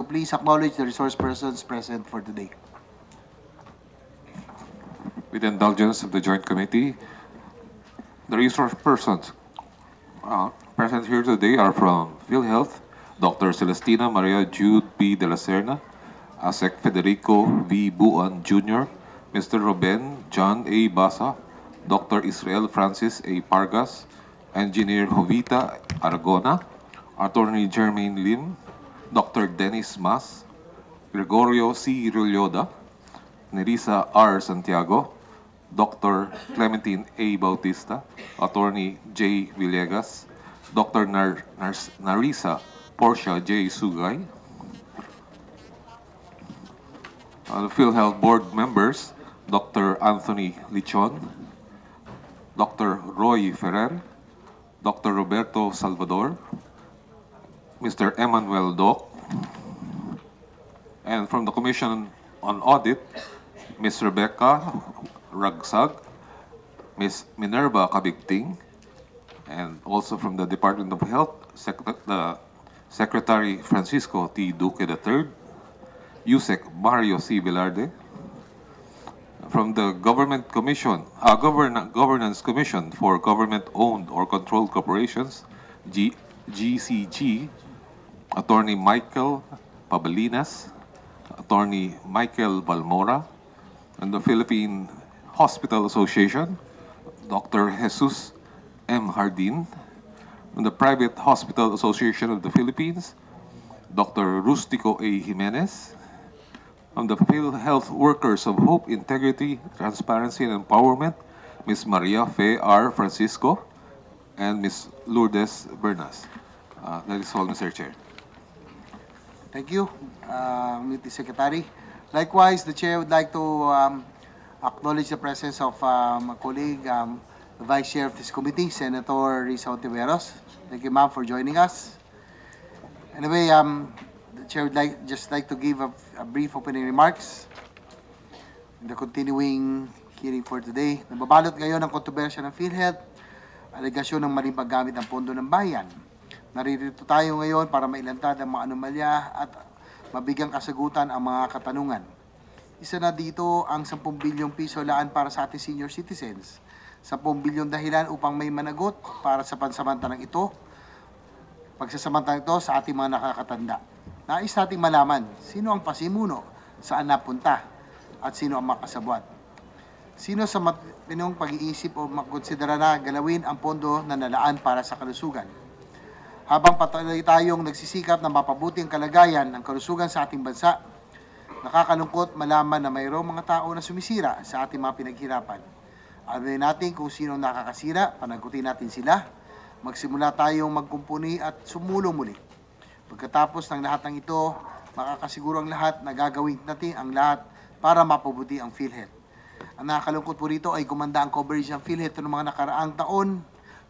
Please acknowledge the resource persons present for today. With the indulgence of the Joint Committee, the resource persons present here today are from PhilHealth, Dr. Celestina Maria Jude P. de la Serna, ASEC Federico V. Buan Jr., Mr. Ruben John A. Basa, Dr. Israel Francis A. Pargas, Engineer Jovita Aragona, Attorney Jermaine Lim, Dr. Dennis Mas, Gregorio C. Rulyoda, Nerissa R. Santiago, Dr. Clementine A. Bautista, Attorney J. Villegas, Dr. Narisa Portia J. Sugay, the PhilHealth Board members, Dr. Anthony Lichon, Dr. Roy Ferrer, Dr. Roberto Salvador, Mr. Emmanuel Doc, and from the Commission on Audit, Ms. Rebecca Ragsag, Ms. Minerva Kabigting, and also from the Department of Health, the Secretary Francisco T. Duque III, USEC Mario C. Velarde, from the Governance Commission for Government-Owned or Controlled Corporations, GCG, Attorney Michael Pabalinas, Attorney Michael Valmora, and the Philippine Hospital Association, Dr. Jesus M. Hardin, and the Private Hospital Association of the Philippines, Dr. Rustico A. Jimenez, from the PhilHealth Workers of Hope, Integrity, Transparency, and Empowerment, Ms. Maria Fe R. Francisco, and Ms. Lourdes Bernas. That is all, Mr. Chair. Thank you, Committee Secretary. Likewise, the Chair would like to acknowledge the presence of my colleague, the Vice Chair of this committee, Senator Risa Ontiveros. Thank you, ma'am, for joining us. Anyway, the Chair would just like to give a brief opening remarks in the continuing hearing for today. Nababalot ngayon ang kontrobersya ng PhilHealth, alegasyon ng maling paggamit ng pondo ng bayan. Naririto tayo ngayon para mailantad ang mga anomalya at mabigyang kasagutan ang mga katanungan. Isa na dito ang 10 bilyong piso laan para sa ating senior citizens. 10 bilyong dahilan upang may managot para sa pansamantalang ito. Pagsasamantalang ito sa ating mga nakakatanda. Nais nating malaman sino ang pasimuno, saan napunta, at sino ang makasabwat. Sino sa matinong pag-iisip o makonsidera na galawin ang pondo na nalaan para sa kalusugan. Habang patuloy tayong nagsisikap na mapabuti ang kalagayan ng kalusugan sa ating bansa, nakakalungkot malaman na mayroong mga tao na sumisira sa ating mga pinaghirapan. Alamin natin kung sino nakakasira, panagutin natin sila, magsimula tayong magkumpuni at sumulong muli. Pagkatapos ng lahat ng ito, makakasiguro ang lahat na gagawin natin ang lahat para mapabuti ang PhilHealth. Ang nakakalungkot po rito ay gumanda ang coverage ng PhilHealth noong mga nakaraang taon.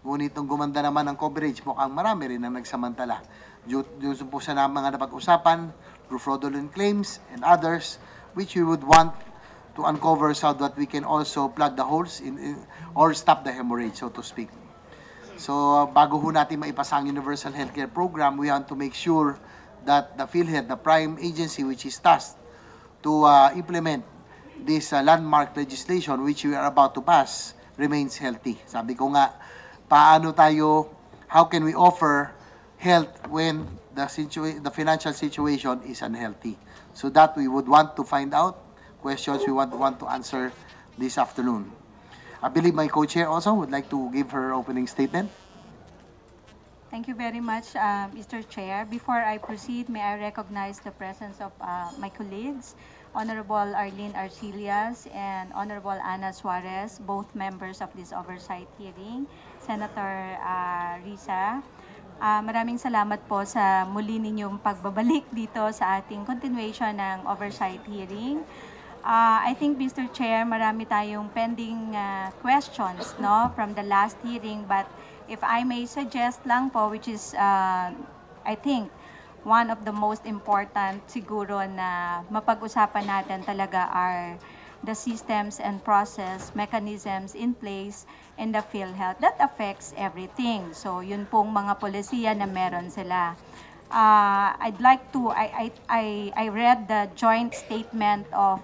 Ngunit nung gumanda naman ang coverage, mukhang marami rin ang nagsamantala. Diyos po sa mga napag-usapan, through fraudulent claims and others, which we would want to uncover so that we can also plug the holes or stop the hemorrhage, so to speak. So, bago ho natin maipasa ang Universal Healthcare Program, we want to make sure that the PhilHealth, the prime agency which is tasked to implement this landmark legislation which we are about to pass, remains healthy. Sabi ko nga, how can we offer health when the financial situation is unhealthy? So that we would want to find out, questions we want to answer this afternoon. I believe my co-chair also would like to give her opening statement. Thank you very much, Mr. Chair. Before I proceed, may I recognize the presence of my colleagues, Honorable Arlene Arcillas and Honorable Ana Suarez, both members of this oversight hearing, Senator Risa. Maraming salamat po sa muli ninyong pagbabalik dito sa ating continuation ng oversight hearing. I think, Mr. Chair, marami tayong pending questions from the last hearing, but if I may suggest lang po, which is, I think, one of the most important siguro na mapag-usapan natin talaga are the systems and process mechanisms in place in the PhilHealth that affects everything. So, yun pong mga polisiya na meron sila. I'd like to, I read the joint statement of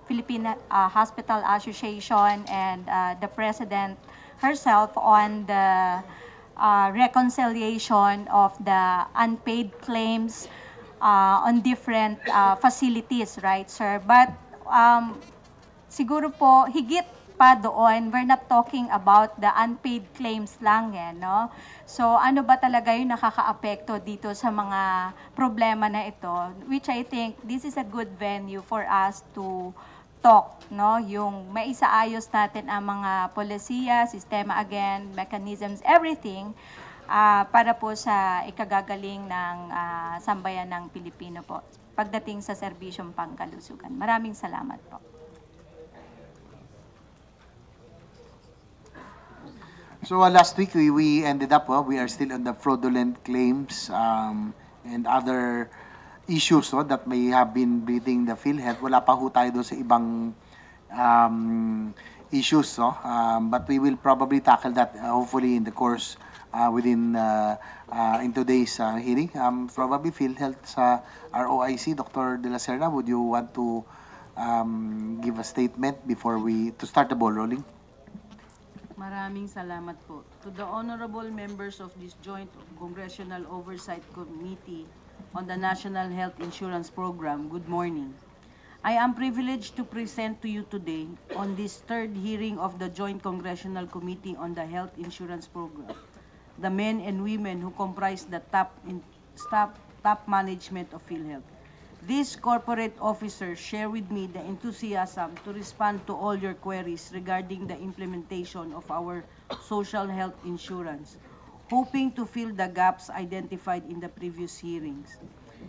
Philippine Hospital Association and the President herself on the reconciliation of the unpaid claims on different facilities, right, sir? But siguro po, higit pa doon, we're not talking about the unpaid claims lang no? So, ano ba talaga yung nakakaapekto dito sa mga problema na ito? Which I think this is a good venue for us to talk, no? Yung maisaayos natin ang mga polisiya, sistema again, mechanisms, everything, para po sa ikagagaling ng sambayan ng Pilipino po pagdating sa serbisyong pangkalusugan. Maraming salamat po. So last week we ended up, we are still on the fraudulent claims and other issues that may have been bleeding the PhilHealth. Wala pa ho tayo doon sa ibang issues, but we will probably tackle that hopefully in the course within in today's hearing. Probably PhilHealth sa ROIC, Dr. De La Serna, would you want to give a statement before to start the ball rolling? Maraming salamat po. To the honorable members of this joint congressional oversight committee on the National Health Insurance Program, good morning. I am privileged to present to you today on this third hearing of the Joint Congressional Committee on the Health Insurance Program, the men and women who comprise the top management of PhilHealth. These corporate officers share with me the enthusiasm to respond to all your queries regarding the implementation of our social health insurance, hoping to fill the gaps identified in the previous hearings.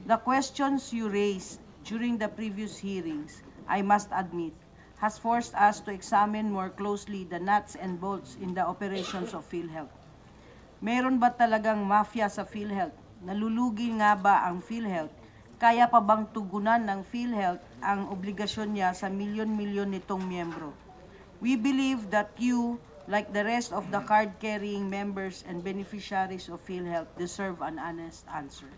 The questions you raised during the previous hearings, I must admit, has forced us to examine more closely the nuts and bolts in the operations of PhilHealth. Meron ba talagang mafia sa PhilHealth? Nalulugi nga ba ang PhilHealth? Kaya pa bang tugunan ng PhilHealth ang obligasyon niya sa milyon-milyon nitong miyembro? We believe that you, like the rest of the card-carrying members and beneficiaries of PhilHealth, deserve an honest answer.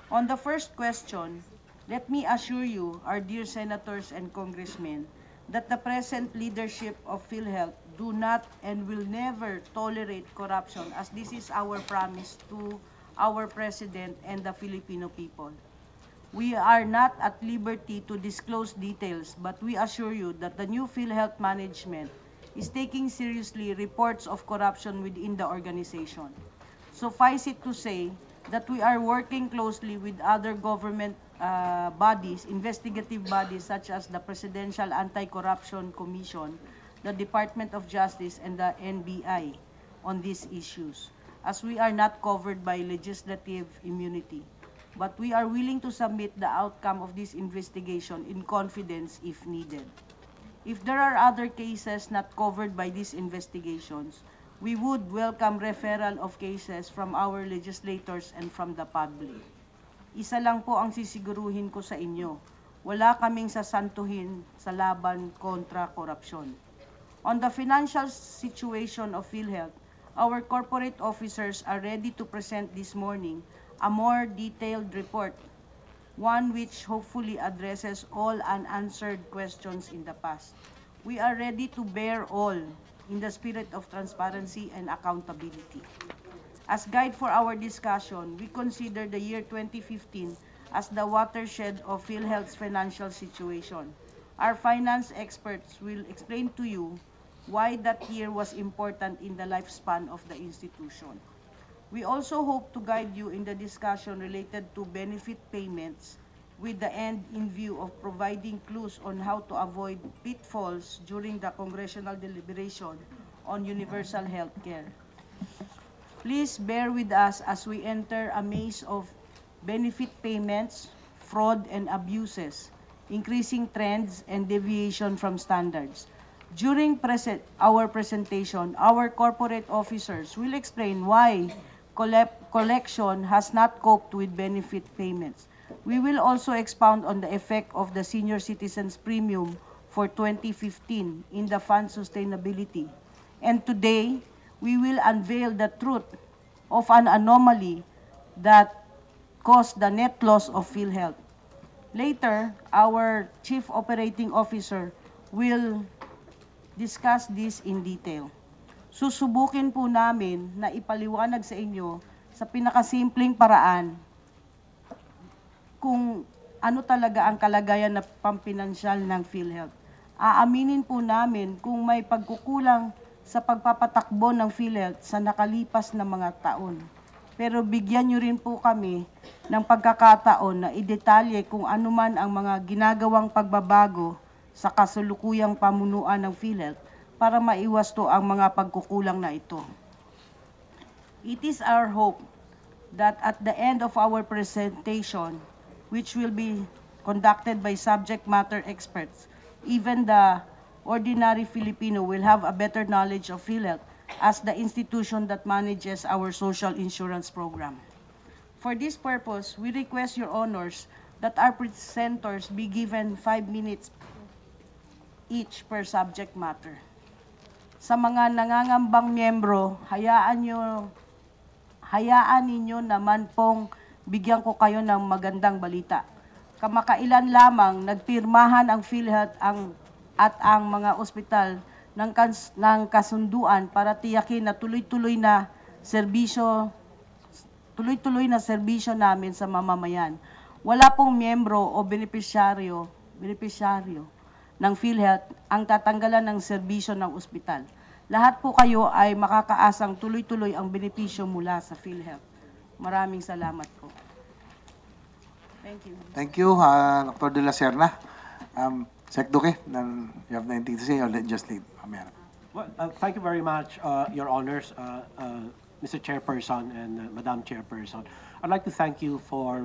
On the first question, let me assure you, our dear senators and congressmen, that the present leadership of PhilHealth do not and will never tolerate corruption, as this is our promise to our President and the Filipino people. We are not at liberty to disclose details, but we assure you that the new PhilHealth management is taking seriously reports of corruption within the organization. Suffice it to say that we are working closely with other government bodies, investigative bodies such as the Presidential Anti-Corruption Commission, the Department of Justice, and the NBI on these issues, as we are not covered by legislative immunity. But we are willing to submit the outcome of this investigation in confidence if needed. If there are other cases not covered by these investigations, we would welcome referral of cases from our legislators and from the public. Isa lang po ang sisiguruhin ko sa inyo, wala kaming sasantuhin sa laban kontra korupsyon. On the financial situation of PhilHealth, our corporate officers are ready to present this morning a more detailed report, one which hopefully addresses all unanswered questions in the past. We are ready to bear all in the spirit of transparency and accountability. As guide for our discussion, we consider the year 2015 as the watershed of PhilHealth's financial situation. Our finance experts will explain to you why that year was important in the lifespan of the institution. We also hope to guide you in the discussion related to benefit payments with the end in view of providing clues on how to avoid pitfalls during the congressional deliberation on universal health care. Please bear with us as we enter a maze of benefit payments, fraud and abuses, increasing trends and deviation from standards. During our presentation, our corporate officers will explain why collection has not coped with benefit payments. We will also expound on the effect of the senior citizens premium for 2015 in the fund sustainability. And today, we will unveil the truth of an anomaly that cause the net loss of PhilHealth. Later, our Chief Operating Officer will discuss this in detail. Susubukin po namin na ipaliwanag sa inyo sa pinakasimpleng paraan kung ano talaga ang kalagayan na pampinansyal ng PhilHealth. Aaminin po namin kung may pagkukulang sa pagpapatakbo ng PhilHealth sa nakalipas na mga taon. Pero bigyan nyo rin po kami ng pagkakataon na idetalye kung ano man ang mga ginagawang pagbabago sa kasalukuyang pamunuan ng PhilHealth para maiwas to ang mga pagkukulang na ito. It is our hope that at the end of our presentation, which will be conducted by subject matter experts, even the ordinary Filipino will have a better knowledge of PhilHealth as the institution that manages our social insurance program. For this purpose, we request your honors that our presenters be given 5 minutes each per subject matter. Sa mga nangangambang miyembro, hayaan ninyo naman pong bigyan ko kayo ng magandang balita. Kamakailan lamang nagpirmahan ang PhilHealth at ang mga ospital ng kasunduan para tiyakin na tuloy-tuloy na serbisyo namin sa mamamayan. Wala pong miyembro o benepisyaryo ng PhilHealth ang tatanggalan ng serbisyo ng ospital. Lahat po kayo ay makakaasang tuloy-tuloy ang benepisyo mula sa PhilHealth. Maraming salamat po. Thank you. Thank you, Dr. De La Serna. Sec Duque, you have anything to say or just leave? Well, thank you very much, Your Honors, Mr. Chairperson and Madam Chairperson. I'd like to thank you for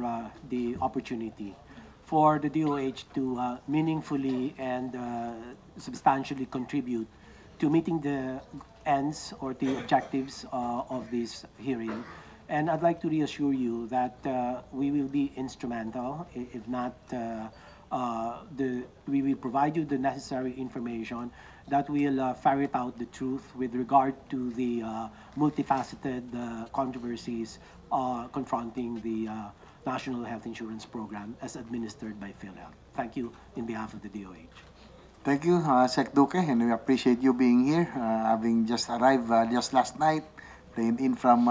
the opportunity for the DOH to meaningfully and substantially contribute to meeting the ends or the objectives of this hearing. And I'd like to reassure you that we will be instrumental, if not we will provide you the necessary information that will ferret out the truth with regard to the multifaceted controversies confronting the National Health Insurance Program as administered by PhilHealth. Thank you in behalf of the DOH. Thank you, Sec Duque, and we appreciate you being here, having just arrived just last night, plane in from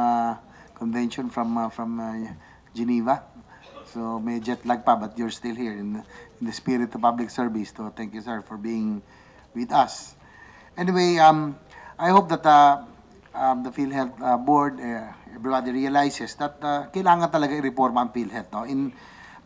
convention from Geneva. So may jet lag pa, but you're still here in the spirit of public service. So thank you, sir, for being with us. Anyway, I hope that the PhilHealth board, everybody realizes that kailangan talaga i-reforma ang PhilHealth. No?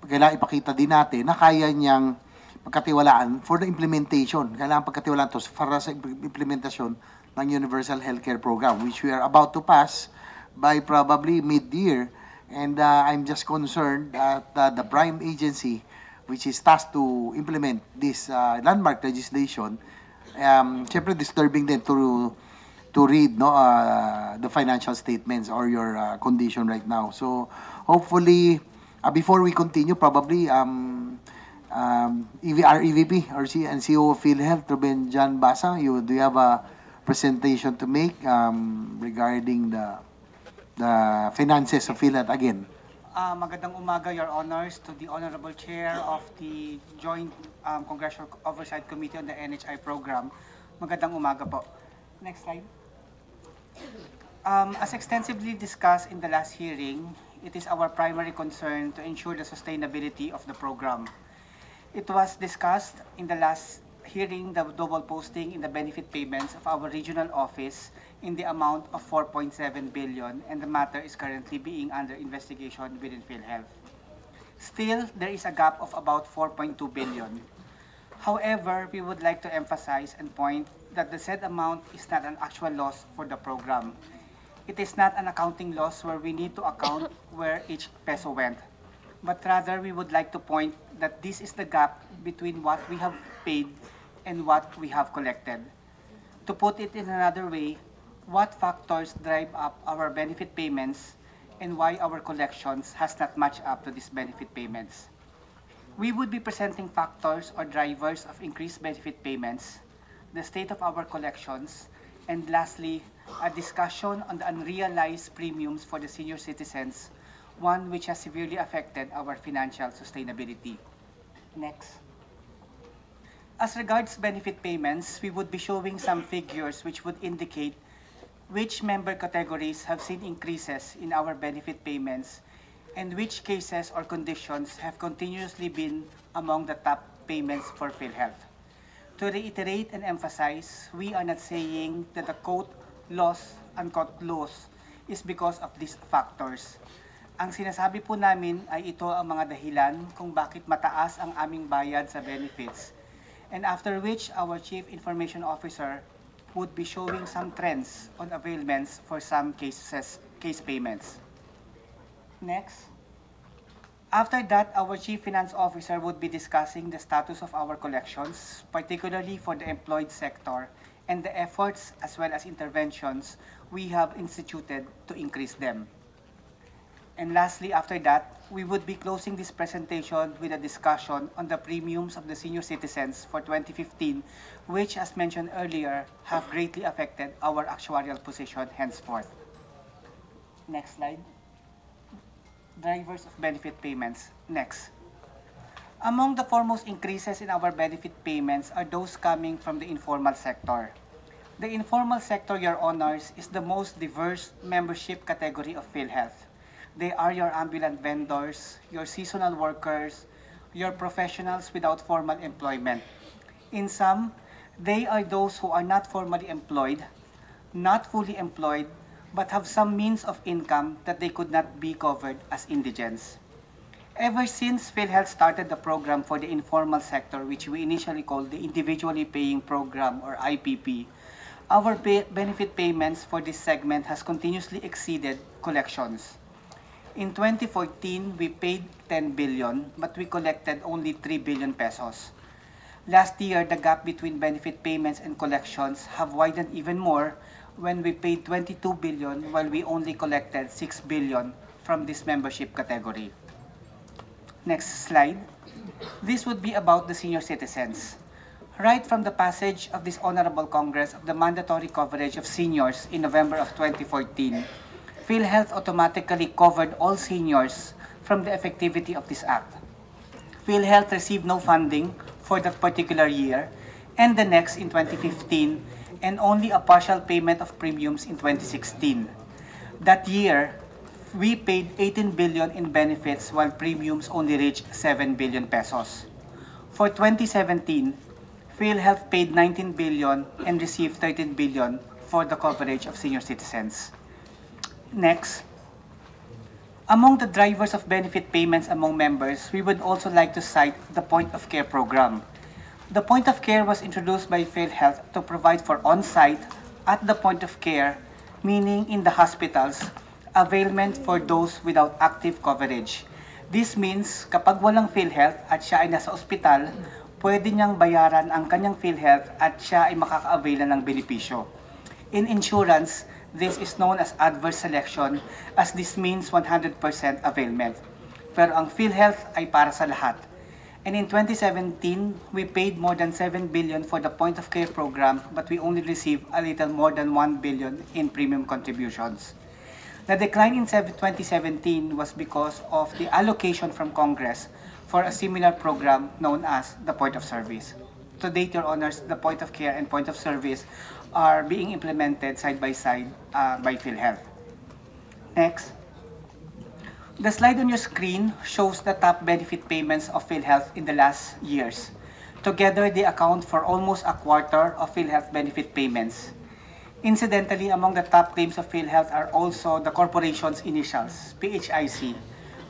Kailangan ipakita din natin na kaya niyang pagkatiwalaan for the implementation. Kailangan pagkatiwalaan to para sa implementasyon ng Universal Healthcare Program, which we are about to pass by probably mid-year. And I'm just concerned that the prime agency, which is tasked to implement this landmark legislation, syempre disturbing them to read the financial statements or your condition right now. So hopefully, before we continue, probably our EVP or CEO of PhilHealth, Ruben John Basa, do you have a presentation to make regarding the finances of PhilHealth again? Magandang umaga, Your Honors, to the Honorable Chair of the Joint Congressional Oversight Committee on the NHI Program. Magandang umaga po. Next slide. As extensively discussed in the last hearing, it is our primary concern to ensure the sustainability of the program. It was discussed in the last hearing the double posting in the benefit payments of our regional office in the amount of 4.7 billion, and the matter is currently being under investigation within PhilHealth. Still, there is a gap of about 4.2 billion. However, we would like to emphasize and point that the said amount is not an actual loss for the program. It is not an accounting loss where we need to account where each peso went. But rather, we would like to point that this is the gap between what we have paid and what we have collected. To put it in another way, what factors drive up our benefit payments and why our collections has not matched up to these benefit payments? We would be presenting factors or drivers of increased benefit payments, the state of our collections, and lastly, a discussion on the unrealized premiums for the senior citizens one which has severely affected our financial sustainability. Next. As regards benefit payments, we would be showing some figures which would indicate which member categories have seen increases in our benefit payments and which cases or conditions have continuously been among the top payments for PhilHealth. To reiterate and emphasize, we are not saying that the quote loss, unquote loss is because of these factors. Ang sinasabi po namin ay ito ang mga dahilan kung bakit mataas ang aming bayad sa benefits, and after which our Chief Information Officer would be showing some trends on availments for some case payments. Next. After that, our Chief Finance Officer would be discussing the status of our collections, particularly for the employed sector, and the efforts as well as interventions we have instituted to increase them. And lastly, after that, we would be closing this presentation with a discussion on the premiums of the senior citizens for 2015, which, as mentioned earlier, have greatly affected our actuarial position henceforth. Next slide. Drivers of benefit payments. Next. Among the foremost increases in our benefit payments are those coming from the informal sector. The informal sector, Your Honors, is the most diverse membership category of PhilHealth. They are your ambulant vendors, your seasonal workers, your professionals without formal employment. In sum, they are those who are not formally employed, not fully employed, but have some means of income that they could not be covered as indigents. Ever since PhilHealth started the program for the informal sector, which we initially called the Individually Paying Program or IPP, our benefit payments for this segment has continuously exceeded collections. In 2014, we paid 10 billion, but we collected only 3 billion pesos. Last year, the gap between benefit payments and collections have widened even more when we paid 22 billion while we only collected 6 billion from this membership category. Next slide. This would be about the senior citizens. Right from the passage of this Honorable Congress of the mandatory coverage of seniors in November of 2014, PhilHealth automatically covered all seniors from the effectivity of this act. PhilHealth received no funding for that particular year and the next in 2015, and only a partial payment of premiums in 2016. That year, we paid 18 billion in benefits while premiums only reached 7 billion pesos. For 2017, PhilHealth paid 19 billion and received 13 billion for the coverage of senior citizens. Next. Among the drivers of benefit payments among members, we would also like to cite the Point of Care program. The Point of Care was introduced by PhilHealth to provide for on-site, at the point of care, meaning in the hospitals, availment for those without active coverage. This means kapag walang PhilHealth at siya ay nasa ospital, pwede niyang bayaran ang kanyang PhilHealth at siya ay makaka-avail ng benepisyo. In insurance, this is known as adverse selection, as this means 100% availment. Pero ang PhilHealth ay para sa lahat. And in 2017, we paid more than 7 billion for the Point of Care program, but we only received a little more than 1 billion in premium contributions. The decline in 2017 was because of the allocation from Congress for a similar program known as the Point of Service. To date, Your Honors, the Point of Care and Point of Service are being implemented side by side by PhilHealth. Next. The slide on your screen shows the top benefit payments of PhilHealth in the last years. Together, they account for almost a quarter of PhilHealth benefit payments. Incidentally, among the top claims of PhilHealth are also the corporation's initials, PHIC,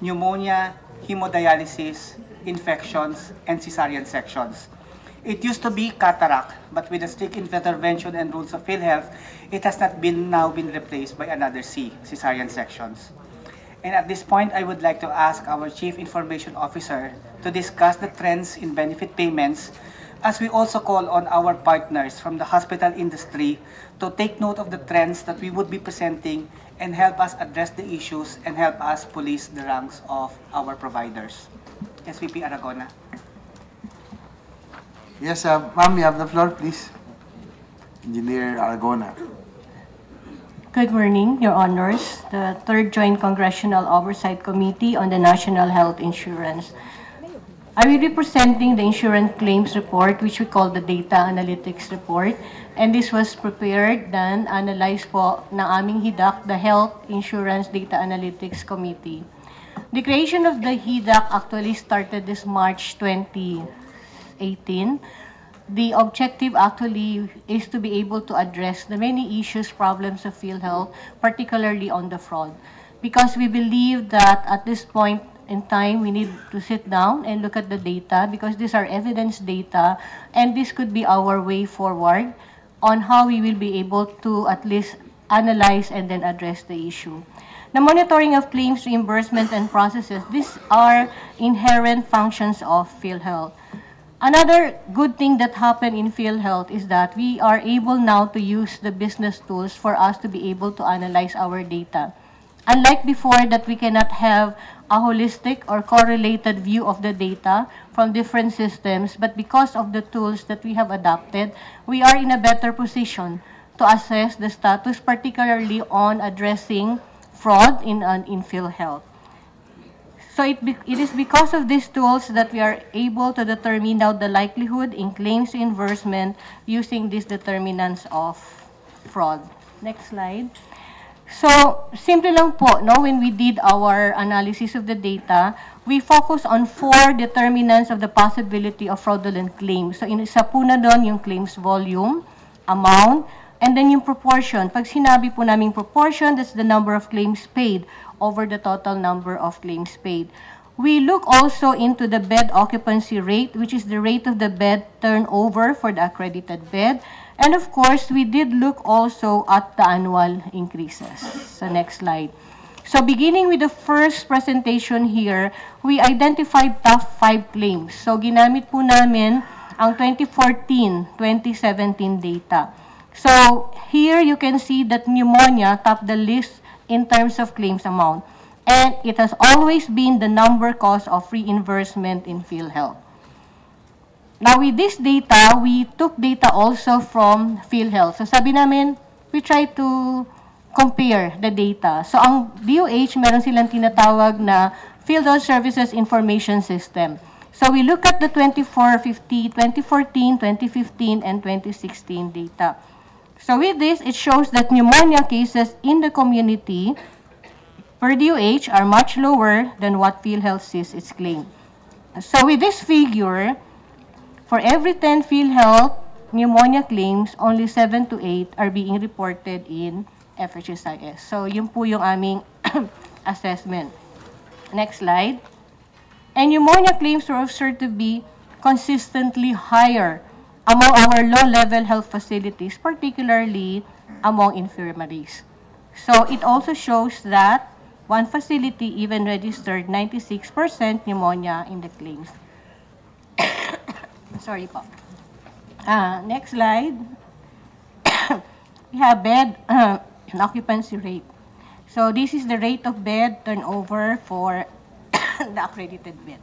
pneumonia, hemodialysis, infections, and cesarean sections. It used to be cataract, but with the strict intervention and rules of PhilHealth, it has not now been replaced by another C, cesarean sections. And at this point, I would like to ask our Chief Information Officer to discuss the trends in benefit payments, as we also call on our partners from the hospital industry to take note of the trends that we would be presenting and help us address the issues and help us police the ranks of our providers. SVP Aragona. Yes, ma'am, you have the floor, please. Engineer Aragona. Good morning, Your Honors. The Third Joint Congressional Oversight Committee on the National Health Insurance. I will be presenting the insurance claims report, which we call the Data Analytics Report. And this was prepared and analyzed po ng aming HIDAC, the Health Insurance Data Analytics Committee. The creation of the HIDAC actually started this March 2018. The objective actually is to be able to address the many issues, problems of PhilHealth, particularly on the fraud. Because we believe that at this point in time, we need to sit down and look at the data because these are evidence data and this could be our way forward on how we will be able to at least analyze and then address the issue. The monitoring of claims, reimbursement, and processes, these are inherent functions of PhilHealth. Another good thing that happened in PhilHealth is that we are able now to use the business tools for us to be able to analyze our data. Unlike before that we cannot have a holistic or correlated view of the data from different systems, but because of the tools that we have adopted, we are in a better position to assess the status, particularly on addressing fraud in PhilHealth. So it is because of these tools that we are able to determine now the likelihood in claims reimbursement using these determinants of fraud. Next slide. So, simple lang po, no? When we did our analysis of the data, we focus on 4 determinants of the possibility of fraudulent claims. So, isa po na doon yung claims volume, amount, and then yung proportion. Pag sinabi po naming proportion, that's the number of claims paid over the total number of claims paid. We look also into the bed occupancy rate, which is the rate of the bed turnover for the accredited bed. And of course, we did look also at the annual increases. So next slide. So beginning with the first presentation here, we identified top 5 claims. So ginamit po namin ang 2014-2017 data. So here you can see that pneumonia topped the list in terms of claims amount. And it has always been the number cause of reimbursement in PhilHealth. Now with this data, we took data also from PhilHealth. So sabi namin, we try to compare the data. So ang DOH, meron silang tinatawag na PhilHealth Services Information System. So we look at the 2014, 2015, and 2016 data. So with this, it shows that pneumonia cases in the community per DOH are much lower than what PhilHealth says its claim. So with this figure, for every 10 PhilHealth pneumonia claims, only 7 to 8 are being reported in FHSIS. So yun po yung aming assessment. Next slide. And pneumonia claims were observed to be consistently higher among our low-level health facilities, particularly among infirmaries. So it also shows that one facility even registered 96% pneumonia in the claims. Sorry po. Next slide. We have bed occupancy rate. So this is the rate of bed turnover for the accredited bed.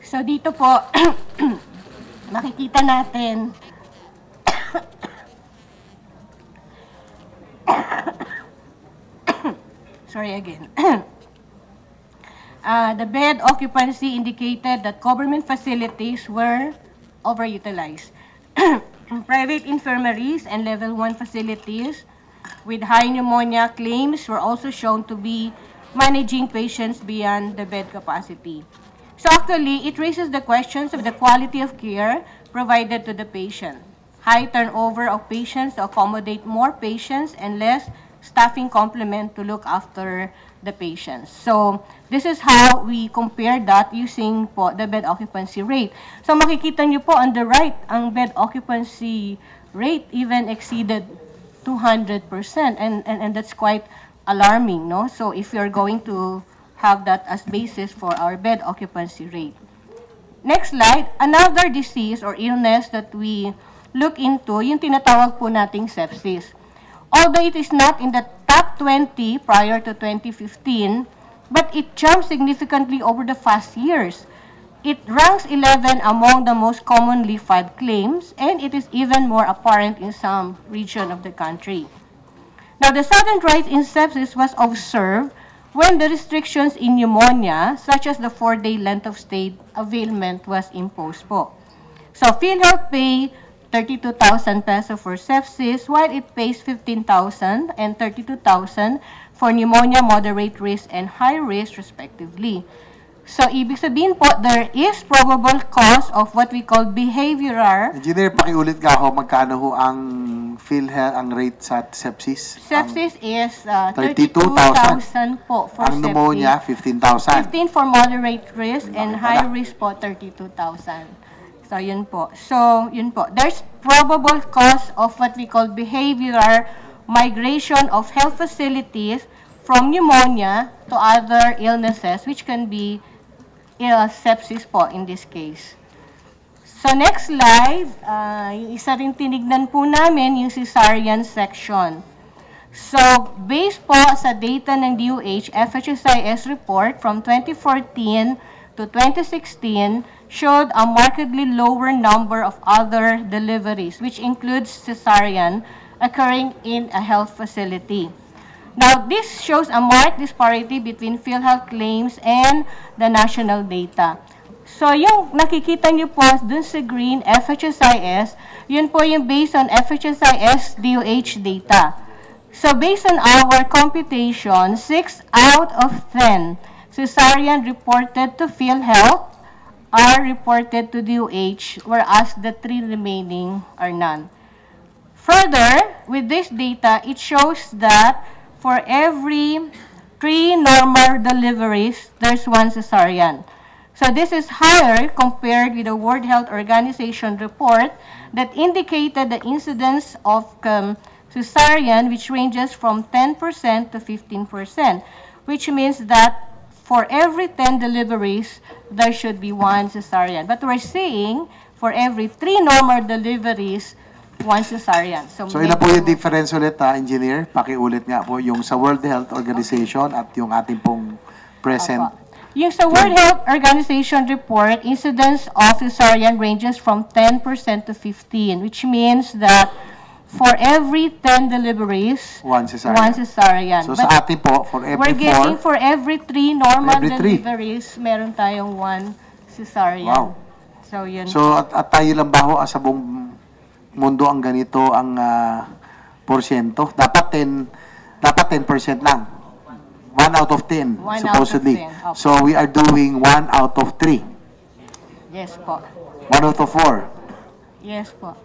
So dito po, makikita natin sorry again. The bed occupancy indicated that government facilities were overutilized. Private infirmaries and level 1 facilities with high pneumonia claims were also shown to be managing patients beyond the bed capacity. So actually, it raises the questions of the quality of care provided to the patient. High turnover of patients to accommodate more patients and less staffing complement to look after the patients. So this is how we compare that using po the bed occupancy rate. So makikita niyo po on the right, ang bed occupancy rate even exceeded 200%, and that's quite alarming, no? So if you're going to have that as basis for our bed occupancy rate. Next slide, another disease or illness that we look into, yung tinatawag po nating sepsis. Although it is not in the top 20 prior to 2015, but it jumped significantly over the past years. it ranks 11 among the most commonly filed claims, and it is even more apparent in some region of the country. Now, the sudden rise in sepsis was observed when the restrictions in pneumonia, such as the 4-day length of stay availment, was imposed po. So, PhilHealth pay 32,000 peso for sepsis, while it pays 15,000 and 32,000 for pneumonia, moderate risk, and high risk, respectively. So, ibig sabihin po, there is probable cause of what we call behavioral. Engineer, pakiulit nga ho, magkano ho ang PhilHealth, ang rate sa sepsis? Sepsis is 32,000 po for ang pneumonia, sepsis. 15,000. 15 for moderate risk and high risk po, 32,000. So, yun po. So, yun po. There's probable cause of what we call behavioral migration of health facilities from pneumonia to other illnesses, which can be sepsis po in this case. So, next slide, yung isa rin tinignan po namin, yung cesarean section. So, based po sa data ng DOH, FHSIS report from 2014 to 2016 showed a markedly lower number of other deliveries, which includes cesarean, occurring in a health facility. Now, this shows a marked disparity between PhilHealth claims and the national data. So, yung nakikita niyo po dun sa green, FHSIS, yun po yung based on FHSIS DOH data. So, based on our computation, 6 out of 10 cesarean reported to PhilHealth are reported to DOH, whereas the 3 remaining are none. Further, with this data, it shows that for every 3 normal deliveries, there's 1 cesarean. So this is higher compared with the World Health Organization report that indicated the incidence of cesarean, which ranges from 10% to 15%, which means that for every 10 deliveries, there should be 1 cesarean. But we're saying for every 3 normal deliveries, 1 cesarean. So ilan po yung difference ulit, engineer? Pakiulit nga po yung sa World Health Organization at yung ating pong present. Yung sa World Health Organization report, incidence of cesarean ranges from 10% to 15%, which means that for every 10 deliveries, 1 cesarean. 1 cesarean. So But sa atin po, for every we're getting 4, for every 3 normal every 3. deliveries, meron tayong 1 cesarean. Wow. So, yun. So at tayo lang ba ho sa buong mundo ang ganito ang porsyento? Dapat 10% lang. 1 out of 10, 1 supposedly. out of 10, okay. So we are doing 1 out of 3. Yes po. 1 out of 4. Yes po.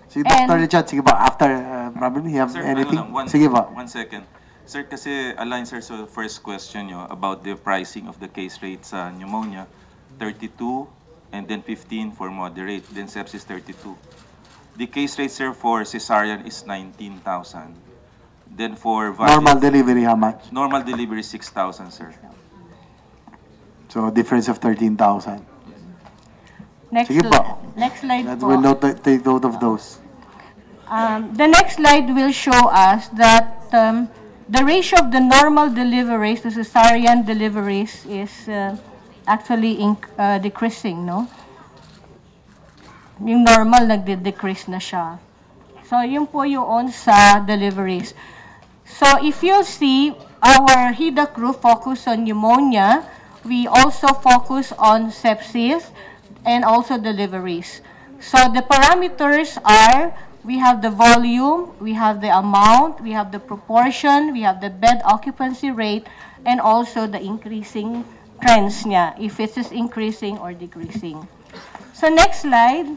Sige, And- Dr. Richard, sige ba? After, probably you have Sir, anything? ano lang, Sige ba? 1 second. Sir, kasi align sir sa first question nyo about the pricing of the case rate sa pneumonia, 32 and then 15 for moderate, then sepsis 32. The case rate, sir, for cesarean is 19,000. Then for Normal delivery, how much? normal delivery, 6,000, sir. So difference of 13,000. Next, Sige po. next slide That po. will take note of those. The next slide will show us that the ratio of the normal deliveries to cesarean deliveries is actually decreasing, no? Yung normal, nagde-decrease na siya. So, yun po yun sa deliveries. So, if you see, our HIDA crew focus on pneumonia. We also focus on sepsis and also deliveries. So, the parameters are, we have the volume, we have the amount, we have the proportion, we have the bed occupancy rate, and also the increasing trends niya, if it is increasing or decreasing. So next slide.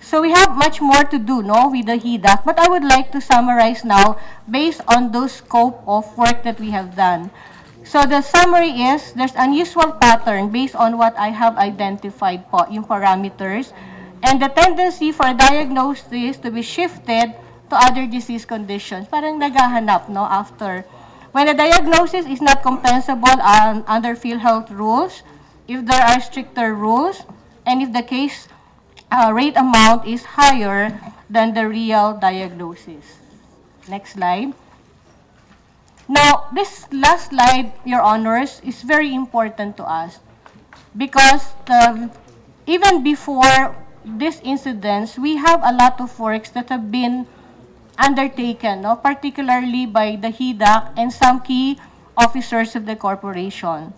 So we have much more to do, no, with the HIDAC, but I would like to summarize now based on those scope of work that we have done. So the summary is, there's unusual pattern based on what I have identified po, yung parameters, and the tendency for diagnosis to be shifted to other disease conditions. Parang naghahanap, no, after. When the diagnosis is not compensable under PhilHealth rules, if there are stricter rules, and if the case rate amount is higher than the real diagnosis. Next slide. Now, this last slide, Your Honors, is very important to us. because even before these incidents, we have a lot of works that have been undertaken, no? Particularly by the HIDAC and some key officers of the corporation.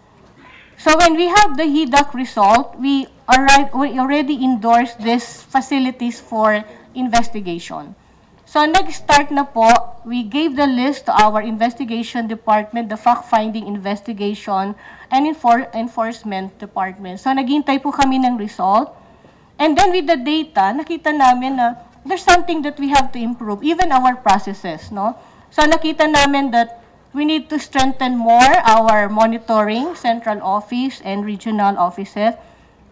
So when we have the HIDAC result, we already endorsed these facilities for investigation. So nag-start na po, we gave the list to our investigation department, the fact-finding investigation, and enforcement department. So naghintay po kami ng result. And then with the data, nakita namin na there's something that we have to improve, even our processes, no? So nakita namin that we need to strengthen more our monitoring, central office and regional offices.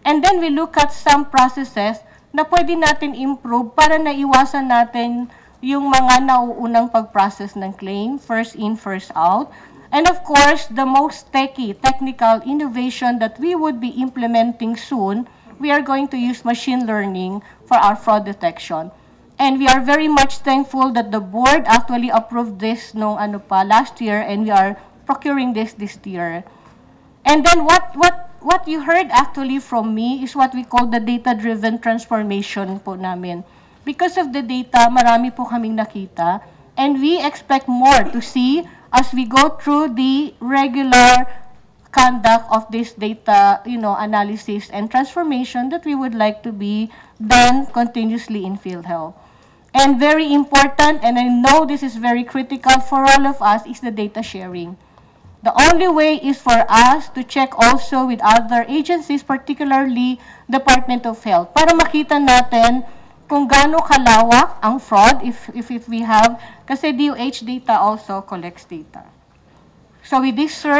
And then we look at some processes na pwede natin improve para naiwasan natin yung mga nauunang pag-process ng claim, first in, first out. And of course, the most technical innovation that we would be implementing soon, we are going to use machine learning for our fraud detection. And we are very much thankful that the board actually approved this last year, and we are procuring this year. And then what you heard actually from me is what we call the data-driven transformation po namin. Because of the data, marami po kaming nakita, and we expect more to see as we go through the regular conduct of this data, analysis and transformation that we would like to be done continuously in PhilHealth. And very important, and I know this is very critical for all of us, is the data sharing. The only way is for us to check also with other agencies, particularly Department of Health, para makita natin kung gaano kalawak ang fraud if we have, kasi DOH data also collects data. So with this, sir,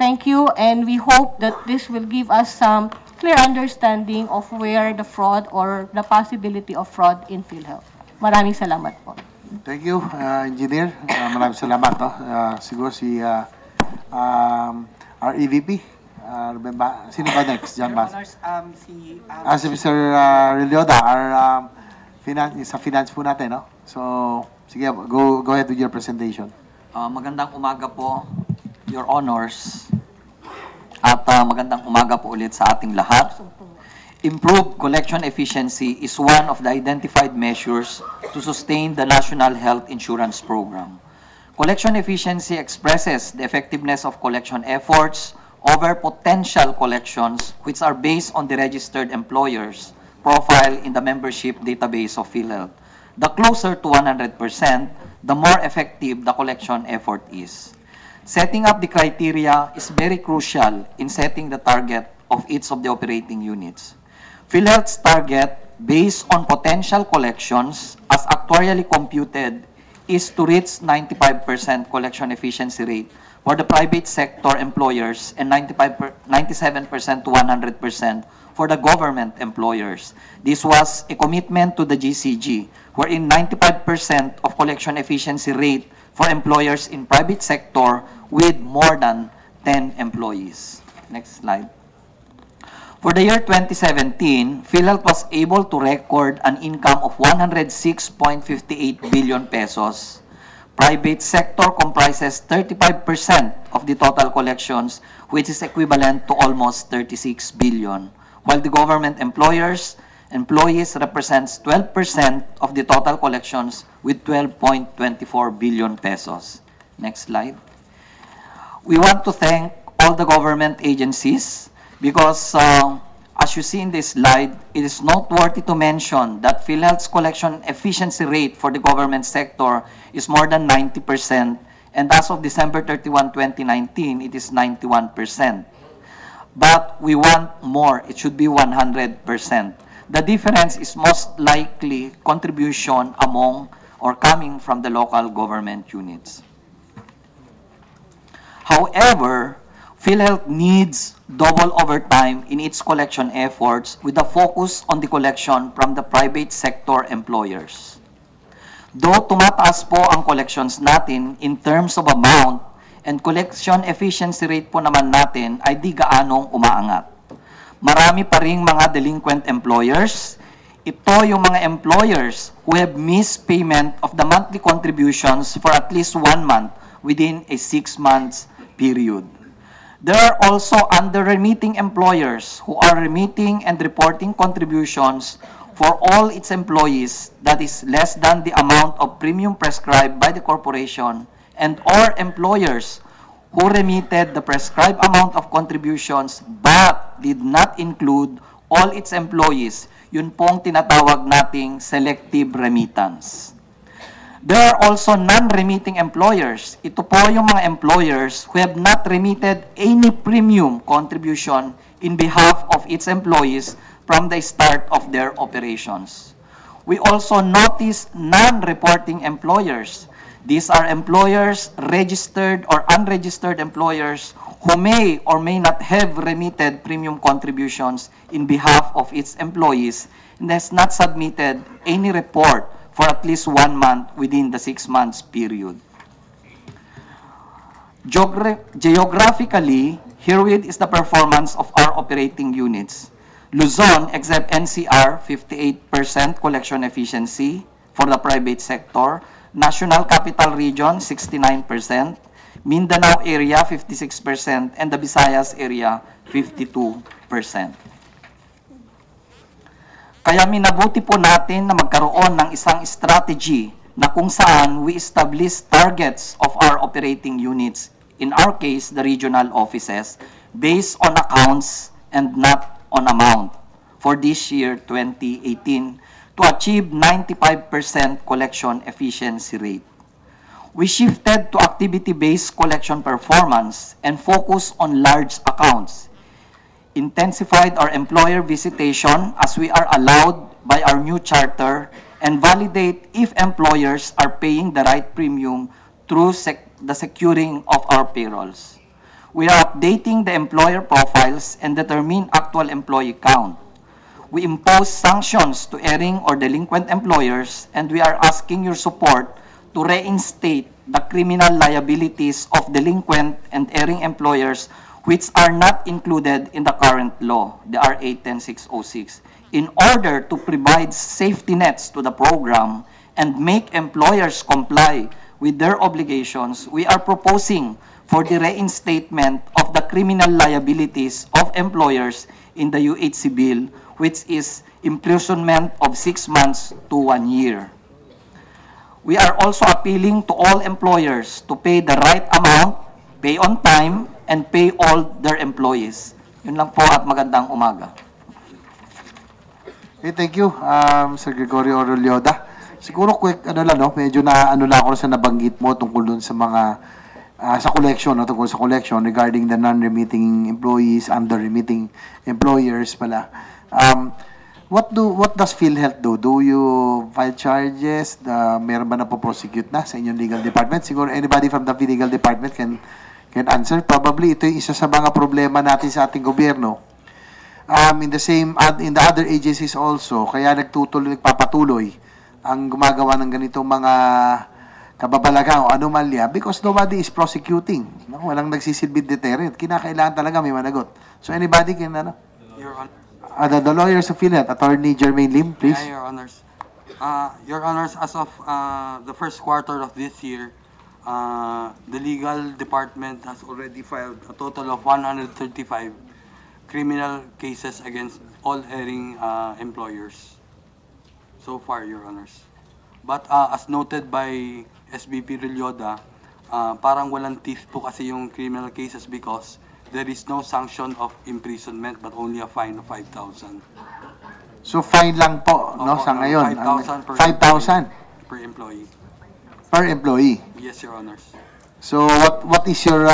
thank you, and we hope that this will give us some clear understanding of where the fraud or the possibility of fraud in PhilHealth. Maraming salamat po. Thank you, Engineer. Maraming salamat. No? Siguro si our EVP. Sino ba next? John Bas. Si Mr. Relioda, our sa finance po natin. No? So, sige, go ahead with your presentation. Magandang umaga po, Your Honors. At magandang umaga po ulit sa ating lahat. Improved collection efficiency is one of the identified measures to sustain the National Health Insurance Program. Collection efficiency expresses the effectiveness of collection efforts over potential collections which are based on the registered employers profile in the membership database of PhilHealth. The closer to 100%, the more effective the collection effort is. Setting up the criteria is very crucial in setting the target of each of the operating units. PhilHealth's target, based on potential collections as actuarially computed, is to reach 95% collection efficiency rate for the private sector employers and 97% to 100% for the government employers. This was a commitment to the GCG, wherein 95% of collection efficiency rate for employers in private sector with more than 10 employees. Next slide. For the year 2017, PhilHealth was able to record an income of 106.58 billion pesos. Private sector comprises 35% of the total collections, which is equivalent to almost 36 billion, while the government employees represents 12% of the total collections with 12.24 billion pesos. Next slide. We want to thank all the government agencies because, as you see in this slide, it is noteworthy to mention that PhilHealth's collection efficiency rate for the government sector is more than 90%, and as of December 31, 2019, it is 91%. But we want more. It should be 100%. The difference is most likely contribution among or coming from the local government units. However, PhilHealth needs double overtime in its collection efforts with a focus on the collection from the private sector employers. Though tumataas po ang collections natin in terms of amount and collection efficiency rate po naman natin ay di gaanong umaangat. Marami pa ring mga delinquent employers. Ito yung mga employers who have missed payment of the monthly contributions for at least 1 month within a 6 months period. There are also under-remitting employers who are remitting and reporting contributions for all its employees that is less than the amount of premium prescribed by the corporation, and or employers who remitted the prescribed amount of contributions but did not include all its employees. Yun pong tinatawag nating selective remittance. There are also non-remitting employers. Ito po yung mga employers who have not remitted any premium contribution in behalf of its employees from the start of their operations. We also notice non-reporting employers. These are employers, registered or unregistered employers who may or may not have remitted premium contributions in behalf of its employees and has not submitted any report for at least 1 month within the 6 months period. Geographically, herewith is the performance of our operating units. Luzon, except NCR, 58% collection efficiency for the private sector. National Capital Region, 69%. Mindanao area, 56%. And the Visayas area, 52%. Kaya minabuti po natin na magkaroon ng isang strategy na kung saan we establish targets of our operating units, in our case, the regional offices, based on accounts and not on amount for this year, 2018, to achieve 95% collection efficiency rate. We shifted to activity-based collection performance and focus on large accounts. Intensified our employer visitation as we are allowed by our new charter, and validate if employers are paying the right premium through the securing of our payrolls. We are updating the employer profiles and determine actual employee count. We impose sanctions to erring or delinquent employers, and we are asking your support to reinstate the criminal liabilities of delinquent and erring employers which are not included in the current law, the RA 10606, in order to provide safety nets to the program and make employers comply with their obligations. We are proposing for the reinstatement of the criminal liabilities of employers in the UHC bill, which is imprisonment of 6 months to 1 year. We are also appealing to all employers to pay the right amount, pay on time, and pay all their employees. Yun lang po at magandang umaga. Okay, thank you, Sir Gregorio Orolioda. Siguro quick, medyo lang ako sa nabanggit mo tungkol dun sa mga, sa collection, tungkol sa collection regarding the non-remitting employees, under-remitting employers pala. What does PhilHealth do? Do you file charges? Meron ba na po prosecute na sa inyong legal department? Siguro anybody from the legal department can answer. Probably ito yung isa sa mga problema natin sa ating gobyerno. In the other agencies also, kaya nagpapatuloy ang gumagawa ng ganitong mga kababalagan o anomalya because nobody is prosecuting. No? Walang nagsisilbid deterrent. Kinakailangan talaga may managot. So anybody can, Your Honor. The lawyers of PhilHealth, Attorney Jermaine Lim, please. Yeah, Your Honors. Your Honors, as of the first quarter of this year, the legal department has already filed a total of 135 criminal cases against all erring employers. So far, Your Honors. But as noted by SBP Relioda, parang walang teeth po kasi yung criminal cases because there is no sanction of imprisonment but only a fine of 5,000. So fine lang po, no, sa ngayon. 5,000 per employee. Per employee. Yes, Your Honors. So what is your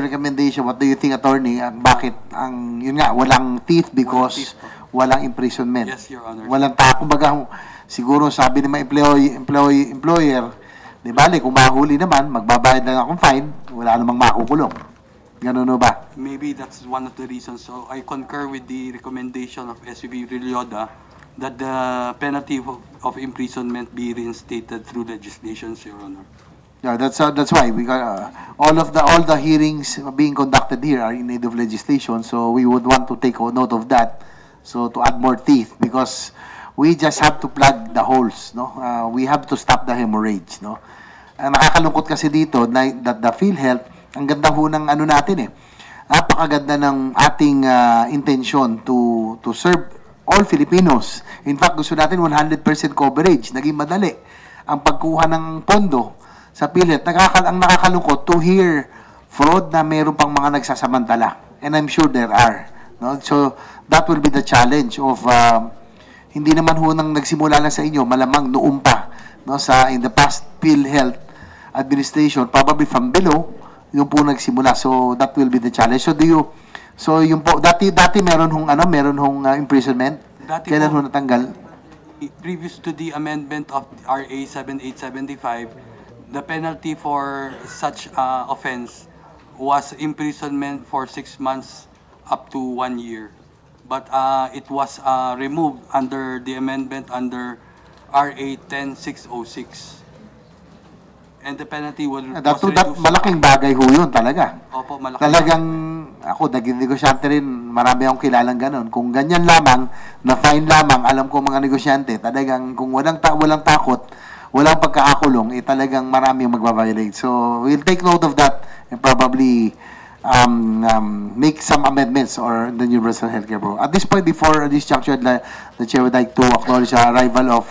recommendation? What do you think, attorney? Bakit yun nga walang teeth because walang imprisonment? Yes, Your Honors. Walang kumbaga siguro sabi ng mga employer, di bale kung mahuli naman, magbabayad lang akong fine, wala namang makukulong. Ganun ba? Maybe that's one of the reasons. So I concur with the recommendation of SVP Relioda that the penalty of imprisonment be reinstated through legislation, Your Honor. Yeah, that's why we got all the hearings being conducted here are in need of legislation. So we would want to take note of that. So to add more teeth because we just have to plug the holes, no? We have to stop the hemorrhage, no? Ang nakakalungkot kasi dito that the PhilHealth ang ganda ho ng ano natin napakaganda ng ating intention to serve all Filipinos. In fact, gusto natin 100% coverage. Naging madali ang pagkuha ng pondo sa PhilHealth. Ang nakakalungkot to hear fraud na meron pang mga nagsasamantala. And I'm sure there are. No? So, that will be the challenge of hindi naman ho nang nagsimula lang sa inyo, malamang noon pa, no, in the past PhilHealth administration, probably from below, yung po nagsimula. So that will be the challenge. So yung po dati meron hong imprisonment. Kailan ho natanggal? Previous to the amendment of RA 7875, the penalty for such offense was imprisonment for 6 months up to 1 year. But it was removed under the amendment under RA 10606. And the penalty was reduced. Malaking bagay ho yun talaga. Opo, malaking Talagang ako, naging negosyante rin, marami akong kilalang ganun. Kung ganyan lamang, na fine lamang, alam ko mga negosyante, talagang kung walang takot, walang pagkakakulong, talagang marami yung magbabiolate. So, we'll take note of that and probably make some amendments or the Universal Healthcare Program. At this point, before this juncture, the Chair would like to acknowledge the arrival of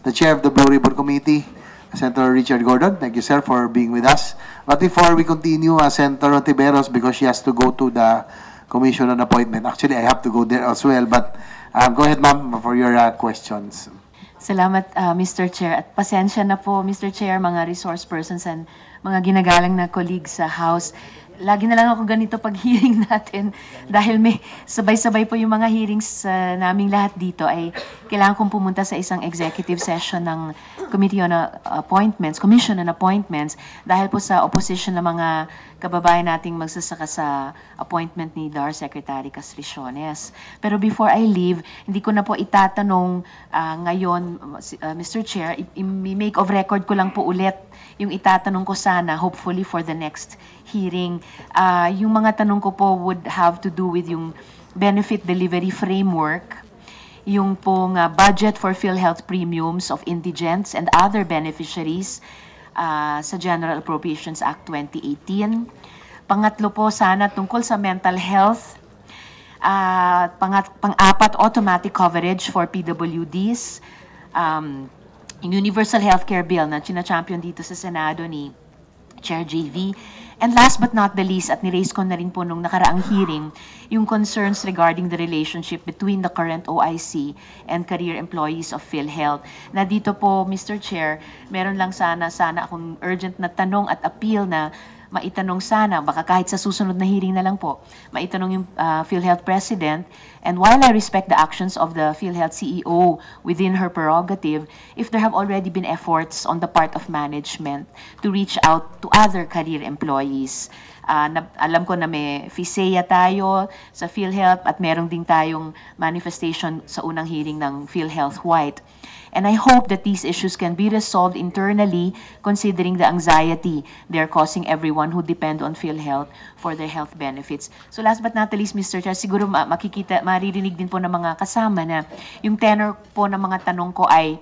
the Chair of the Blue Ribbon Committee, Senator Richard Gordon. Thank you, sir, for being with us. But before we continue, Senator Ontiveros, because she has to go to the Commission on Appointment. Actually, I have to go there as well. But go ahead, ma'am, for your questions. Salamat, Mr. Chair. At pasensya na po, Mr. Chair, mga resource persons and mga ginagalang na colleagues sa House. Lagi na lang ako ganito pag hearing natin dahil may sabay-sabay po yung mga hearings naming lahat dito ay kailangan kong pumunta sa isang executive session ng Committee on Appointments, Commission on Appointments dahil po sa opposition ng mga kababayan nating magsasaka sa appointment ni DAR Secretary Castriciones. Pero before I leave, hindi ko na po itatanong ngayon, Mr. Chair, i-make of record ko lang po ulit yung itatanong ko sana, hopefully for the next hearing. Yung mga tanong ko po would have to do with yung benefit delivery framework, yung pong budget for PhilHealth premiums of indigents and other beneficiaries sa General Appropriations Act 2018. Pangatlo po sana tungkol sa mental health. Pang-apat, automatic coverage for PWDs. Yung Universal Healthcare Bill na champion dito sa Senado ni Chair JV. And last but not the least, at ni-raise ko na rin po nung nakaraang hearing, yung concerns regarding the relationship between the current OIC and career employees of PhilHealth. Na dito po, Mr. Chair, meron lang sana akong urgent na tanong at appeal na maitanong sana, baka kahit sa susunod na hearing na lang po, maitanong yung PhilHealth President. And while I respect the actions of the PhilHealth CEO within her prerogative, if there have already been efforts on the part of management to reach out to other career employees. Alam ko na may FISEA tayo sa PhilHealth at meron din tayong manifestation sa unang hearing ng PhilHealth White. And I hope that these issues can be resolved internally considering the anxiety they're causing everyone who depend on PhilHealth for their health benefits. So last but not least, Mr. Chair, siguro maririnig din po ng mga kasama na yung tenor po ng mga tanong ko ay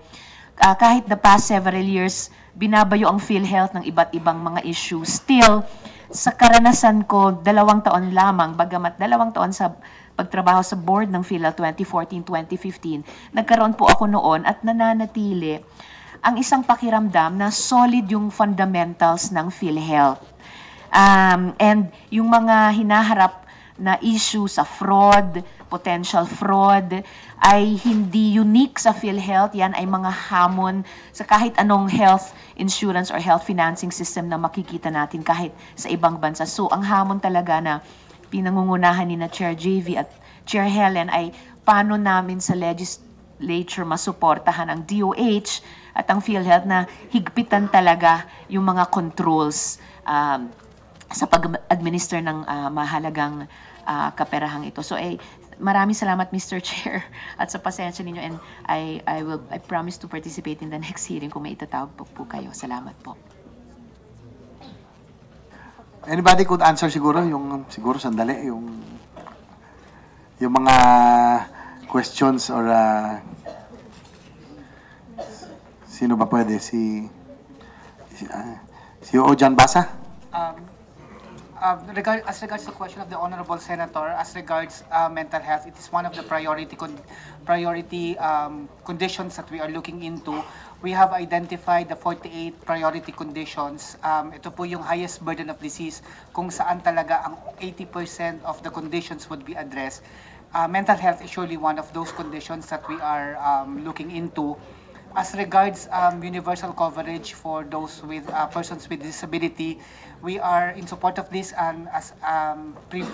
kahit the past several years, binabayo ang PhilHealth ng iba't ibang mga issues. Still, sa karanasan ko, 2 taon lamang, bagamat 2 taon sa pagtrabaho sa board ng PhilHealth 2014-2015, nagkaroon po ako noon at nananatili ang isang pakiramdam na solid yung fundamentals ng PhilHealth. And yung mga hinaharap na issue sa fraud, potential fraud, ay hindi unique sa PhilHealth. Yan ay mga hamon sa kahit anong health insurance or health financing system na makikita natin kahit sa ibang bansa. So ang hamon talaga na pinangungunahan ni na Chair JV at Chair Helen ay paano namin sa legislature masuportahan ang DOH at ang PhilHealth na higpitan talaga yung mga controls sa pag-administer ng mahalagang kaperahang ito. So maraming salamat, Mr. Chair, at sa pasensya ninyo, and I promise to participate in the next hearing kung may itatawag po kayo. Salamat po. Anybody could answer siguro sandali yung mga questions or sino ba pwede si O. Jan Basa? As regards the question of the Honorable Senator, as regards mental health, it is one of the priority conditions that we are looking into. We have identified the 48 priority conditions. Ito po yung highest burden of disease kung saan talaga ang 80% of the conditions would be addressed. Mental health is surely one of those conditions that we are looking into. As regards universal coverage for those with persons with disability, we are in support of this, and as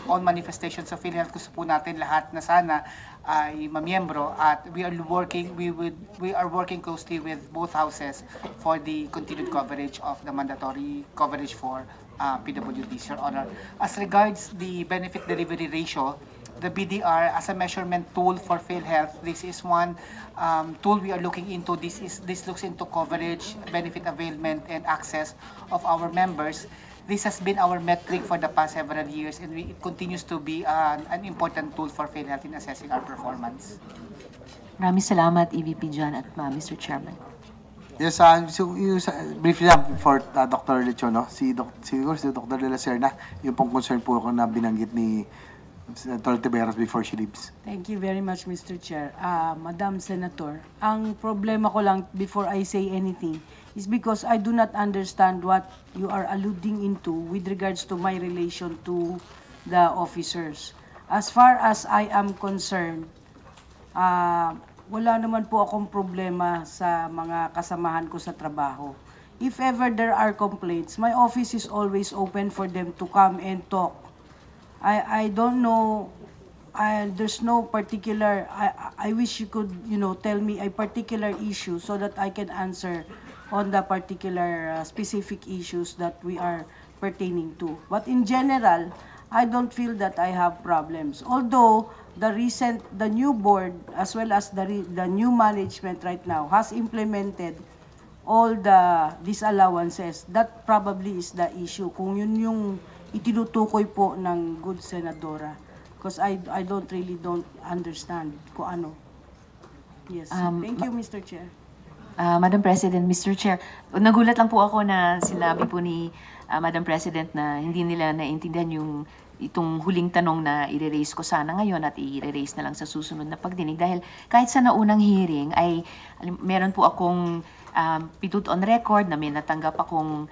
all manifestations of PhilHealth, gusto po natin lahat na sana ay mamiyembro, at we are working closely with both houses for the continued coverage of the mandatory coverage for PWDs, Your Honor. As regards the benefit delivery ratio, the BDR as a measurement tool for PhilHealth, this is one tool we are looking into. This looks into coverage, benefit availment, and access of our members. This has been our metric for the past several years, and it continues to be an important tool for PhilHealth in assessing our performance. Maraming salamat, EVP John at Mr. Chairman. Yes, so briefly lang for Dr. Lechon, no? Siguro si Dr. De La Serna, yung pong concern po ako na binanggit ni Senator Tiberos before she leaves. Thank you very much, Mr. Chair. Madam Senator, ang problema ko lang before I say anything is because I do not understand what you are alluding into with regards to my relation to the officers. As far as I am concerned, wala naman po akong problema sa mga kasamahan ko sa trabaho. If ever there are complaints, my office is always open for them to come and talk. I don't know, there's no particular, I wish you could, tell me a particular issue so that I can answer on the particular specific issues that we are pertaining to. But in general, I don't feel that I have problems. Although the new board as well as the new management right now has implemented all the disallowances, that probably is the issue. Kung yun yung itinutukoy po ng good senadora, because I don't understand kung ano. Yes. Thank you, Mr. Chair. Madam President, Mr. Chair, nagulat lang po ako na sinabi po ni Madam President na hindi nila naintindihan itong huling tanong na i-raise ko sana ngayon at i-raise na lang sa susunod na pagdinig, dahil kahit sa naunang hearing ay meron po akong pitut on record na may natanggap akong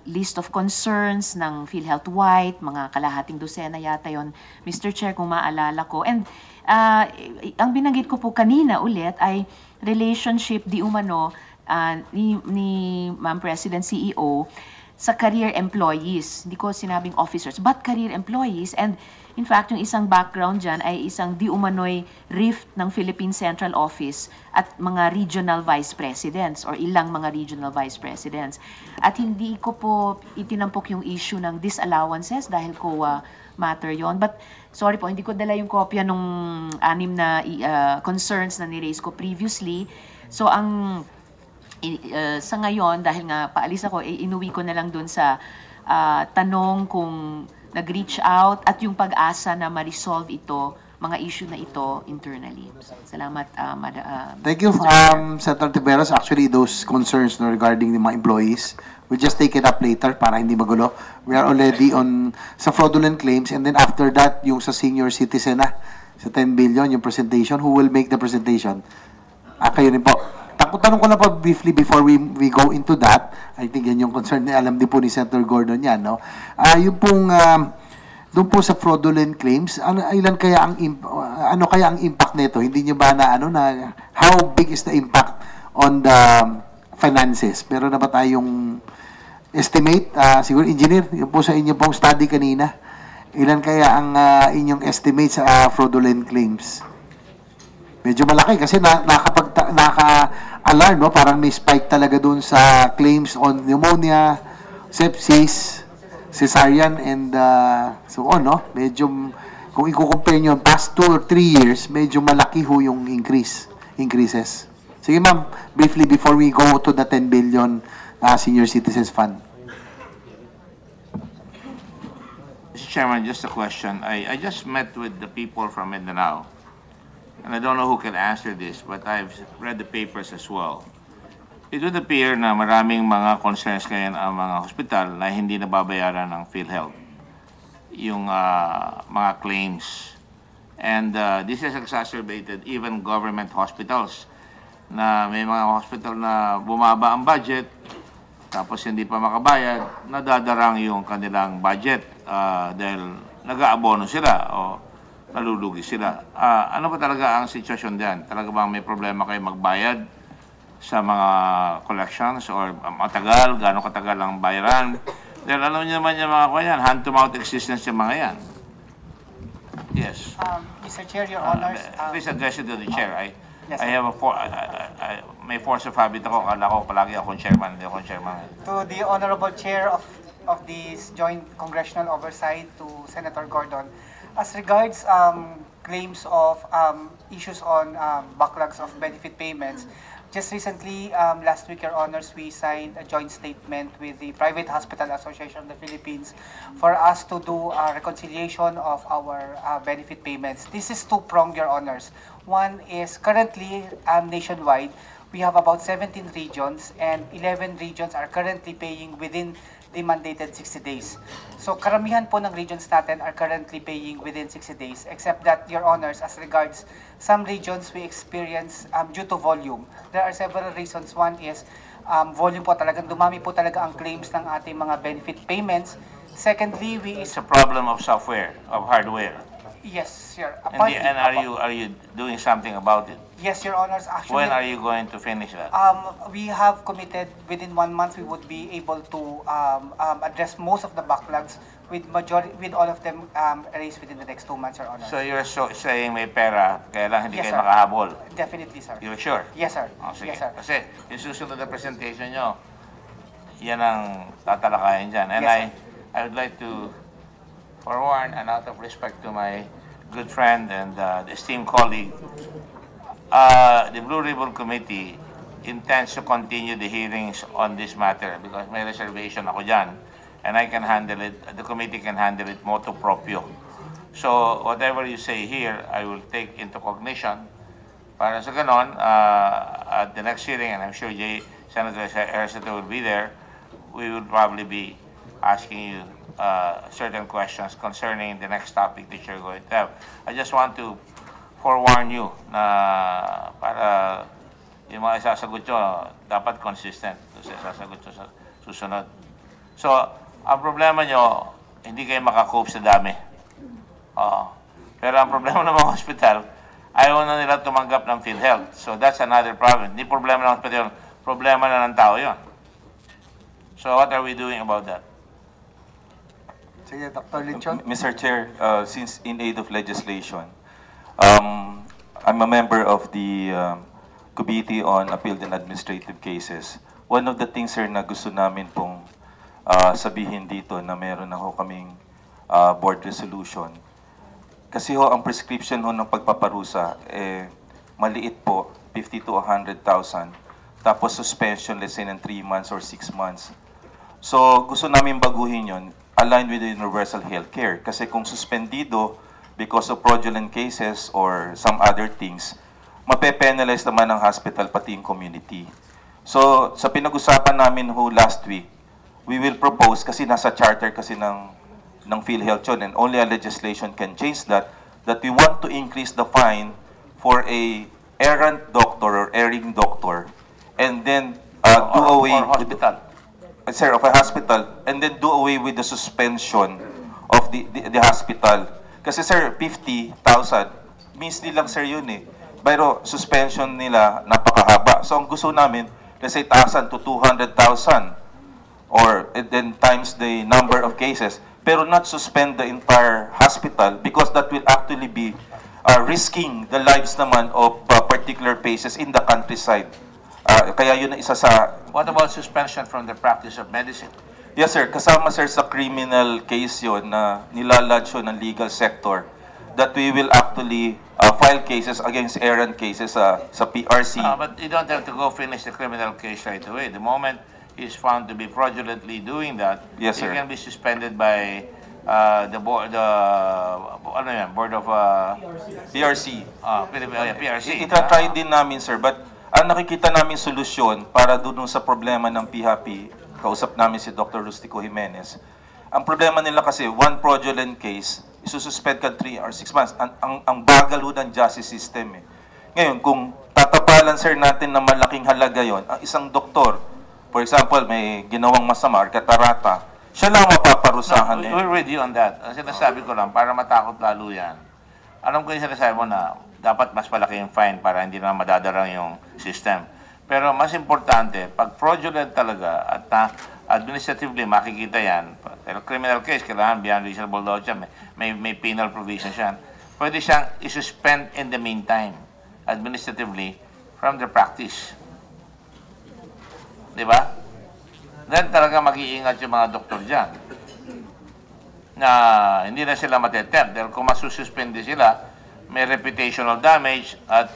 list of concerns ng PhilHealth White, mga kalahating dosena yata yon, Mr. Chair, kung maalala ko. And ang binanggit ko po kanina ulit ay relationship di umano ni Ma'am President CEO sa career employees. Hindi ko sinabing officers, but career employees. And in fact, yung isang background dyan ay isang di umano'y rift ng Philippine Central Office at mga regional vice presidents or ilang mga regional vice presidents. At hindi ko po itinampok yung issue ng disallowances dahil COA matter yon. But sorry po, hindi ko dala yung kopya nung 6 na concerns na ni-raise ko previously. So ang sa ngayon, dahil nga paalis ako, inuwi ko na lang dun sa tanong kung nag-reach out at yung pag-asa na ma-resolve ito, mga issue na ito internally. Salamat, Thank you, Senator Tiberos. Actually, those concerns regarding the mga employees, we'll just take it up later para hindi magulo. We are already on sa fraudulent claims, and then after that, yung sa senior citizen na, sa 10 billion, yung presentation, who will make the presentation? Kayo rin po. Tanong ko na pa briefly before we go into that. I think yan yung concern, alam din po ni Senator Gordon yan, no? Yung pong doon po sa fraudulent claims, ano kaya ang impact nito? Hindi niyo ba na how big is the impact on the finances? Pero na ba tayong estimate? Siguro engineer, yung po sa inyo pong study kanina, ilan kaya ang inyong estimate sa fraudulent claims? Medyo malaki kasi naka-alarm, no? Parang may spike talaga doon sa claims on pneumonia, sepsis, cesarean, and so on, no? Medyo, kung i-compare nyo past 2 or 3 years, medyo malaki ho yung increases. Sige ma'am, briefly before we go to the 10 billion senior citizens fund. Mr. Chairman, just a question. I just met with the people from Mindanao. And I don't know who can answer this, but I've read the papers as well. It would appear na maraming mga concerns ngayon ang mga hospital na hindi nababayaran ng PhilHealth. yung mga claims. And this is exacerbated even government hospitals na may mga hospital na bumaba ang budget tapos hindi pa makabayad, nadadarang yung kanilang budget dahil nag-aabono sila o nalulugi sila. Ano ba talaga ang sitwasyon diyan? Talaga bang may problema kayo magbayad sa mga collections or matagal, gaano katagal ang bayaran? Dahil alam niyo naman yung mga yan, hand-to-mouth existence yung mga yan. Yes. Mr. Chair, Your Honors. Please address it to the chair. Yes, I have may force of habit ako. Kala ko palagi akong chairman, hindi akong chairman. To the Honorable Chair of this Joint Congressional Oversight, to Senator Gordon, as regards claims of issues on backlogs of benefit payments, just recently, last week, Your Honors, we signed a joint statement with the Private Hospital Association of the Philippines for us to do a reconciliation of our benefit payments. This is two-pronged, Your Honors. One is currently nationwide, we have about 17 regions and 11 regions are currently paying within the mandated 60 days. So karamihan po ng regions natin are currently paying within 60 days, except that, Your Honors, as regards some regions we experience due to volume. There are several reasons. One is volume po, talagang dumami po talaga ang claims ng ating mga benefit payments. Secondly, It's a problem of software, of hardware. Yes, sir. And are you doing something about it? Yes, Your Honors. Actually, When are you going to finish that? we have committed within 1 month we would be able to address most of the backlogs with all of them erased within the next 2 months, Your Honor. So you're saying may pera, kaya lang hindi Yes, kayo sir. makahabol. Definitely, sir. You're sure? Yes, sir. Oh, sige. Yes, sir. Kasi yung susunod na presentation nyo, yan ang tatalakayin dyan. And Yes, I would like to forewarn, and out of respect to my good friend and esteemed colleague, the Blue Ribbon Committee intends to continue the hearings on this matter because may reservation ako dyan and I can handle it, the committee can handle it motu proprio. So whatever you say here, I will take into cognition para sa ganon, at the next hearing, and I'm sure Senator Ercito will be there, we will probably be asking you certain questions concerning the next topic that you're going to have. I just want to forewarn you na para yung mga isasagot nyo, dapat consistent sa isasagot nyo sa susunod. So, ang problema nyo, hindi kayo makakope sa dami. Pero ang problema ng mga hospital, ayaw na nila tumanggap ng PhilHealth. So, that's another problem. Hindi problema ng hospital, problema na ng tao yun. So, what are we doing about that? Sige, Dr. Linchon. Mr. Chair, since in aid of legislation, I'm a member of the Committee on Appealed and Administrative Cases. One of the things, sir, na gusto namin pong sabihin dito na meron na ho kaming board resolution. Kasi ho, ang prescription ho ng pagpaparusa, maliit po, 50 to 100,000. Tapos suspension, let's say, ng 3 months or 6 months. So, gusto namin baguhin yon, aligned with the universal health care. Kasi kung suspendido because of fraudulent cases or some other things, mape-penalize naman ang hospital pati yung community. So, sa pinag-usapan namin ho last week, we will propose, kasi nasa charter kasi ng PhilHealth yun, and only a legislation can change that we want to increase the fine for a errant doctor or erring doctor, and then do away with of a hospital, and then do away with the suspension of the hospital. Kasi sir, 50,000, measly lang sir yun eh. Pero suspension nila napakahaba. So ang gusto namin, let's say 1,000 to 200,000 or then times the number of cases, pero not suspend the entire hospital because that will actually be risking the lives naman of particular patients in the countryside. Kaya yun ang isa sa... What about suspension from the practice of medicine? Yes sir, kasama sir sa criminal case yun na nilalodge yun ng legal sector that we will actually file cases against errant cases sa PRC. But you don't have to go finish the criminal case right away. The moment he's found to be fraudulently doing that, yes, he sir, can be suspended by the board of PRC. PRC. Ita-try din namin sir, but ang nakikita namin solusyon para doon sa problema ng PHP, kausap namin si Dr. Rustico Jimenez, Ang problema nila kasi, one fraudulent case, isususpend ka 3 or 6 months. Ang bagal ho ng justice system eh. Ngayon, kung tatapalan sir natin na malaking halaga yon, ang isang doktor, for example, may ginawang masama or katarata, siya lang mapaparusahan eh. We're with you on that. Ang sinasabi ko lang, para matakot lalo yan. Alam ko yung sinasabi mo na dapat mas malaki yung fine para hindi na madadarang yung system. Pero mas importante, pag fraudulent talaga at administratively makikita yan, criminal case, kailangan beyond reasonable doubt yan, may penal provisions yan. Pwede siyang isuspend in the meantime, administratively, from the practice. Di ba? Then talaga mag-iingat yung mga doktor dyan na hindi na sila matetempt. Dahil kung masususpende sila, may reputational damage at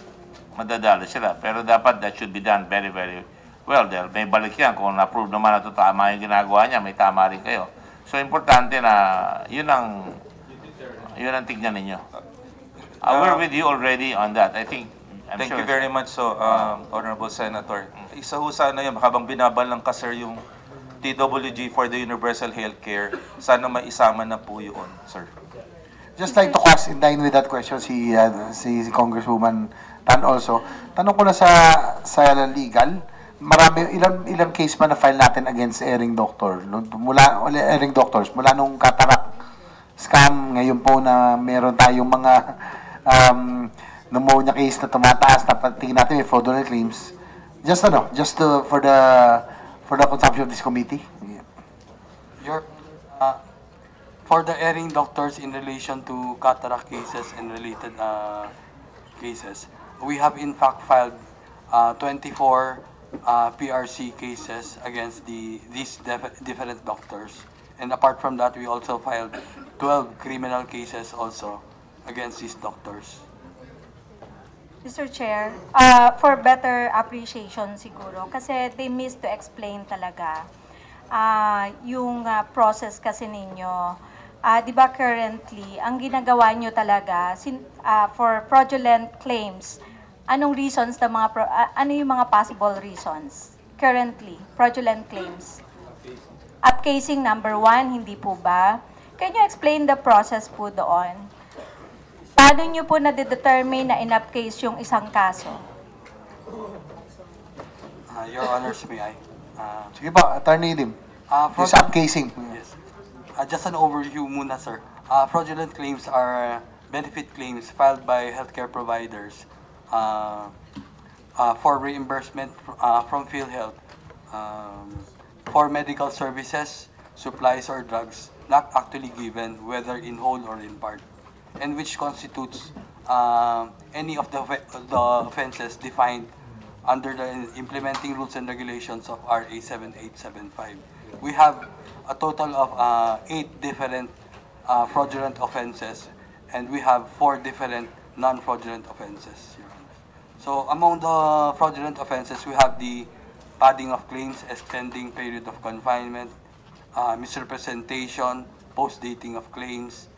madadala sila. Pero dapat that should be done very, very well. Dahil may balik yan. Kung na-prove naman na ito tama yung ginagawa niya, may tama rin kayo. So, importante na yun ang tignan ninyo. We're with you already on that. I think, Thank you very much, Honorable Senator. Isa ho sana yun, habang binabalang ka, sir, yung TWG for the Universal Healthcare, sana maisama na po yun, sir. Just like to cast in line with that question, si Congresswoman Tan also. Tanong ko na sa legal, ilang case pa na file natin against Erring doctor? Erring doctors, mula nung cataract scam, ngayon po na meron tayong mga pneumonia case na tumataas, tingin natin may fraudulent claims. For the consumption of this committee. For the Erring doctors in relation to cataract cases and related cases, we have in fact filed 24 PRC cases against these different doctors. And apart from that, we also filed 12 criminal cases also against these doctors. Mr. Chair, for better appreciation siguro, kasi they missed to explain talaga yung process kasi ninyo. Di ba currently, ang ginagawa nyo talaga for fraudulent claims, anong reasons na ano yung mga possible reasons currently, fraudulent claims? Upcasing number 1, hindi po ba? Can you explain the process po doon? Paano nyo po na-determine na in-upcase yung isang kaso? Your Honors, may I? Sige pa, Attorney Lim. This upcasing. Yes. Just an overview muna, sir. Fraudulent claims are benefit claims filed by healthcare providers for reimbursement from PhilHealth for medical services, supplies, or drugs not actually given, whether in whole or in part, and which constitutes any of the offenses defined under the implementing rules and regulations of RA 7875. We have a total of 8 different fraudulent offenses, and we have 4 different non-fraudulent offenses, Your Honor. So among the fraudulent offenses, we have the padding of claims, extending period of confinement, misrepresentation, post-dating of claims,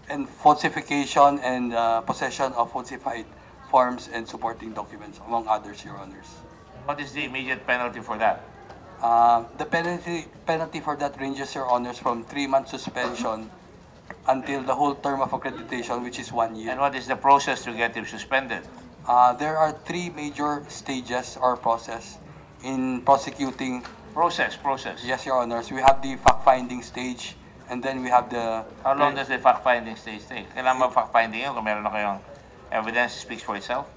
and falsification and possession of falsified forms and supporting documents, among others, Your Honors. What is the immediate penalty for that? The penalty for that ranges, Your Honors, from 3-month suspension until the whole term of accreditation, which is 1 year. And what is the process to get him suspended? There are 3 major stages or process in prosecuting. Process. Yes, Your Honors. We have the fact-finding stage, and then we have the... How long does the fact-finding stage take? Kailangan ba fact-finding yun kung meron na kayong evidence speaks for itself?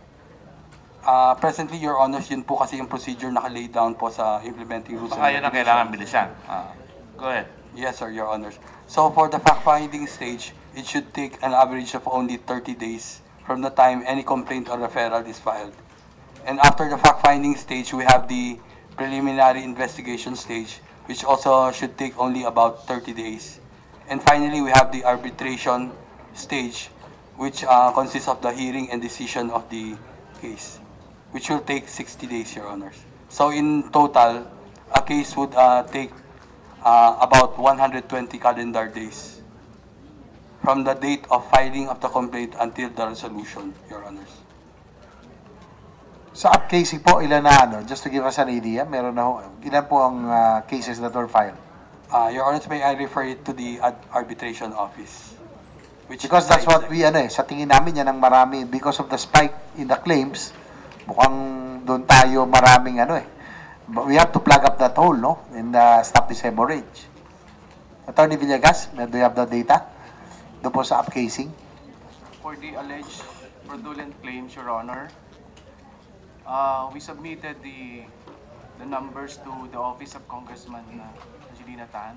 Presently, Your Honors, yun po kasi yung procedure nakalay down po sa implementing rules. Baka yun ang kailangan bilisan. Go ahead. Yes, sir, Your Honors. So for the fact-finding stage, it should take an average of only 30 days from the time any complaint or referral is filed. And after the fact-finding stage, we have the preliminary investigation stage, which also should take only about 30 days. And finally, we have the arbitration stage, which consists of the hearing and decision of the case, which will take 60 days, Your Honors. So in total, a case would take about 120 calendar days from the date of filing of the complaint until the resolution, Your Honors. Sa upcasing po, ilan na ano? Just to give us an idea, meron na ilan po ang cases that were filed? Your Honors, may I refer it to the arbitration office. Because that's what we, sa tingin namin yan ang marami. Because of the spike in the claims, mukhang doon tayo maraming But we have to plug up that hole, no? And stop this hemorrhage. Attorney Villegas, do you have the data? Doon po sa upcasing? For the alleged fraudulent claims, Your Honor, we submitted the numbers to the office of Congressman Angelina Tan.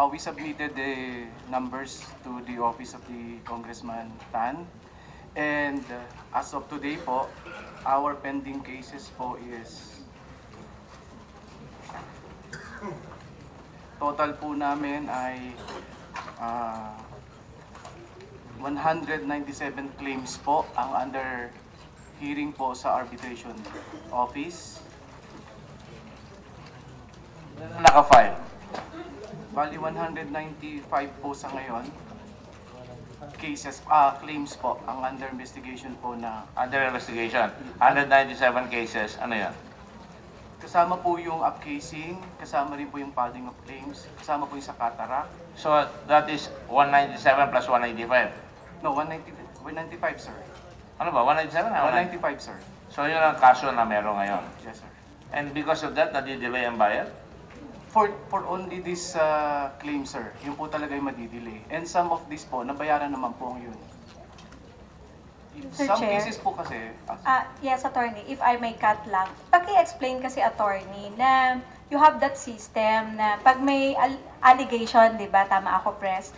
We submitted the numbers to the office of the Congressman Tan. And as of today po, our pending cases po is total po namin ay 197 claims po ang under hearing po sa arbitration office. Naka-file. Bali 195 po sa ngayon. Cases, claims po ang under investigation po na. Under investigation. 197 cases. Ano yan? Kasama po yung upcasing, kasama rin po yung filing of claims, kasama po yung sa cataract. So that is 197 plus 185. No, 195, sir. Ano ba? 197? 195, sir. So yun ang kaso na meron ngayon. Yes, sir. And because of that, nadidelay ang bayad? For only this claim, sir, yun po talaga yung madidelay. And some of this po, nabayaran naman po ang yun. Mr. Some Chair. cases po kasi, Yes, attorney, if I may cut lang. Paki-explain kasi, attorney, na you have that system na pag may allegation, di ba, tama ako, press,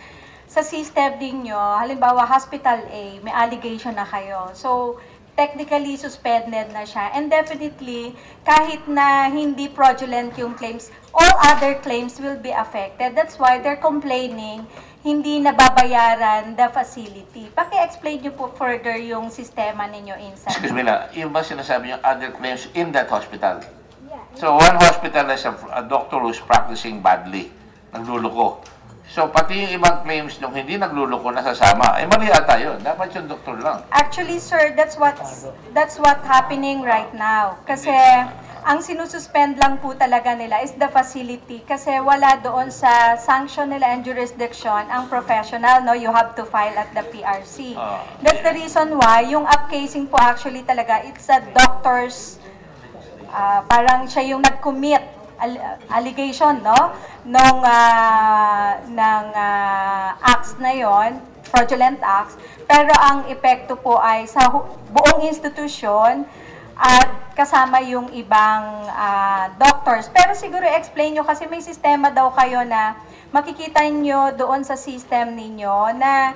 sa system ninyo, halimbawa, Hospital A, may allegation na kayo. So, technically, suspended na siya. And definitely, kahit na hindi fraudulent yung claims, all other claims will be affected. That's why they're complaining hindi nababayaran the facility. Paki-explain niyo po further yung sistema ninyo inside. Excuse me lang, yung ba sinasabi yung other claims in that hospital? Yeah. So one hospital has a doctor who's practicing badly, nagluloko. So pati yung ibang claims nung hindi nagluloko nasasama, eh mali ata yun. Dapat yung doktor lang. Actually, sir, that's what happening right now. Kasi ang sinususpend lang po talaga nila is the facility kasi wala doon sa sanction nila and jurisdiction ang professional, no? You have to file at the PRC. That's the reason why yung upcasing po actually talaga, it's a doctor's, parang siya yung nag-commit allegation, no? Ng acts na yon, fraudulent acts, pero ang epekto po ay sa buong institusyon at kasama yung ibang doctors. Pero siguro explain nyo kasi may sistema daw kayo na makikita nyo doon sa system ninyo na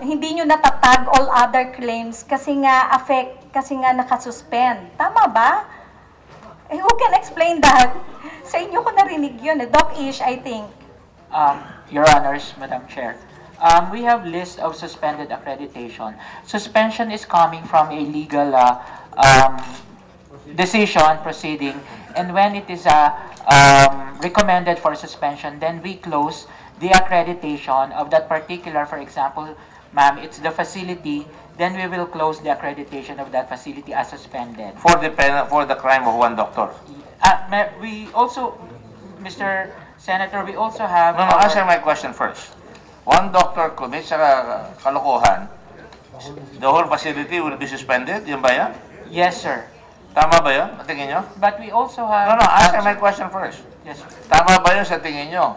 hindi nyo natatag all other claims kasi nga nakasuspend. Tama ba? Who can explain that? Sa inyo ko narinig yun. Doc Ish, I think. Your Honors, Madam Chair. We have list of suspended accreditation. Suspension is coming from a legal decision proceeding, and when it is recommended for suspension, then we close the accreditation of that particular, for example, ma'am, it's the facility, then we will close the accreditation of that facility as suspended. For the crime of one doctor. We also, Mr. Senator, we also have... No, answer my question first. One doctor commits a kalokohan, the whole facility will be suspended, yun ba yan? Yes, sir. Tama ba yun, sa tingin nyo? But we also have... No, answer my question first. Yes, sir. Tama ba yun sa tingin nyo?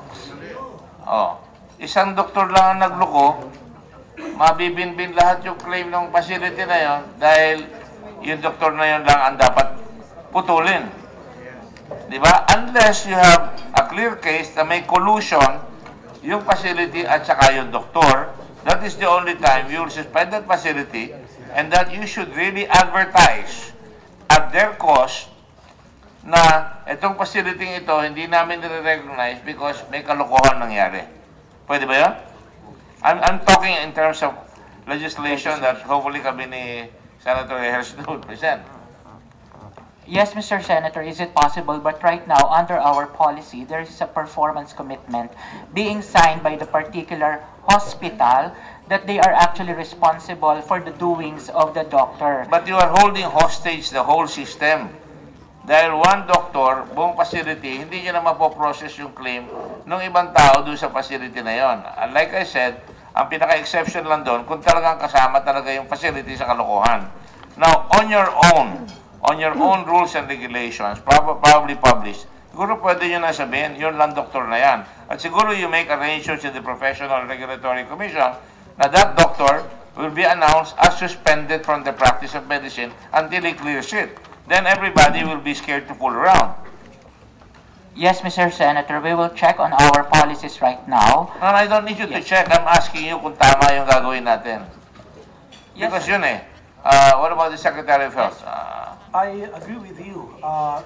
Isang doktor lang ang nagloko, mabibinbin lahat yung claim ng facility na yun dahil yung doktor na yun lang ang dapat putulin. Di ba? Unless you have a clear case na may collusion yung facility at saka yung doktor, that is the only time you will suspend that facility and that you should really advertise at their cost na itong facility ito hindi namin nire-recognize because may kalokohan nangyari. Pwede ba yun? I'm talking in terms of legislation that hopefully kami ni Senator Harris will present. Yes, Mr. Senator, is it possible? But right now, under our policy, there is a performance commitment being signed by the particular hospital that they are actually responsible for the doings of the doctor. But you are holding hostage the whole system. Dahil one doctor, buong facility, hindi nyo na mapoprocess yung claim ng ibang tao doon sa facility na yon. And like I said, ang pinaka-exception lang doon, kung talagang kasama talaga yung facility sa kalokohan. Now, on your own rules and regulations, probably published, siguro pwede nyo na sabihin, yun lang doktor na yan. At siguro you make arrangements with the Professional Regulatory Commission na that doctor will be announced as suspended from the practice of medicine until he clears it. Then everybody will be scared to fool around. Yes, Mr. Senator, we will check on our policies right now. And I don't need you to check. I'm asking you kung tama yung gagawin natin. Because yun eh. What about the Secretary of Health? I agree with you,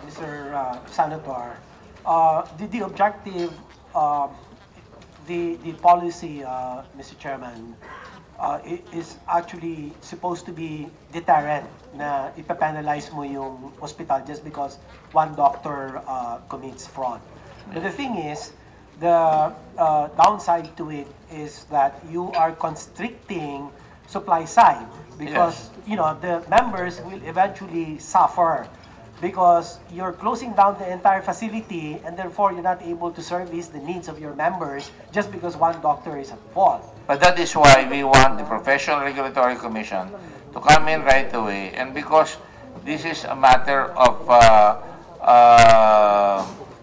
Mr. Senator. The objective, the policy, Mr. Chairman, is actually supposed to be deterrent na ipapenalize mo yung hospital just because one doctor commits fraud. But the thing is, the downside to it is that you are constricting supply side because you know the members will eventually suffer because you're closing down the entire facility and therefore you're not able to service the needs of your members just because one doctor is at fault. But that is why we want the Professional Regulatory Commission to come in right away. And because this is a matter of,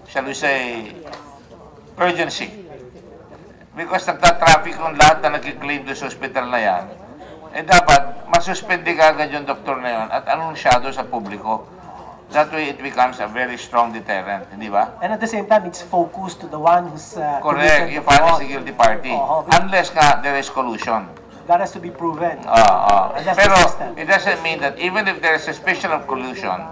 shall we say, urgency. Because nagtatraffic yung lahat na nag-claim doon sa hospital na yan, eh dapat masuspende ka agad yung doktor na yun at anunsyado sa publiko. That way, it becomes a very strong deterrent, hindi ba? And at the same time, it's focused to the one who's correct, you punish the guilty party. Unless nga there is collusion. That has to be proven. And that's Pero the system. it doesn't mean that even if there is suspicion of collusion,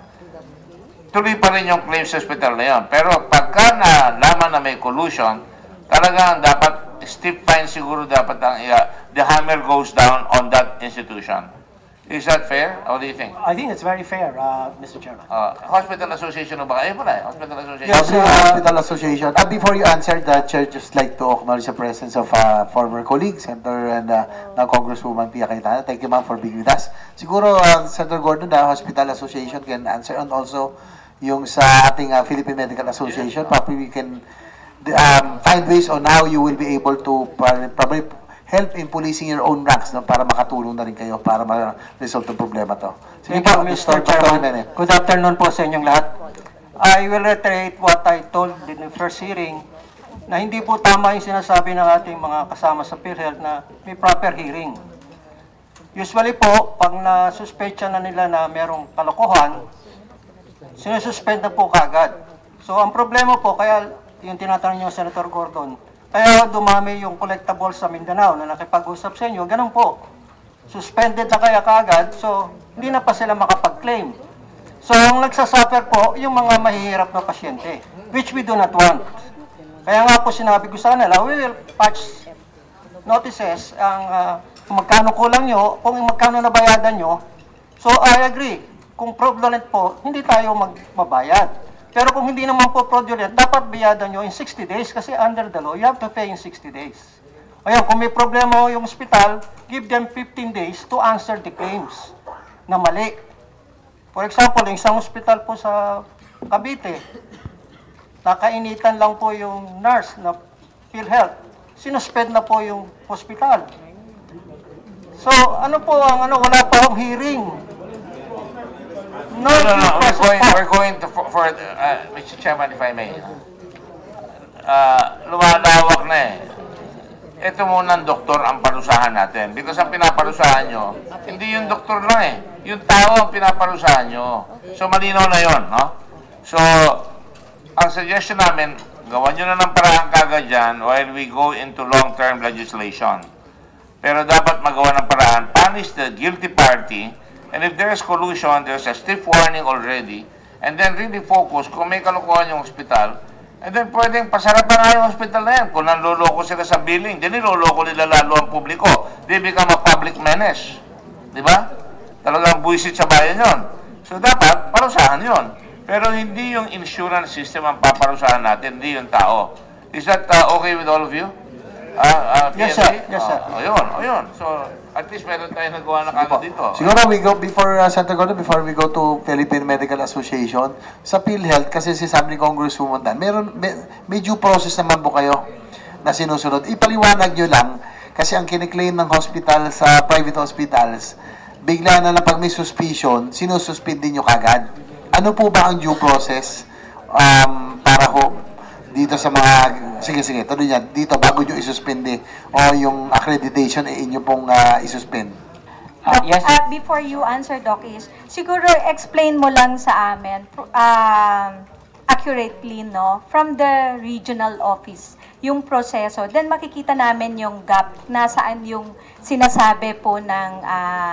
tuloy pa rin yung claim sa hospital na yun. Pero pagka nalaman na may collusion, talagang dapat stiff fine siguro dapat ang the hammer goes down on that institution. Is that fair? What do you think? I think it's very fair, Mr. Chairman. Hospital Association ba? Ayun pala, Hospital Association. Yes, Hospital Association. Before you answer that, Chair, just like to acknowledge the presence of former colleagues, Senator and now Congresswoman Pia Cayetana. Thank you, ma'am, for being with us. Siguro, Senator Gordon, the Hospital Association can answer, and also yung sa ating Philippine Medical Association. Probably we can find ways on how you will be able to probably help in policing your own ranks, no, para makatulong na rin kayo para ma-resolve yung problema to. Sige po, Mr. Chairman. Good afternoon po sa inyong lahat. I will reiterate what I told in the first hearing na hindi po tama yung sinasabi ng ating mga kasama sa PhilHealth na may proper hearing. Usually po, pag na-suspect na nila na merong kalokohan, sinususpend na po kagad. So, ang problema po, kaya yung tinatanong niyo, Senator Gordon, kaya dumami yung collectables sa Mindanao na nakipag-usap sa inyo, ganun po. Suspended na kaya kagad, so hindi na pa sila makapag-claim. So ang nagsasuffer po, yung mga mahihirap na pasyente, which we do not want. Kaya nga po sinabi ko sa kanila, we will patch notices ang kung magkano kulang nyo, kung magkano nabayadan nyo. So I agree, kung fraudulent po, hindi tayo magbabayad. Pero kung hindi naman po fraudulent, dapat bayadan nyo in 60 days kasi under the law, you have to pay in 60 days. Ayun, kung may problema yung hospital, give them 15 days to answer the claims na mali. For example, yung isang hospital po sa Cavite, nakainitan lang po yung nurse na PhilHealth, sinuspend na po yung hospital. So, ano po ang wala pa akong hearing. No. We're going to, Mr. Chairman, if I may. Lumalawak na eh. Ito muna ang doktor ang parusahan natin. Because ang pinaparusahan nyo, hindi yung doktor lang eh. Yung tao ang pinaparusahan nyo. So, malinaw na yun, no? So, ang suggestion namin, gawan nyo na ng paraan kagad dyan while we go into long-term legislation. Pero dapat magawa ng paraan, punish the guilty party. And if there is collusion, there's a stiff warning already, and then really focus kung may kalokohan yung hospital, and then pwedeng pasarapan na yung hospital na yan. Kung nanloloko sila sa billing, then niloloko nila lalo ang publiko. They become a public menace. Di ba? Talagang buwisit sa bayan yun. So dapat, parusahan yon. Pero hindi yung insurance system ang paparusahan natin, hindi yung tao. Is that okay with all of you? Yes, sir. Yes, sir. Ayun. So, at least meron tayo nagawa na kagad dito. Siguro we go before Senator Gordon, before we go to Philippine Medical Association, sa PhilHealth, kasi sabi ni Congresswoman Dan, may due process naman po kayo na sinusunod. Ipaliwanag nyo lang, kasi ang kiniklaim ng hospital sa private hospitals, bigla na lang pag may suspicion, sinususpindi nyo kagad. Ano po ba ang due process para ho dito sa mga, sige, tuloy yan, dito bago nyo isuspindi o yung accreditation inyo pong isuspend? Yes. Before you answer, Doc, is siguro explain mo lang sa amin accurately, no, from the regional office, yung proseso. Then makikita namin yung gap na saan yung sinasabi po ng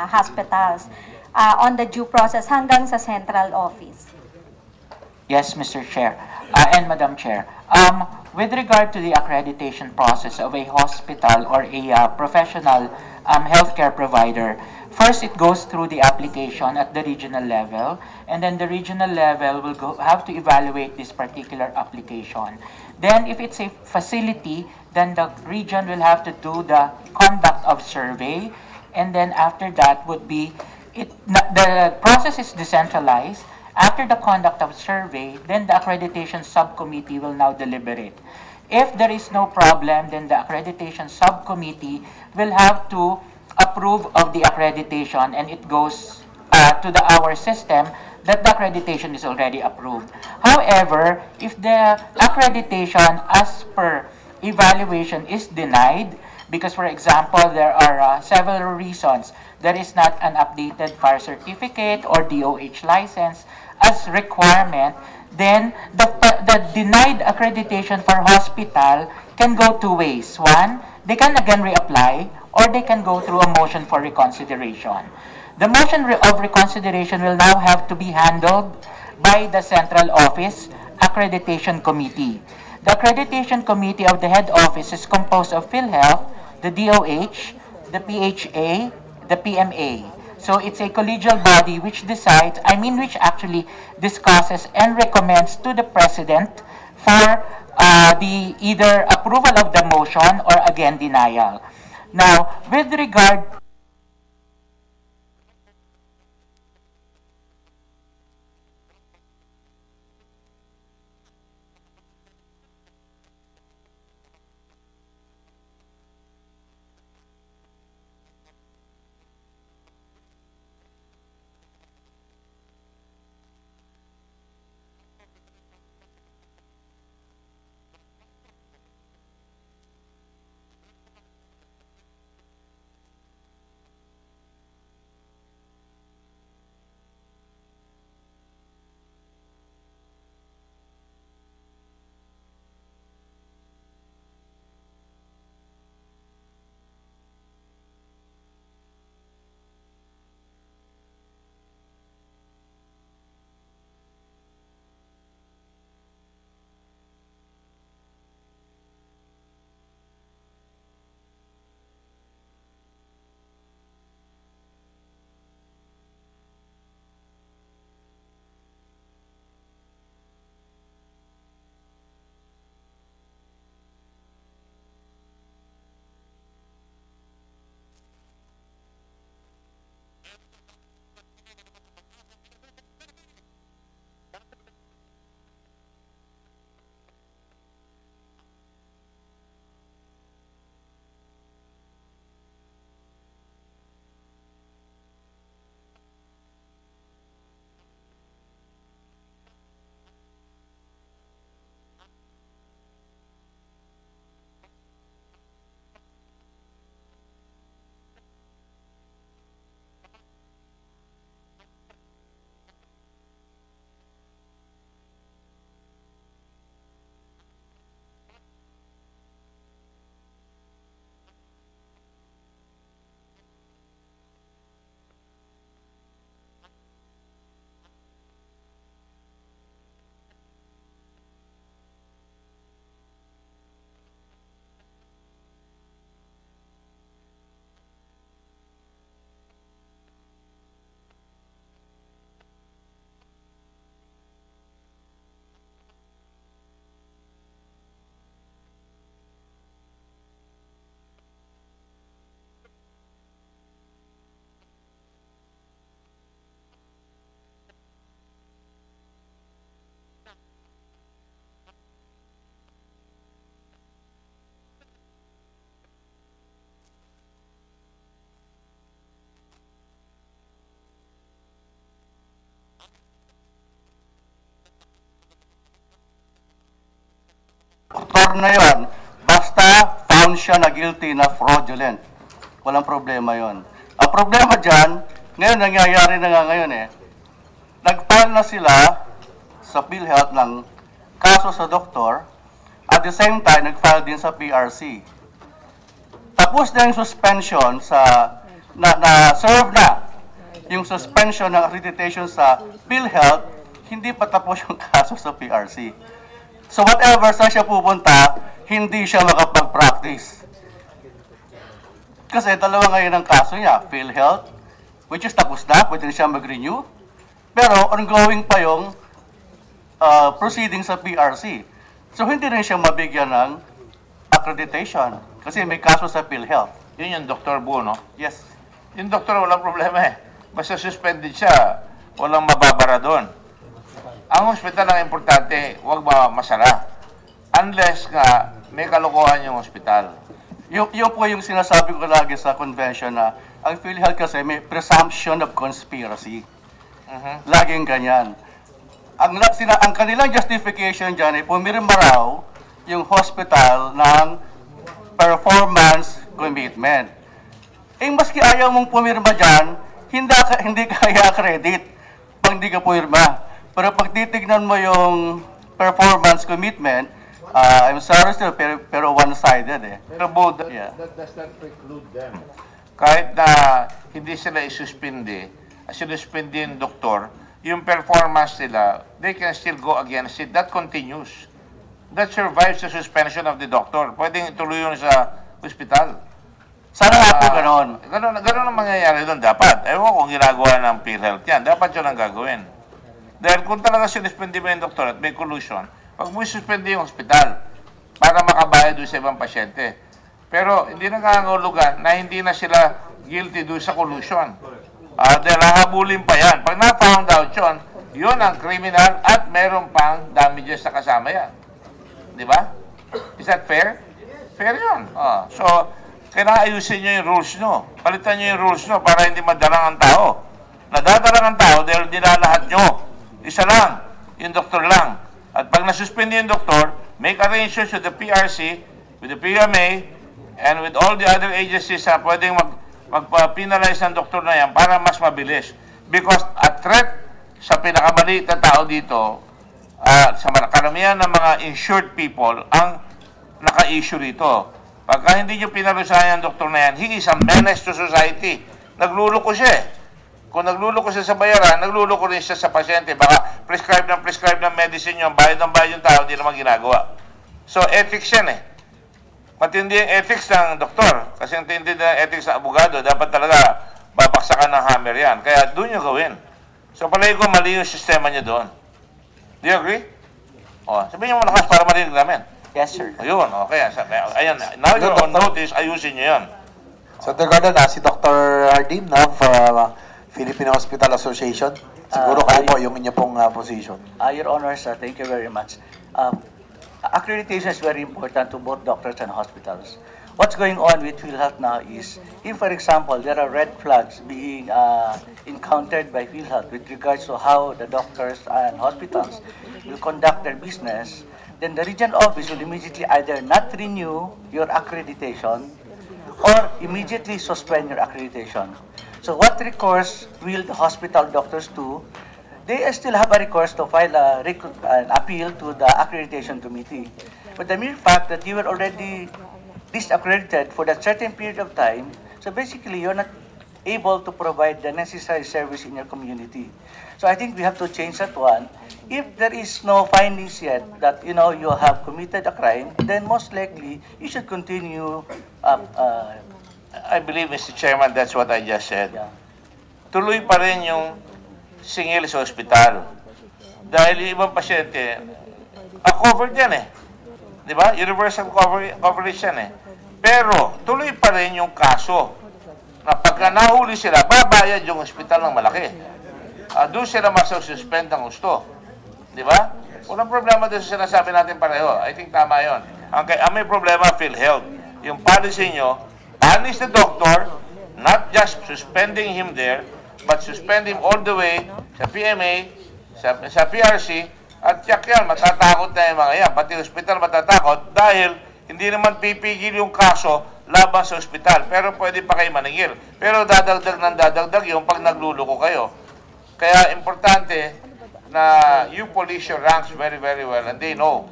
hospitals on the due process hanggang sa central office. Yes, Mr. Chair and Madam Chair. With regard to the accreditation process of a hospital or a professional healthcare provider, first it goes through the application at the regional level, and then the regional level will have to evaluate this particular application. Then if it's a facility, then the region will have to do the conduct of survey, and then after that would be, the process is decentralized. After the conduct of survey, then the accreditation subcommittee will now deliberate. If there is no problem, then the accreditation subcommittee will have to approve of the accreditation, and it goes to our system that the accreditation is already approved. However, if the accreditation as per evaluation is denied, because for example, there are several reasons, there is not an updated fire certificate or DOH license as requirement, then the denied accreditation for hospital can go two ways. One, they can again reapply, or they can go through a motion for reconsideration. The motion of reconsideration will now have to be handled by the central office accreditation committee. The accreditation committee of the head office is composed of PhilHealth, the DOH, the PHA, the PMA. So it's a collegial body which which actually discusses and recommends to the President for the either approval of the motion or again denial. Now, with regard form na yon, basta found siya na guilty na fraudulent. Walang problema yon. Ang problema dyan, ngayon nangyayari na nga ngayon nag-file na sila sa PhilHealth ng kaso sa doktor, at the same time, nag-file din sa PRC. Tapos na yung suspension na-serve na yung suspension ng accreditation sa PhilHealth, hindi pa tapos yung kaso sa PRC. So whatever saan siya pupunta, hindi siya makapag-practice. Kasi dalawa ngayon ang kaso niya, PhilHealth, which is tapos na, pwede na siya mag-renew, pero ongoing pa yung proceeding sa PRC. So hindi rin siya mabigyan ng accreditation kasi may kaso sa PhilHealth. Yun yung Dr. Bu, no? Yes. Yung doktor, walang problema Basta suspended siya, walang mababara doon. Ang hospital ang importante, huwag masara. Unless nga may kalokohan yung hospital. Yun po yung sinasabi ko lagi sa convention na ang PhilHealth kasi may presumption of conspiracy. Laging ganyan. Ang kanilang justification dyan ay pumirma raw yung hospital ng performance commitment. Maski ayaw mong pumirma dyan, hindi kaya credit pag hindi ka pumirma. Pero pag titignan mo yung performance commitment, I'm sorry sir, pero one-sided Pero does that preclude them? Kahit na hindi sila isuspindi, sinuspindi yung doktor, yung performance nila, they can still go against it. That continues. That survives the suspension of the doctor. Pwedeng ituloy yun sa hospital. Sana nga po ganon. Ganon ang mangyayari doon. Dapat. Ewan kung ginagawa ng PhilHealth yan. Dapat yun ang gagawin. Dahil kung talaga sinuspindi mo yung doktor at may collusion, wag mo isuspindi yung hospital para makabayad doon sa ibang pasyente. Pero hindi nangangahulugan na hindi na sila guilty doon sa collusion. Dahil hahabulin pa yan. Pag na-found out yun ang criminal at meron pang damages na kasama yan. Di ba? Is that fair? Fair yun. So, kailangan ayusin nyo yung rules nyo. Palitan nyo yung rules nyo para hindi madalang ang tao. Nadadalang ang tao dahil nilalahat nyo. Isa lang. Yung doktor lang. At pag nasuspindi yung doktor, make arrangements with the PRC, with the PMA, and with all the other agencies na pwedeng magpa-penalize ng doktor na yan para mas mabilis. Because a threat sa pinakamaliit na tao dito, sa karamihan ng mga insured people, ang naka-issue rito. Pagka hindi nyo pinalusahan ang doktor na yan, he is a menace to society. Nagluluko siya Kung nagluluko siya sa bayaran, nagluluko rin siya sa pasyente. Baka prescribe ng medicine yun, bayad yung tao, hindi naman ginagawa. So, ethics yan Matindi yung ethics ng doktor. Kasi ang tindi ng ethics ng abogado, dapat talaga babaksakan ng hammer yan. Kaya doon nyo gawin. So, palagi ko mali yung sistema nyo doon. Do you agree? Sabihin nyo malakas para marinig namin. Yes, sir. Ayun, okay. Ayan, now you're on notice, ayusin nyo yan. So, regarding si Dr. Hardin of Philippine Hospital Association, siguro kayo po yung inyo pong position. Your Honors, thank you very much. Accreditation is very important to both doctors and hospitals. What's going on with PhilHealth now is, if for example, there are red flags being encountered by PhilHealth with regards to how the doctors and hospitals will conduct their business, then the regional office will immediately either not renew your accreditation or immediately suspend your accreditation. So what recourse will the hospital doctors do? They still have a recourse to file an appeal to the accreditation committee. But the mere fact that you were already disaccredited for that certain period of time, so basically you're not able to provide the necessary service in your community. So I think we have to change that one. If there is no findings yet that you have committed a crime, then most likely you should continue. I believe, Mr. Chairman, that's what I just said. Yeah. Tuloy pa rin yung singil sa ospital. Dahil yung ibang pasyente, covered yan Di ba? Universal coverage yan Pero, tuloy pa rin yung kaso na pagka nahuli sila, babayad yung ospital ng malaki. Doon sila masususpend ng gusto. Di ba? Walang problema doon sa sinasabi natin pareho. I think tama yun. Ang may problema, PhilHealth. Yung policy nyo, punish the doctor, not just suspending him there, but suspend him all the way sa PMA, sa PRC, At tiyak yan, matatakot na yung mga yan. Pati hospital matatakot dahil hindi naman pipigil yung kaso laban sa ospital. Pero pwede pa kayo maningil. Pero dadagdag yung pag nagluluko kayo. Kaya importante na you police your ranks very, very well and they know.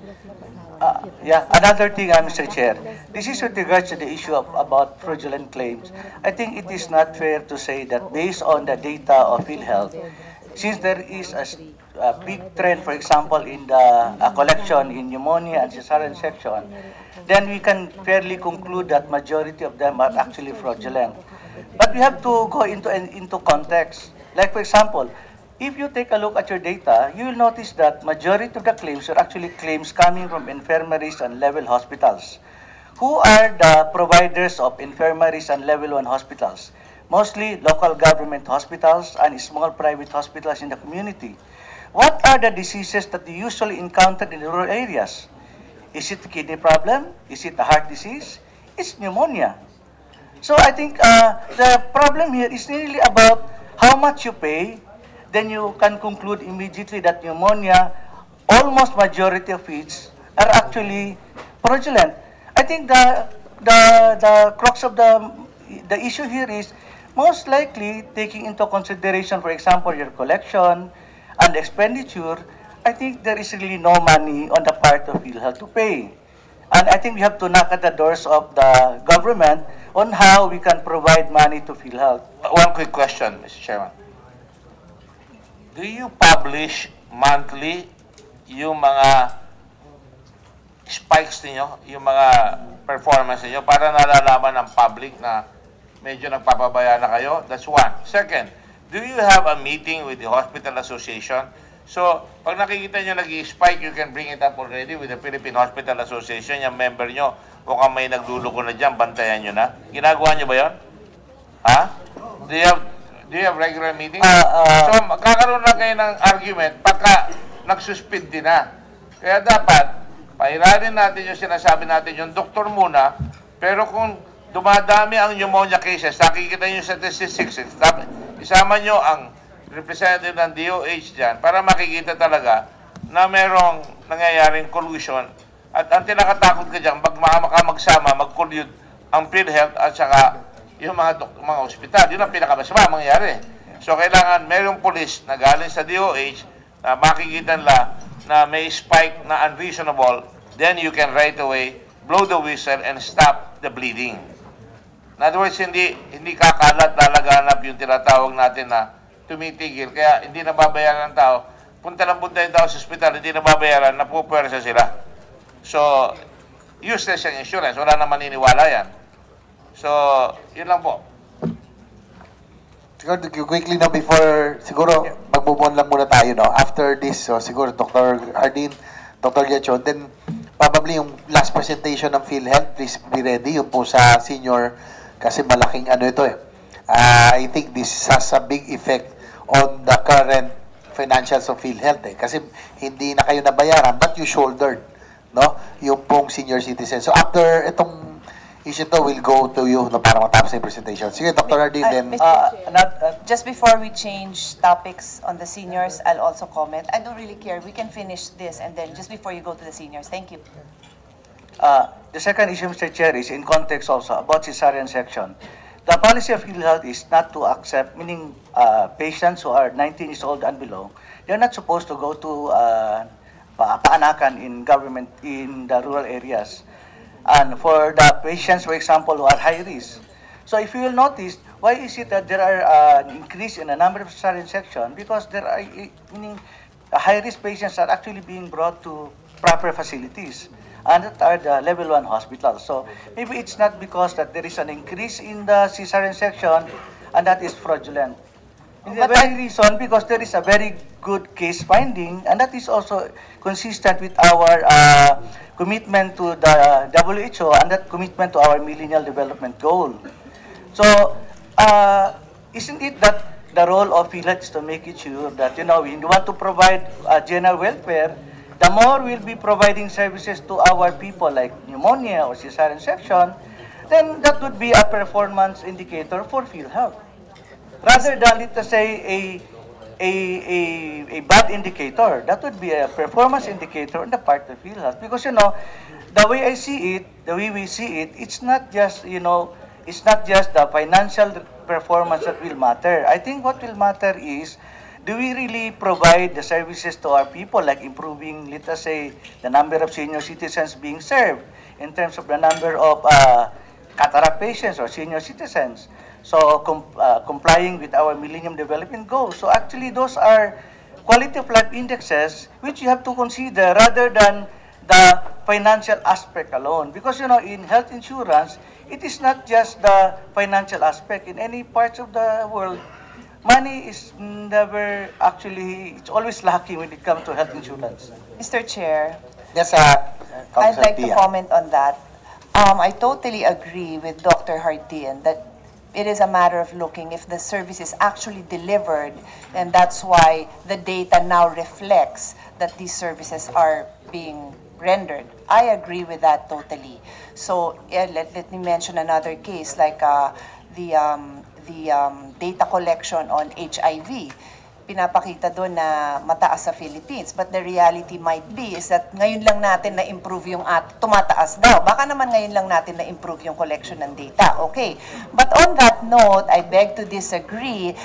Yeah, another thing, Mr. Chair. This is with regards to the issue about fraudulent claims. I think it is not fair to say that based on the data of PhilHealth, since there is a big trend, for example, in the collection in pneumonia and cesarean section, then we can fairly conclude that majority of them are actually fraudulent. But we have to go into context. Like, for example, if you take a look at your data, you will notice that majority of the claims are actually claims coming from infirmaries and level hospitals. Who are the providers of infirmaries and level 1 hospitals? Mostly local government hospitals and small private hospitals in the community. What are the diseases that you usually encounter in rural areas? Is it a kidney problem? Is it a heart disease? It's pneumonia. So I think the problem here is really about how much you pay. Then you can conclude immediately that pneumonia, almost majority of which are actually fraudulent. I think the crux of the issue here is most likely taking into consideration, for example, your collection and expenditure. I think there is really no money on the part of PhilHealth to pay. And I think we have to knock at the doors of the government on how we can provide money to PhilHealth. One quick question, Mr. Chairman. Do you publish monthly yung mga spikes niyo, yung mga performance niyo para nalalaman ng public na medyo nagpapabaya na kayo? That's one. Second, do you have a meeting with the hospital association? So, pag nakikita nyo nag-spike, you can bring it up already with the Philippine Hospital Association, yung member nyo. Mukhang may nagluluko na dyan, bantayan nyo na. Ginagawa nyo ba yun? Ha? Do you have regular meetings? So, magkakaroon lang kayo ng argument pagka nagsuspend din na. Kaya dapat, pahiranin natin yung sinasabi natin yung doktor muna, pero kung dumadami ang pneumonia cases, nakikita nyo sa statistics, isama nyo ang representative ng DOH dyan para makikita talaga na merong nangyayaring collusion. At ang tinakatakot ka dyan, magsama, mag-collude ang PhilHealth at saka yung mga ospital. Yun ang pinakamasama mangyari. So, kailangan merong police na galing sa DOH na makikita nila na may spike na unreasonable, then you can right away blow the whistle and stop the bleeding. In other words, hindi kakalat, lalaganap yung tinatawag natin na tumitigil. Kaya hindi nababayaran ng tao. Punta yung tao sa ospital, hindi nababayaran, napupwersa sila. So, useless yung insurance. Wala na maniniwala yan. So, yun lang po. Siguro, quickly na before, siguro, magbubon lang muna tayo, no? After this, so, siguro, Dr. Hardin, Dr. Liachon, then, probably yung last presentation ng PhilHealth, please be ready, yung po sa senior, kasi malaking ano ito eh. I think this has a big effect on the current financials of PhilHealth eh. Kasi hindi na kayo nabayaran, but you shouldered, no? Yung pong senior citizen. So, after itong issue to will go to you no, para matapos yung presentation. Sige, Dr. Hardin, then... just before we change topics on the seniors, I'll also comment. I don't really care. We can finish this and then just before you go to the seniors. Thank you. The second issue, Mr. Chair, is in context also about cesarean section. The policy of PhilHealth is not to accept, meaning patients who are 19 years old and below, they're not supposed to go to paanakan in government in the rural areas. And for the patients, for example, who are high risk. So if you will notice, why is it that there are an increase in the number of cesarean section? Because there are, meaning high-risk patients are actually being brought to proper facilities, and that are the level 1 hospitals. So maybe it's not because that there is an increase in the cesarean section, and that is fraudulent. The very reason, because there is a very good case finding, and that is also consistent with our commitment to the WHO and that commitment to our Millennial Development Goal. So, isn't it that the role of PhilHealth is to make it sure that, you know, we want to provide general welfare, the more we'll be providing services to our people like pneumonia or cesarean section, then that would be a performance indicator for PhilHealth. Rather than, let's say, a bad indicator. That would be a performance indicator on the part of PhilHealth. Because, the way I see it, the way we see it, it's not just, it's not just the financial performance that will matter. I think what will matter is, do we really provide the services to our people, like improving, let us say, the number of senior citizens being served in terms of the number of cataract patients or senior citizens? So complying with our Millennium Development Goals. So actually, those are quality of life indexes which you have to consider rather than the financial aspect alone. Because, in health insurance, it is not just the financial aspect. In any parts of the world, money is never actually, it's always lacking when it comes to health insurance. Mr. Chair, Yes, I'd like to Pia. comment on that. I totally agree with Dr. Hardin that it is a matter of looking if the service is actually delivered, and that's why the data now reflects that these services are being rendered. I agree with that totally. So let me mention another case like the data collection on HIV. Pinapakita doon na mataas sa Philippines. But the reality might be is that ngayon lang natin na-improve yung tumataas daw. Baka naman ngayon lang natin na-improve yung collection ng data. Okay. But on that note, I beg to disagree.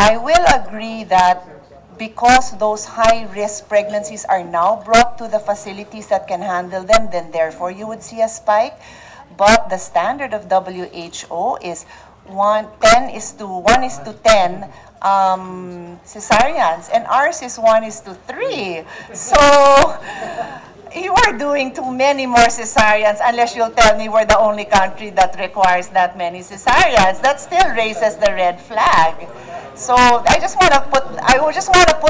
I will agree that because those high-risk pregnancies are now brought to the facilities that can handle them, then therefore you would see a spike. But the standard of WHO is 1 is to 10 cesareans, and ours is 1:3. So you are doing too many more cesareans unless you'll tell me we're the only country that requires that many cesareans. That still raises the red flag. So I just want to put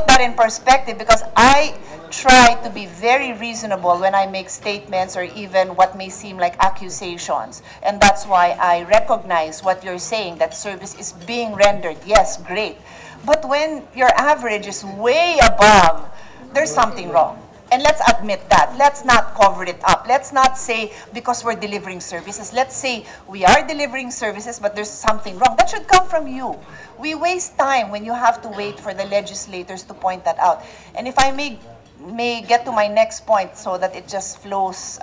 that in perspective, because I try to be very reasonable when I make statements or even what may seem like accusations. And that's why I recognize what you're saying, that service is being rendered. Yes, great. But when your average is way above, there's something wrong. And let's admit that. Let's not cover it up. Let's not say because we're delivering services. Let's say we are delivering services, but there's something wrong. That should come from you. We waste time when you have to wait for the legislators to point that out. And if I may get to my next point so that it just flows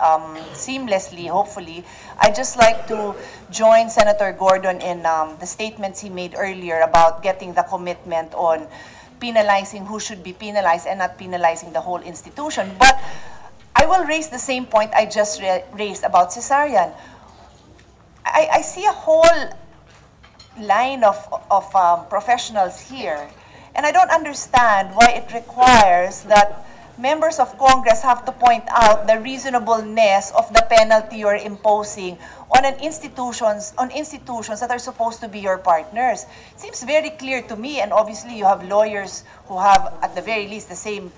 seamlessly, hopefully, I'd just like to join Senator Gordon in the statements he made earlier about getting the commitment on penalizing who should be penalized and not penalizing the whole institution. But I will raise the same point I just raised about cesarean. I see a whole line of professionals here, and I don't understand why it requires that members of Congress have to point out the reasonableness of the penalty you're imposing on institutions that are supposed to be your partners. It seems very clear to me, and obviously you have lawyers who have at the very least the same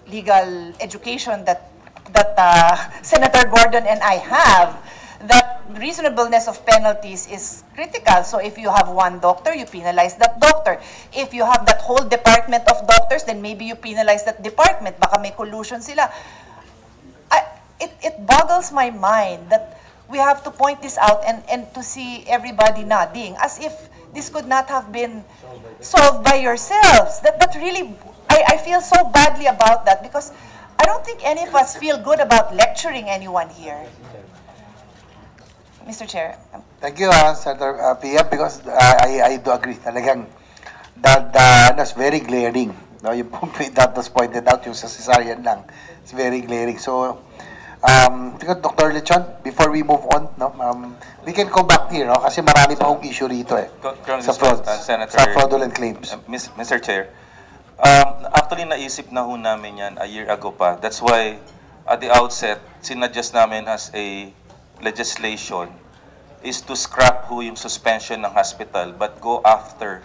legal education that Senator Gordon and I have, that reasonableness of penalties is critical. So if you have one doctor, you penalize that doctor. If you have that whole department of doctors, then maybe you penalize that department. Baka may collusion sila. It boggles my mind that we have to point this out and to see everybody nodding as if this could not have been solved by yourselves. That really, I feel so badly about that, because I don't think any of us feel good about lecturing anyone here. Mr. Chair. Thank you, Senator Pia, because I do agree. Talagang that's very glaring. No, yung point that was pointed out, yung sa cesarean lang, it's very glaring. So, Dr. Lechon, before we move on, no, we can come back here, no, kasi marami pa akong issue rito sa fraudulent claims. Mr. Chair, actually naisip na ho namin yan a year ago pa. That's why at the outset, sinadjust namin as a legislation is to scrap ho yung suspension ng hospital but go after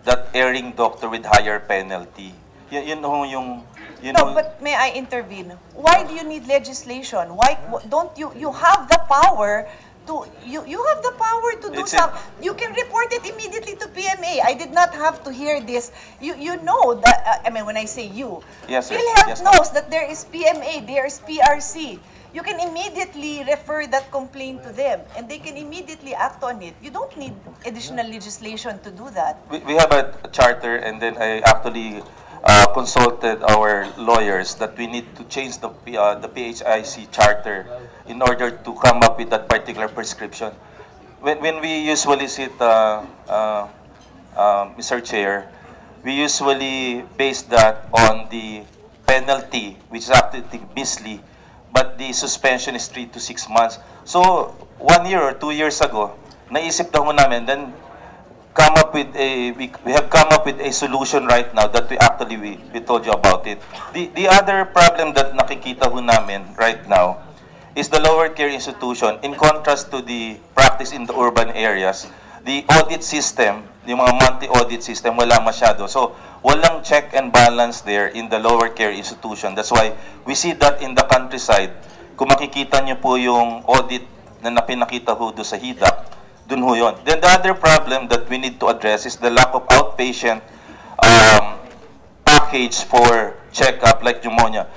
that erring doctor with higher penalty. Yun ho yung... But may I intervene? Why do you need legislation? Why don't you have the power You have the power to do something. You can report it immediately to PMA. I did not have to hear this. You know that, I mean, when I say you, Yes, sir. PhilHealth Yes, knows that there is PMA, there is PRC. You can immediately refer that complaint to them, and they can immediately act on it. You don't need additional legislation to do that. We have a charter, and then I actually consulted our lawyers that we need to change the PHIC charter in order to come up with that particular prescription. When we usually sit, Mr. Chair, we usually base that on the penalty, which is actually mislead, but the suspension is 3 to 6 months. So 1 year or 2 years ago, naisip na ho namin, then come up with we have come up with a solution right now that we told you about it. The other problem that nakikita ho namin right now is the lower care institution. In contrast to the practice in the urban areas, the audit system, yung mga monthly audit system, wala masyado. So walang check and balance there in the lower care institution. That's why we see that in the countryside. Kung makikita niyo po yung audit na pinakita ho doon sa HIDAC, dun ho yun. Then the other problem that we need to address is the lack of outpatient package for checkup like pneumonia.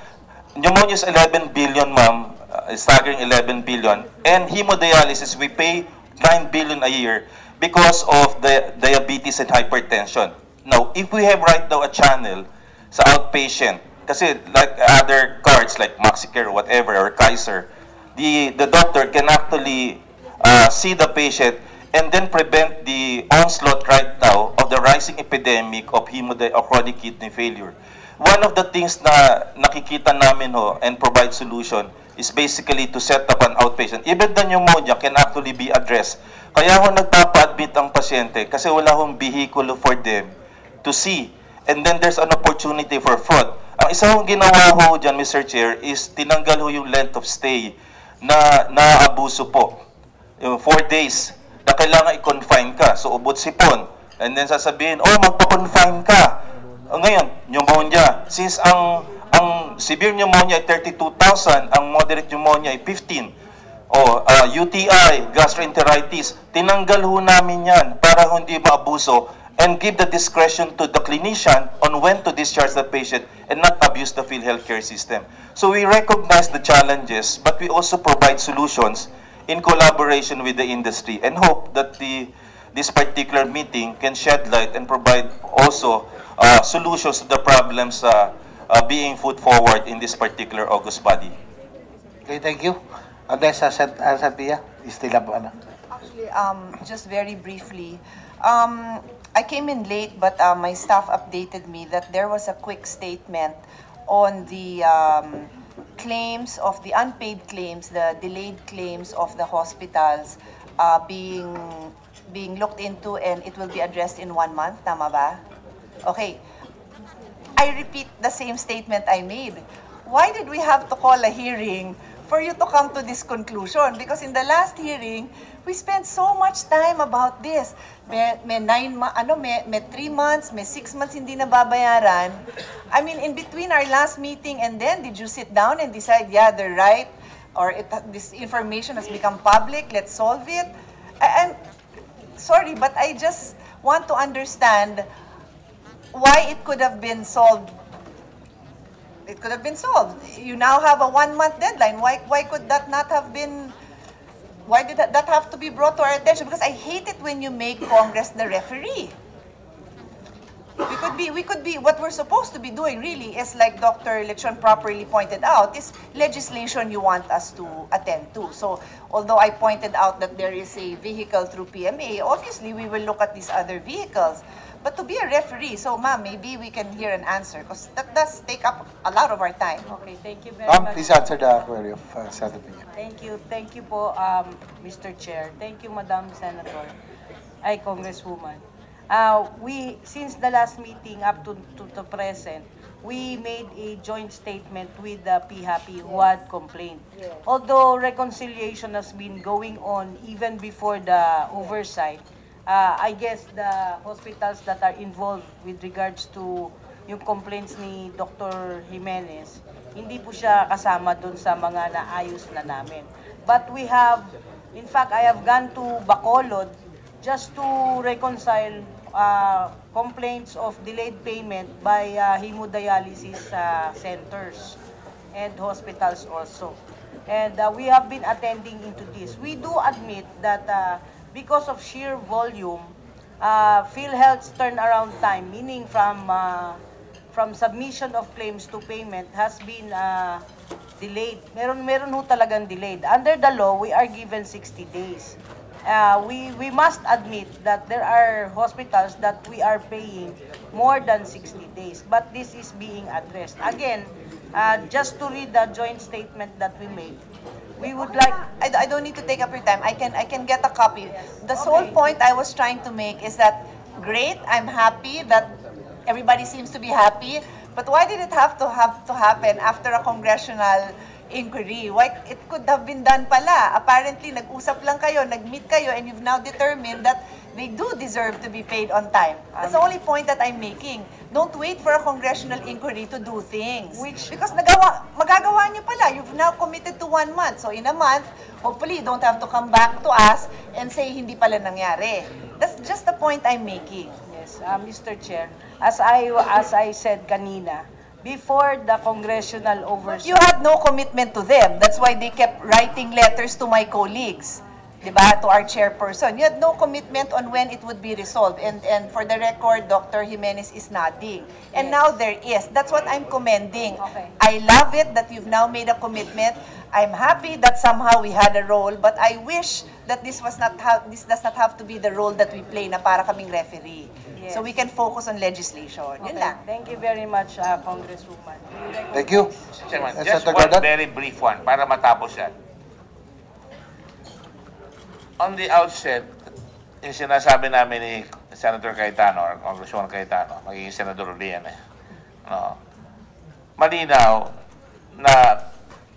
Pneumonia is 11 billion, ma'am, staggering 11 billion. And hemodialysis, we pay 9 billion a year because of the diabetes and hypertension. Now, if we have right now a channel sa outpatient, kasi like other cards like MaxiCare or whatever, or Kaiser, the doctor can actually see the patient and then prevent the onslaught right now of the rising epidemic of chronic kidney failure. One of the things na nakikita namin ho and provide solution is basically to set up an outpatient. Even the pneumonia can actually be addressed. Kaya ho nagpapa-admit ang pasyente kasi wala hong vehicle for them to see. And then there's an opportunity for fraud. Ang isa hong ginawa ho dyan, Mr. Chair, is tinanggal ho yung length of stay na naabuso po. Yung 4 days na kailangan i-confine ka. So, ubot sipon. And then sasabihin, oh, magpa-confine ka. Ngayon, pneumonia. Since ang severe pneumonia ay 32,000, ang moderate pneumonia ay 15. O, UTI, gastroenteritis, tinanggal ho namin yan para hindi maabuso and give the discretion to the clinician on when to discharge the patient and not abuse the PhilHealth care system. So we recognize the challenges, but we also provide solutions in collaboration with the industry and hope that this particular meeting can shed light and provide also solutions to the problems being put forward in this particular August body. Okay, thank you. Odessa Santia, still up, ano? Actually, just very briefly, I came in late, but my staff updated me that there was a quick statement on the claims of the unpaid claims, the delayed claims of the hospitals being looked into, and it will be addressed in 1 month. Tama ba? Okay. I repeat the same statement I made. Why did we have to call a hearing for you to come to this conclusion? Because in the last hearing, we spent so much time about this. May 3 months, may 6 months hindi nababayaran. I mean, in between our last meeting and then, did you sit down and decide, yeah, they're right, or this information has become public, let's solve it? I'm sorry, but I just want to understand why it could have been solved. It could have been solved. You now have a 1 month deadline. Why could that not have been? Why did that have to be brought to our attention? Because I hate it when you make Congress the referee. We could be what we're supposed to be doing really is, like Dr. Lechon properly pointed out, is legislation you want us to attend to. So although I pointed out that there is a vehicle through PMA, obviously we will look at these other vehicles. But to be a referee, so ma'am, maybe we can hear an answer because that does take up a lot of our time. Okay, thank you very much. Please answer the query of Senator Pina. Thank you po, Mr. Chair. Thank you, Madam Senator. Congresswoman. Since the last meeting up to the present, we made a joint statement with the PHAPI who had complained. Yes. Although reconciliation has been going on even before the oversight, I guess the hospitals that are involved with regards to yung complaints ni Dr. Jimenez, hindi po siya kasama dun sa mga naayos na namin. But we have In fact, I have gone to Bacolod just to reconcile complaints of delayed payment by hemodialysis centers and hospitals also. And we have been attending into this. We do admit that because of sheer volume, PhilHealth's turnaround time, meaning from submission of claims to payment, has been delayed. Meron ho talagang delayed. Under the law, we are given 60 days. We must admit that there are hospitals that we are paying more than 60 days, but this is being addressed. Again, just to read the joint statement that we made, we would like... I don't need to take up your time. I can get a copy. The sole point I was trying to make is that, great, I'm happy that everybody seems to be happy, but why did it have to happen after a congressional inquiry? Why it could have been done pala? Apparently, nag-usap lang kayo, nag-meet kayo, and you've now determined that they do deserve to be paid on time. That's the only point that I'm making. Don't wait for a congressional inquiry to do things. Because magagawa niyo pala. You've now committed to 1 month. So in a month, hopefully you don't have to come back to us and say hindi pala nangyari. That's just the point I'm making. Yes, Mr. Chair, as I said kanina, before the congressional oversight... You had no commitment to them. That's why they kept writing letters to my colleagues, diba, to our chairperson. You had no commitment on when it would be resolved. And for the record, Dr. Jimenez is nodding. And now there is. That's what I'm commending. Okay. I love it that you've now made a commitment. I'm happy that somehow we had a role, but I wish that this does not have to be the role that we play na para kaming referee. Yes. So we can focus on legislation. Yun lang. Thank you very much, Congresswoman. Thank you. Mr. Chairman, Yes, just Senator one Gordon. very brief one para matapos yan. On the outset, yung sinasabi namin ni Senator Cayetano or Congresswoman Cayetano, magiging Senador uli yan eh. No. Malinaw na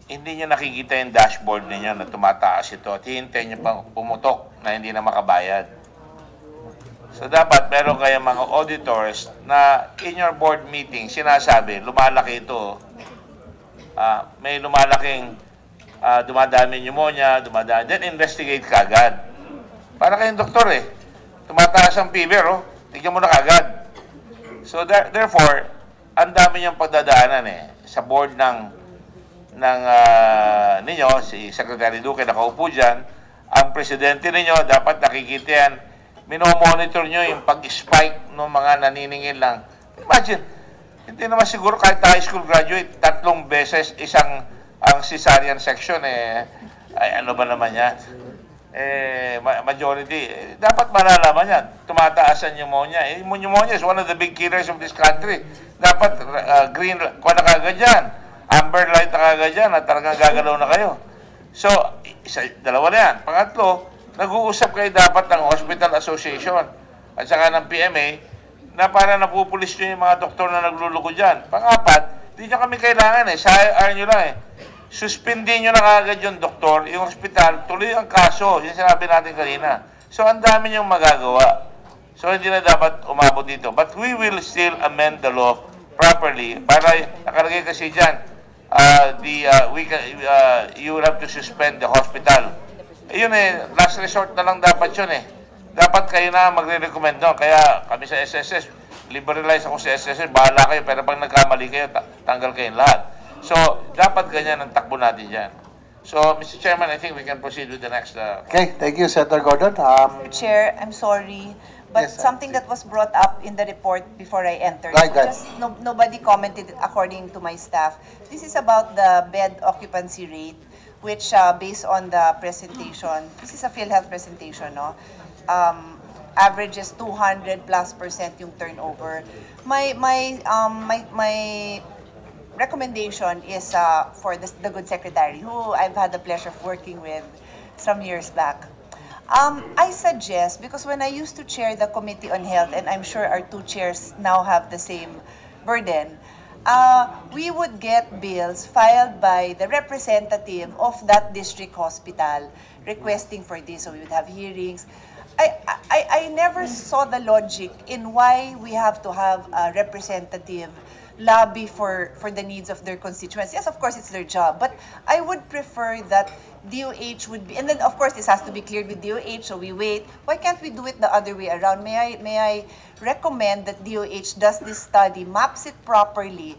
hindi nyo nakikita yung dashboard ninyo na tumataas ito at hihintayin nyo pang pumutok na hindi na makabayad. So dapat meron kayong mga auditors na in your board meeting sinasabi, lumalaki ito. May lumalaking dumadami pneumonia, then investigate kagad. Para kayong doktor eh. Tumataas ang fever, oh. Tignan mo na kagad. So therefore, ang dami niyang pagdadaanan eh. Sa board ng ninyo, si Secretary Duque nakaupo dyan, ang presidente ninyo dapat nakikita yan, minomonitor nyo yung pag-spike ng mga naniningil lang. Imagine, hindi naman siguro kahit high school graduate, 3 beses ang cesarean section eh, ay ano ba naman yan? Majority, dapat malalaman yan. Tumataas ang pneumonia. Pneumonia is one of the big killers of this country. Dapat green, kuha na kagad yan. Amber light na kagad yan at talagang gagalaw na kayo. So, dalawa na yan. Pangatlo, nag-uusap kayo dapat ng Hospital Association at saka ng PMA na para napupulis nyo yung mga doktor na nagluluko dyan. Pangapat, hindi nyo kami kailangan eh. Sa IR nyo lang eh. Suspendin nyo na kagad yung doktor, yung hospital, tuloy ang kaso. Yung sinabi natin kanina. So, ang dami nyong magagawa. So, hindi na dapat umabot dito. But we will still amend the law properly. Para nakalagay kasi dyan, you will have to suspend the hospital. Yun eh, last resort na lang dapat yun eh. Dapat kayo na magre-recommend doon. Kaya kami sa SSS, liberalize ako sa SSS, bahala kayo. Pero pag nagkamali kayo, tanggal kayong lahat. So, dapat ganyan ang takbo natin dyan. So, Mr. Chairman, I think we can proceed with the next... Okay, thank you, Senator Gordon. Mr. Chair, I'm sorry, but Yes, something that was brought up in the report before I entered, Go ahead. just nobody commented according to my staff. This is about the bed occupancy rate, which based on the presentation, this is a PhilHealth presentation, no? Averages 200+% yung turnover. My recommendation is for the good secretary, who I've had the pleasure of working with some years back. I suggest, because when I used to chair the Committee on Health, and I'm sure our 2 chairs now have the same burden, we would get bills filed by the representative of that district hospital requesting for this, so we would have hearings. I never saw the logic in why we have to have a representative lobby for the needs of their constituents. Yes, of course, it's their job. But I would prefer that DOH would be, and then of course this has to be cleared with DOH, so we wait. Why can't we do it the other way around? May I recommend that DOH does this study, maps it properly,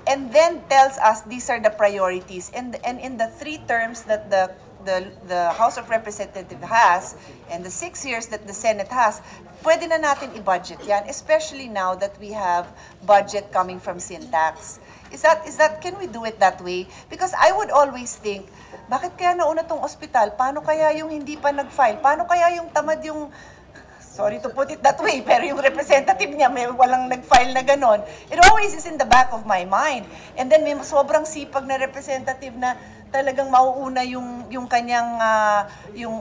and then tells us these are the priorities. And in the 3 terms that the House of Representatives has and the 6 years that the Senate has, pwede na natin i-budget yan, especially now that we have budget coming from sin tax. Can we do it that way? Because I would always think, bakit kaya nauna tong ospital? Paano kaya yung hindi pa nag-file? Paano kaya yung tamad yung, sorry to put it that way, pero yung representative niya may walang nag-file na ganon? It always is in the back of my mind. And then may sobrang sipag na representative na talagang mauuna yung kanyang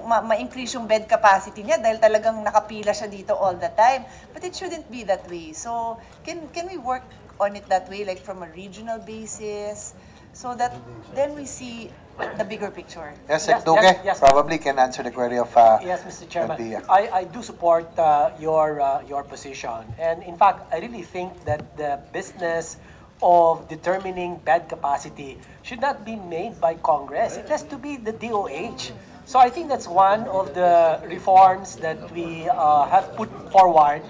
ma-increase yung bed capacity niya dahil talagang nakapila siya dito all the time. But it shouldn't be that way. So can we work on it that way, like from a regional basis, so that then we see the bigger picture? Yes, Duque probably can answer the query of Yes, Mr. Chairman. I do support your position. And in fact, I really think that the business of determining bed capacity should not be made by Congress. It has to be the DOH. So I think that's one of the reforms that we have put forward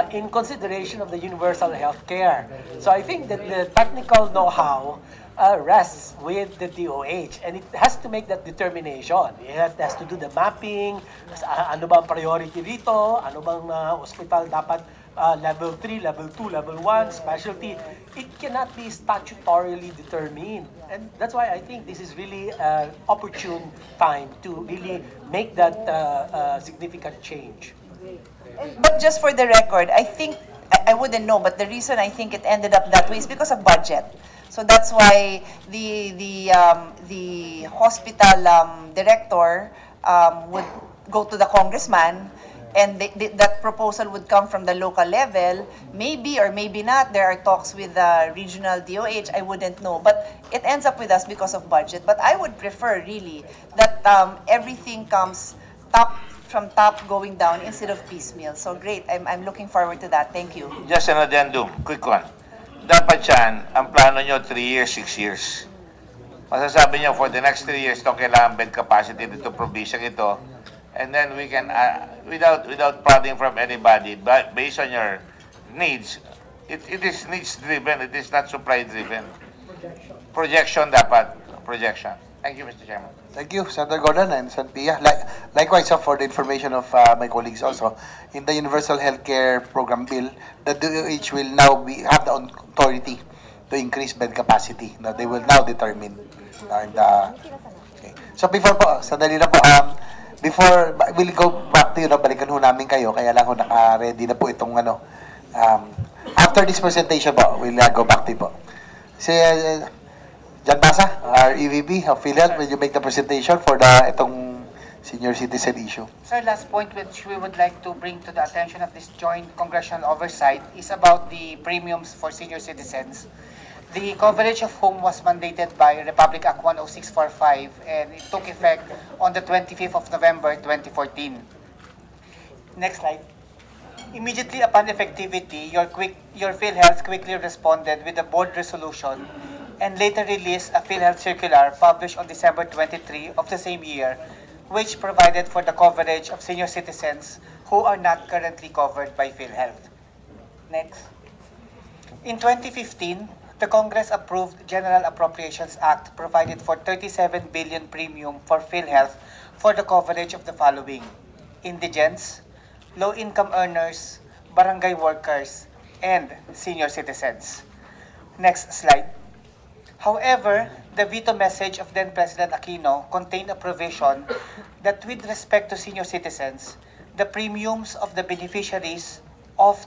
in consideration of the universal health care. So I think that the technical know-how rests with the DOH, and it has to make that determination. It has to do the mapping, ano bang priority dito, ano bang hospital dapat level 3, level 2, level 1, specialty. It cannot be statutorily determined. And that's why I think this is really an opportune time to really make that significant change. But just for the record, I think, I wouldn't know, but the reason I think it ended up that way is because of budget. So that's why the hospital director would go to the congressman, and that proposal would come from the local level. Maybe or maybe not, there are talks with the regional DOH, I wouldn't know. But it ends up with us because of budget. But I would prefer really that everything comes from top going down instead of piecemeal. So great, I'm looking forward to that. Thank you. Just an addendum, quick one. Dapat yan, ang plano nyo 3 years, 6 years. Masasabi nyo for the next 3 years, ito kailangan bed capacity dito, provision ito. And then we can, without prodding from anybody, but based on your needs, it is needs-driven, it is not supply-driven. Projection dapat, projection. Thank you, Mr. Chairman. Thank you, Senator Gordon and Sen. Pia. Likewise, for the information of my colleagues also, in the Universal Healthcare Program Bill, the DOH will now have the authority to increase bed capacity. No, they will now determine. Okay. So before po, sandali na po, before, we'll go back to you, balikan ho namin kayo, kaya lang ho naka-ready na po itong after this presentation po, we'll go back to you po. Si Jan Basa, our EVP of PhilHealth, will you make the presentation for itong senior citizen issue? Sir, last point which we would like to bring to the attention of this joint congressional oversight is about the premiums for senior citizens. The coverage of whom was mandated by Republic Act 10645, and it took effect on the 25th of November 2014. Next slide. Immediately upon effectivity, your PhilHealth quickly responded with a board resolution and later released a PhilHealth circular published on December 23 of the same year, which provided for the coverage of senior citizens who are not currently covered by PhilHealth. Next. In 2015, the Congress approved General Appropriations Act provided for 37 billion premium for PhilHealth for the coverage of the following: indigents, low-income earners, barangay workers, and senior citizens. Next slide. However, the veto message of then President Aquino contained a provision that with respect to senior citizens, the premiums of the beneficiaries of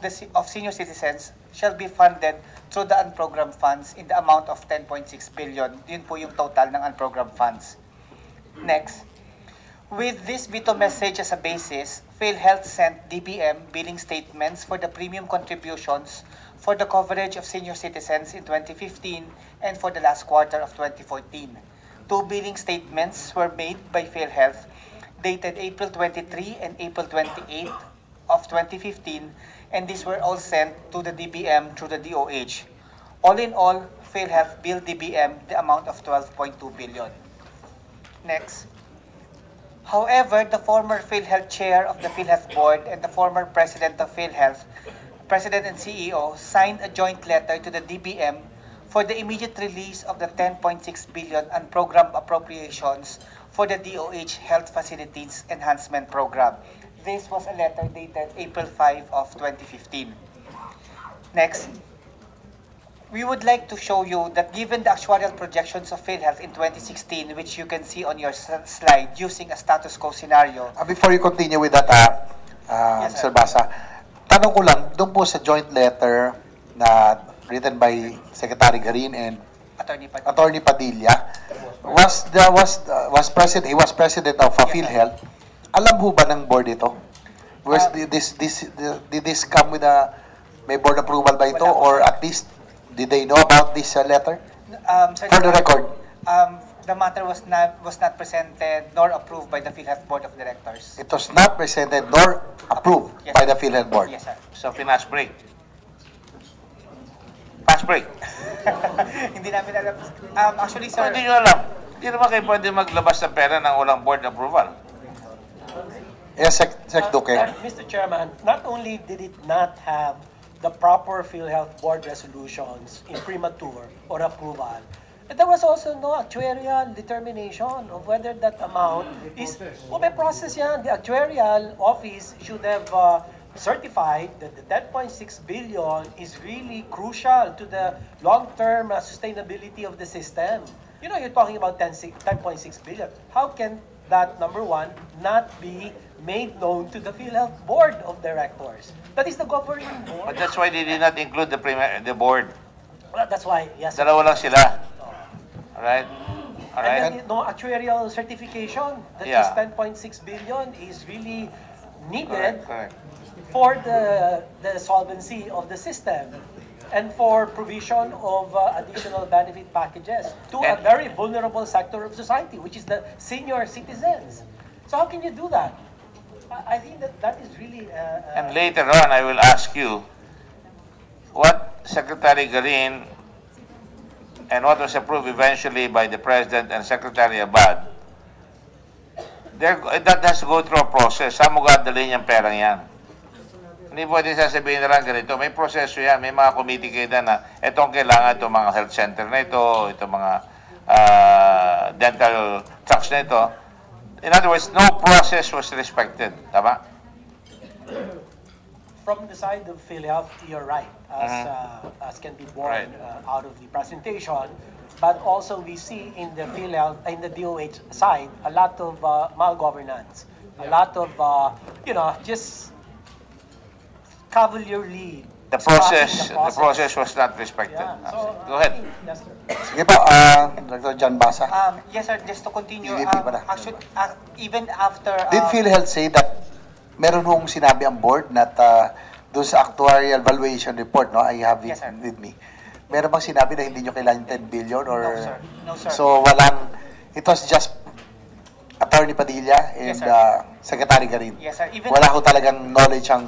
senior citizens shall be funded through the unprogrammed funds in the amount of 10.6 billion. Yun po yung total ng unprogrammed funds. Next. With this veto message as a basis, PhilHealth sent DBM billing statements for the premium contributions for the coverage of senior citizens in 2015 and for the last quarter of 2014. 2 billing statements were made by PhilHealth dated April 23 and April 28 of 2015, and these were all sent to the DBM through the DOH. All in all, PhilHealth billed DBM the amount of 12.2 billion. Next. However, the former PhilHealth chair of the PhilHealth board and the former president of PhilHealth, president and CEO, signed a joint letter to the DBM for the immediate release of the 10.6 billion unprogrammed appropriations for the DOH Health Facilities Enhancement Program. This was a letter dated April 5 of 2015. Next, we would like to show you that given the actuarial projections of PhilHealth in 2016, which you can see on your slide using a status quo scenario. Before you continue with that, Yes, Sir Basa, tanong ko lang, doon po sa joint letter na written by Secretary Garin and Attorney Padilla, he was president of PhilHealth. Alam ho ba ng board ito? Did this come with may board approval ba ito, or at least did they know about this letter? For the record. The matter was not presented nor approved by the PhilHealth Board of Directors. It was not presented nor approved by the PhilHealth Board. Yes, sir. So, fast break. Fast break. Hindi namin alam. Actually, sir... Hindi nyo alam. Hindi naman kayo pwede maglabas ng pera ng walang board approval. Yes, Sec Duque. Mr. Chairman, not only did it not have the proper PhilHealth board resolutions imprimatur or approval, but there was also no actuarial determination of whether that amount is... may process yan. The actuarial office should have certified that the 10.6 billion is really crucial to the long-term sustainability of the system. You know, you're talking about 10.6 billion. How can that, number one, not be made known to the PhilHealth Board of Directors? That is the governing board. But that's why they did not include the board. Well, that's why, yes. Dalawa lang sila. Alright? And then, no actuarial certification that this 10.6 billion is really needed for the solvency of the system and for provision of additional benefit packages to a very vulnerable sector of society, which is the senior citizens. So how can you do that? I think that is really... And later on, I will ask you what Secretary Garin and what was approved eventually by the President and Secretary Abad, that has to go through a process. Saan mo gadalhin yung perang yan? Hindi pwede sasabihin na lang ganito. May proseso yan. May mga committee kayo na itong kailangan, itong mga health center na ito, itong mga dental trucks na ito. In other words, no process was respected. Tama? From the side of PhilHealth, you're right, as can be borne out of the presentation. But also we see in the PhilHealth, in the DOH side, a lot of malgovernance, a lot of, just cavalierly. The process was not respected. Yeah. So, go ahead. Yes, sir. Sige po, Dr. John Basa. Yes, sir. Just to continue. EVP pala. Actually, even after... Did PhilHealth say that meron hong sinabi ang board na doon sa actuarial valuation report, no, I have it with me. Meron bang sinabi na hindi nyo kailangan 10 billion? Or... No, sir. No, sir. So, it was just Attorney Padilla and Secretary Garin. Yes, sir. Even wala ho talagang knowledge ang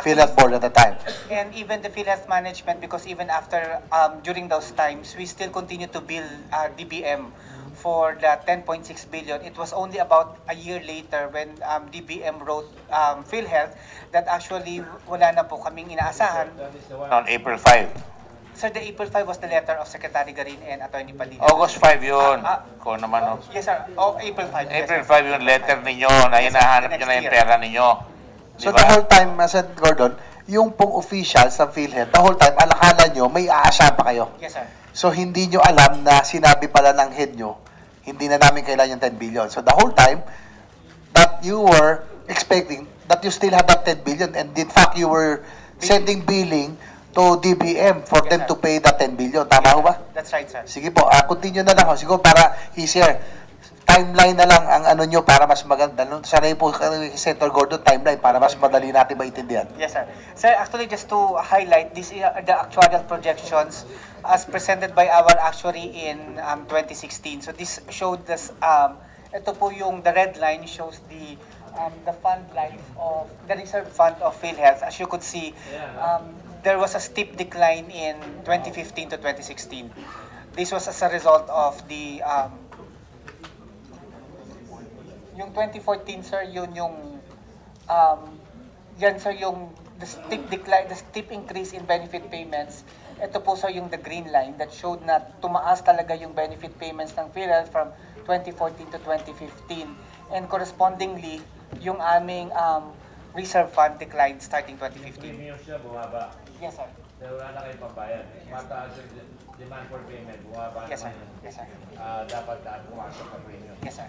PhilHealth board at the time. And even the PhilHealth management, because even after, during those times, we still continue to bill DBM for the 10.6 billion. It was only about a year later when DBM wrote PhilHealth that actually wala na po kaming inaasahan. On April 5. Sir, the April 5 was the letter of Secretary Garin and Attorney Padilla. August 5 yun. Kung naman, no? Yes, sir. April 5. April 5 yung letter ninyo na hinahanap nyo na yung pera ninyo. So the whole time, Sir Gordon, yung pong official sa PhilHealth, the whole time, alakala nyo, may aasahan pa kayo. Yes, sir. So hindi nyo alam na sinabi pala ng head nyo, hindi na namin kailangan yung 10 billion. So the whole time, that you were expecting that you still have that 10 billion and in fact you were sending billing to DBM for them to pay the 10 billion. Tama ho ba? That's right, sir. Sige po, continue na lang. Siguro para easier. Timeline na lang ang ano nyo para mas maganda. Sanay po Senator Gordon, timeline para mas madali natin maintindihan. Yes, sir. Sir, actually, just to highlight, these are the actuarial projections as presented by our actuary in 2016. So this showed this, ito po yung, the red line shows the fund life of, the reserve fund of PhilHealth. As you could see, there was a steep decline in 2015 to 2016. This was as a result of the yung 2014, sir, yun yung yan, sir, yung the steep decline, the steep increase in benefit payments. Ito po, sir, yung the green line that showed na tumaas talaga yung benefit payments ng PhilHealth from 2014 to 2015. And correspondingly, yung aming reserve fund declined starting 2015. Bumaba. Yes, sir. Wala na kayong pambayad. Mataas yung demand for payment. Bumaba Yes, sir. naman. Yes, sir. Dapat pumasok na premium. Yes, sir.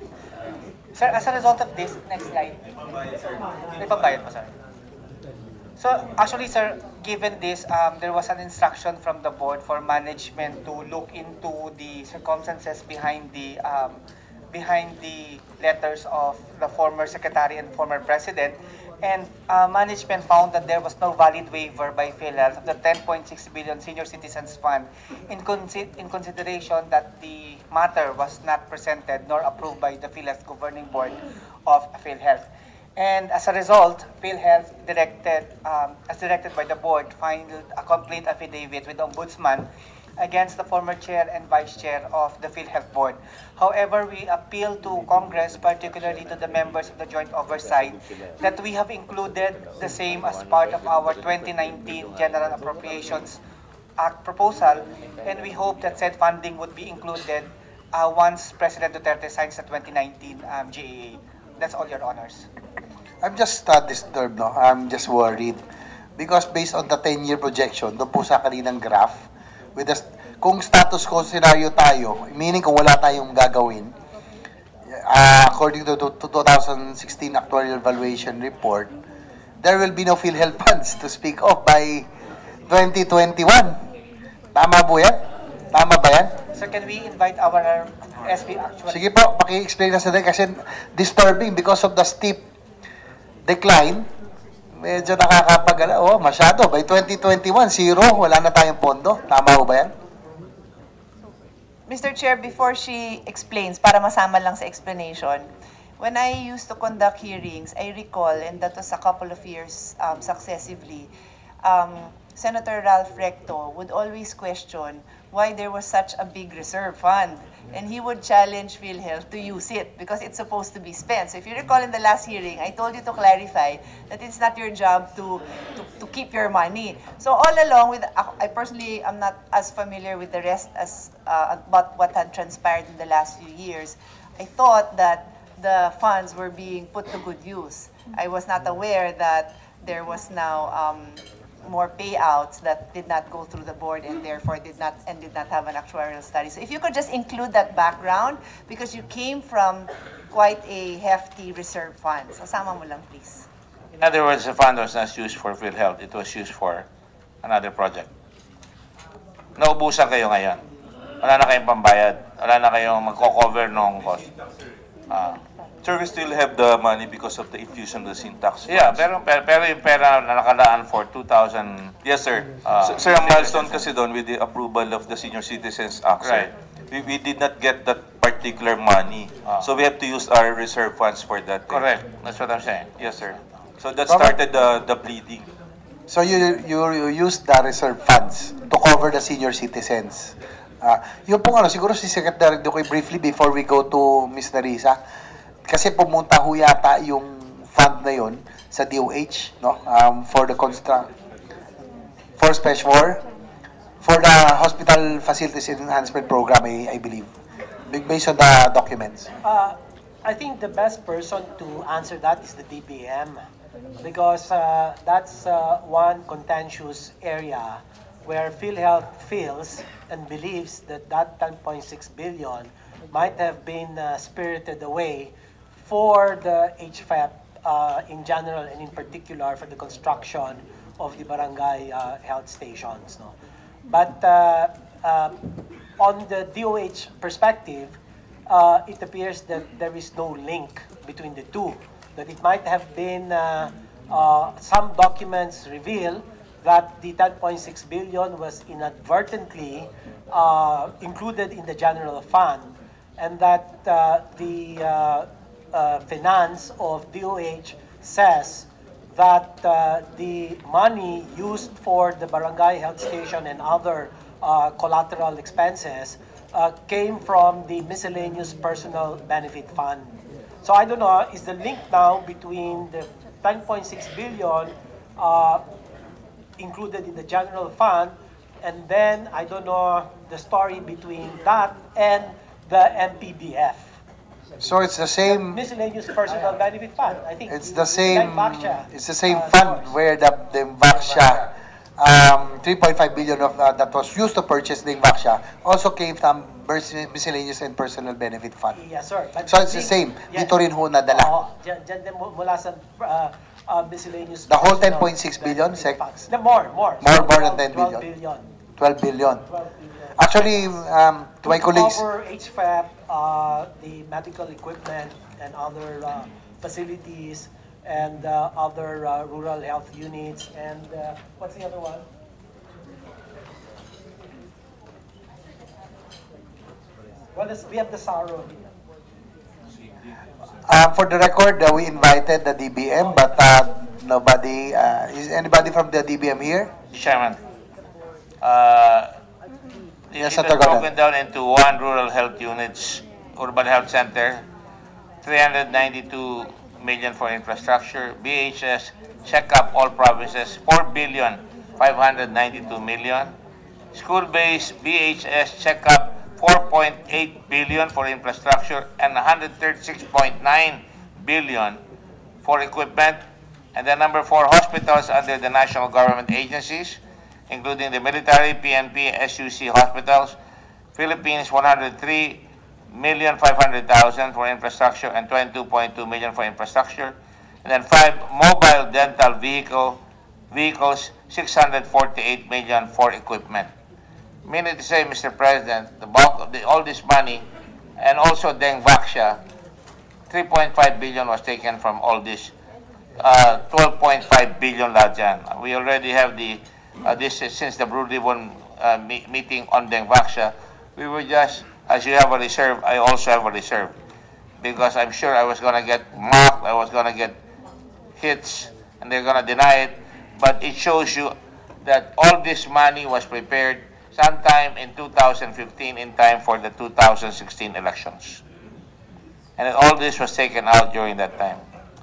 Sir, as a result of this, next slide. May pambayad pa, sir. So, actually, sir, given this, there was an instruction from the board for management to look into the circumstances behind the letters of the former secretary and former president. And management found that there was no valid waiver by PhilHealth of the 10.6 billion Senior Citizens Fund in consideration that the matter was not presented nor approved by the PhilHealth Governing Board of PhilHealth. And as a result, PhilHealth as directed by the board, filed a complaint affidavit with the Ombudsman against the former chair and vice chair of the PhilHealth Board. However, we appeal to Congress, particularly to the members of the Joint Oversight, that we have included the same as part of our 2019 General Appropriations Act proposal, and we hope that said funding would be included once President Duterte signs the 2019 GAA. That's all, Your Honors. I'm just disturbed, no? I'm just worried. Because based on the 10-year projection, doon po sa kaninang graph, with the, kung status quo scenario tayo, meaning kung wala tayong gagawin, according to 2016 actuarial valuation report, there will be no PhilHealth funds to speak of by 2021. Tama po yan? Tama ba yan? Sir, can we invite our SB actually? Sige po, paki-explain na sa din kasi disturbing because of the steep decline. Medyo nakakapagala. Oh, masyado. By 2021, zero. Wala na tayong pondo. Tama ba yan? Mr. Chair, before she explains, para masama lang sa explanation, when I used to conduct hearings, I recall, and that was a couple of years successively, Senator Ralph Recto would always question why there was such a big reserve fund. And he would challenge PhilHealth to use it because it's supposed to be spent. So if you recall in the last hearing, I told you to clarify that it's not your job to keep your money. So all along, I personally am not as familiar with the rest as about what had transpired in the last few years. I thought that the funds were being put to good use. I was not aware that there was now more payouts that did not go through the board and therefore did not have an actuarial study. So if you could just include that background, because you came from quite a hefty reserve fund. So sama mo lang, please. In other words, the fund was not used for PhilHealth. It was used for another project. Naubusan kayo ngayon. Wala na kayong pambayad. Wala na kayong magko-cover ng cost. Sir, we still have the money because of the infusion of the syntax funds. Yeah, pero yung pera na nakalaan for 2,000... Yes, sir. Sir, ang milestone kasi doon with the approval of the Senior Citizens Act, sir, we did not get that particular money. So we have to use our reserve funds for that. Correct. That's what I'm saying. Yes, sir. So that started the bleeding. So you used the reserve funds to cover the senior citizens. Yung pong siguro si Secretary Duque briefly before we go to Ms. Narisa, kasi pumunta ho yata yung fund na yun sa DOH, no? For the for the hospital facilities enhancement program, I believe, based on the documents. I think the best person to answer that is the DBM, because that's one contentious area where PhilHealth feels and believes that 10.6 billion might have been spirited away for the HFAP in general and in particular for the construction of the barangay health stations. No? But on the DOH perspective, it appears that there is no link between the two, that it might have been some documents reveal that the 10.6 billion was inadvertently included in the general fund, and that the finance of DOH says that the money used for the barangay health station and other collateral expenses came from the miscellaneous personal benefit fund. So I don't know, is the link now between the 10.6 billion included in the general fund, and then I don't know the story between that and the MPBF. So it's the same. Miscellaneous personal benefit fund. I think It's the same. Baksha, It's the same fund where the Baksha, 3.5 billion of that was used to purchase the Baksha also came from miscellaneous and personal benefit fund. Yes, sir. But So it's the same. Dito rin ho nadala. Dyan din mula sa miscellaneous. The whole personal 10.6 billion, benefit funds. More. more than 10 billion. 12 billion. Actually, to my colleagues, Cover HFAP, the medical equipment and other facilities and other rural health units and what's the other one? Well, we have the SARO. for the record, we invited the DBM, but nobody, is anybody from the DBM here? Chairman, Yes, it was broken down into one rural health units, urban health center, 392 million for infrastructure, BHS, check up all provinces, 4,592 million, school-based BHS check up, 4.8 billion for infrastructure and 136.9 billion for equipment. And then number 4, hospitals under the national government agencies, including the military, PNP, SUC hospitals, Philippines 103,500,000 for infrastructure and 22.2 million for infrastructure. And then 5, mobile dental vehicles, 648 million for equipment. Meaning to say, Mr. President, the bulk of all this money and also Deng Baksha, 3.5 billion was taken from all this, 12.5 billion lahat dyan. We already have the this is since the Blue Ribbon meeting on Deng Baksha. We were just, as you have a reserve, I also have a reserve. Because I'm sure I was going to get mocked, I was going to get hits, and they're going to deny it. But it shows you that all this money was prepared sometime in 2015 in time for the 2016 elections. And all this was taken out during that time.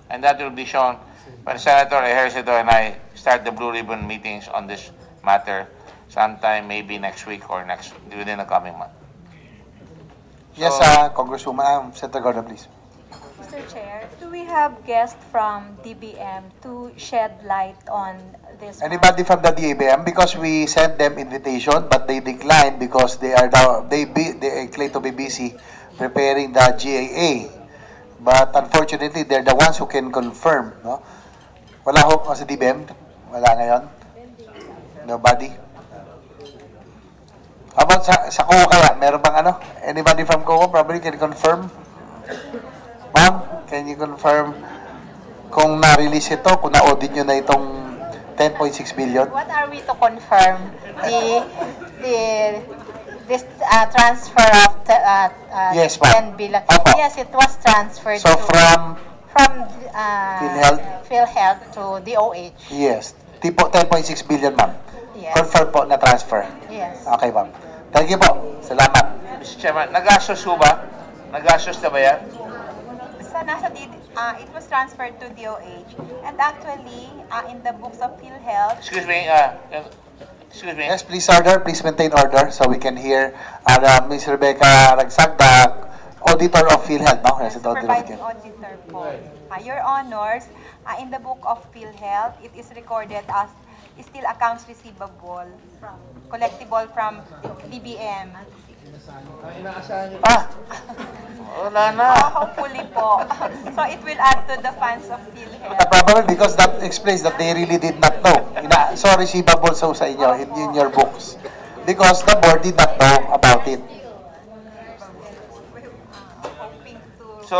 And that will be shown when Senator Ejercito and I start the Blue Ribbon meetings on this matter sometime maybe next week or within the coming month. Yes, Congresswoman, Senator Gordon, please. Mr. Chair, do we have guests from DBM to shed light on this? Anybody from the DBM? Because we sent them invitation, but they declined because they are now, they claim to be busy preparing the GAA. But unfortunately, they're the ones who can confirm. No? Wala ho sa DBM? Wala ngayon? Nobody? How about sa COA kaya? Meron bang ano? Anybody from COA probably can confirm? Ma'am, can you confirm kung na-release ito, kung na-audit nyo na itong 10.6 billion? What are we to confirm? This transfer of Yes, 10 billion. Opo. Yes, it was transferred So from PhilHealth to DOH. Yes, tipo 10.6 billion, ma'am. Yes. Confirm po na transfer. Yes. Okay, ma'am. Thank you po. Salamat. Mr. Chairman, nagastos ho ba? Nagastos na ba yan? So, it was transferred to DOH. And actually, in the books of PhilHealth... Excuse me, Yes, please order. Please maintain order so we can hear Ms. Rebecca Ragsag, the auditor of PhilHealth, no? Supervising auditor po. Your Honors, in the book of PhilHealth, it is recorded as still accounts receivable collectible from DBM. Wala na. Hopefully po. So it will add to the funds of PhilHealth. Probably because that explains that they really did not know. So receivable sa inyo in your books. Because the board did not know about it. So,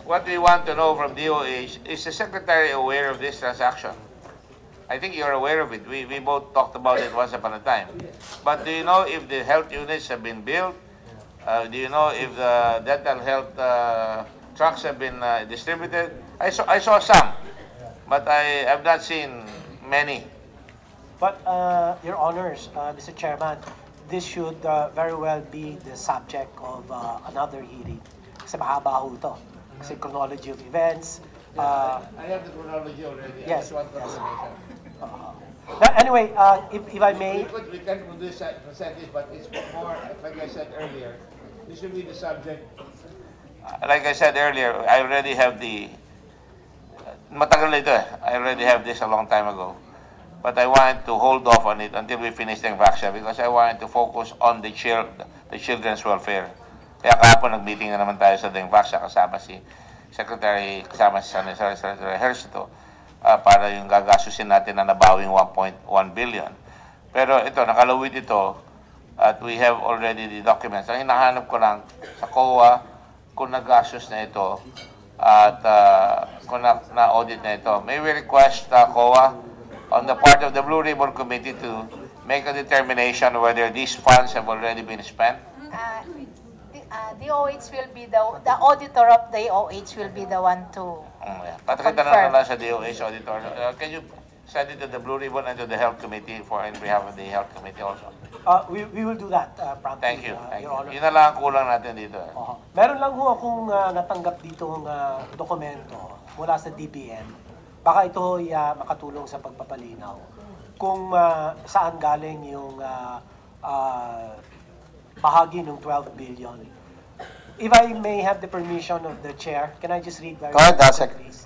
what we want to know from DOH, is the Secretary aware of this transaction? I think you're aware of it. We both talked about it once upon a time. But do you know if the health units have been built? Do you know if the dental health trucks have been distributed? I saw some, but I have not seen many. But, Your Honors, Mr. Chairman, this should very well be the subject of another hearing. Kasi mahaba ho ito. Kasi chronology of events. I have the chronology already. Yes, I just want yes. confirmation. But anyway, if I may... We can present this, but it's more, like I said earlier, this will be the subject. Like I said earlier, I already have the... Matagal na ito eh. I already have this a long time ago. But I wanted to hold off on it until we finish the vaccine because I wanted to focus on the children's welfare. Kaya kahapon nag-meeting na naman tayo sa vaccine kasama si Secretary, kasama si Secretary Hercito para yung gagasusin natin na nabawing 1.1 billion. Pero ito, nakalawit ito at we have already the documents. Ang hinahanap ko lang sa COA kung nagasos na ito at kung na-audit na ito. May we request COA on the part of the Blue Ribbon Committee to make a determination whether these funds have already been spent? The OH will be the auditor of the OH will be the one to Patakita na lang sa DOH auditor. Can you send it to the Blue Ribbon and to the Health Committee in behalf of the Health Committee also? We will do that promptly. Thank you. Your Honor. Yun na lang ang kulang natin dito. Meron lang ho akong natanggap ditong dokumento mula sa DBM. Baka ito ay makatulong sa pagpapalinaw kung saan galing yung bahagi ng 12 billion. If I may have the permission of the chair, can I just read very quickly, please?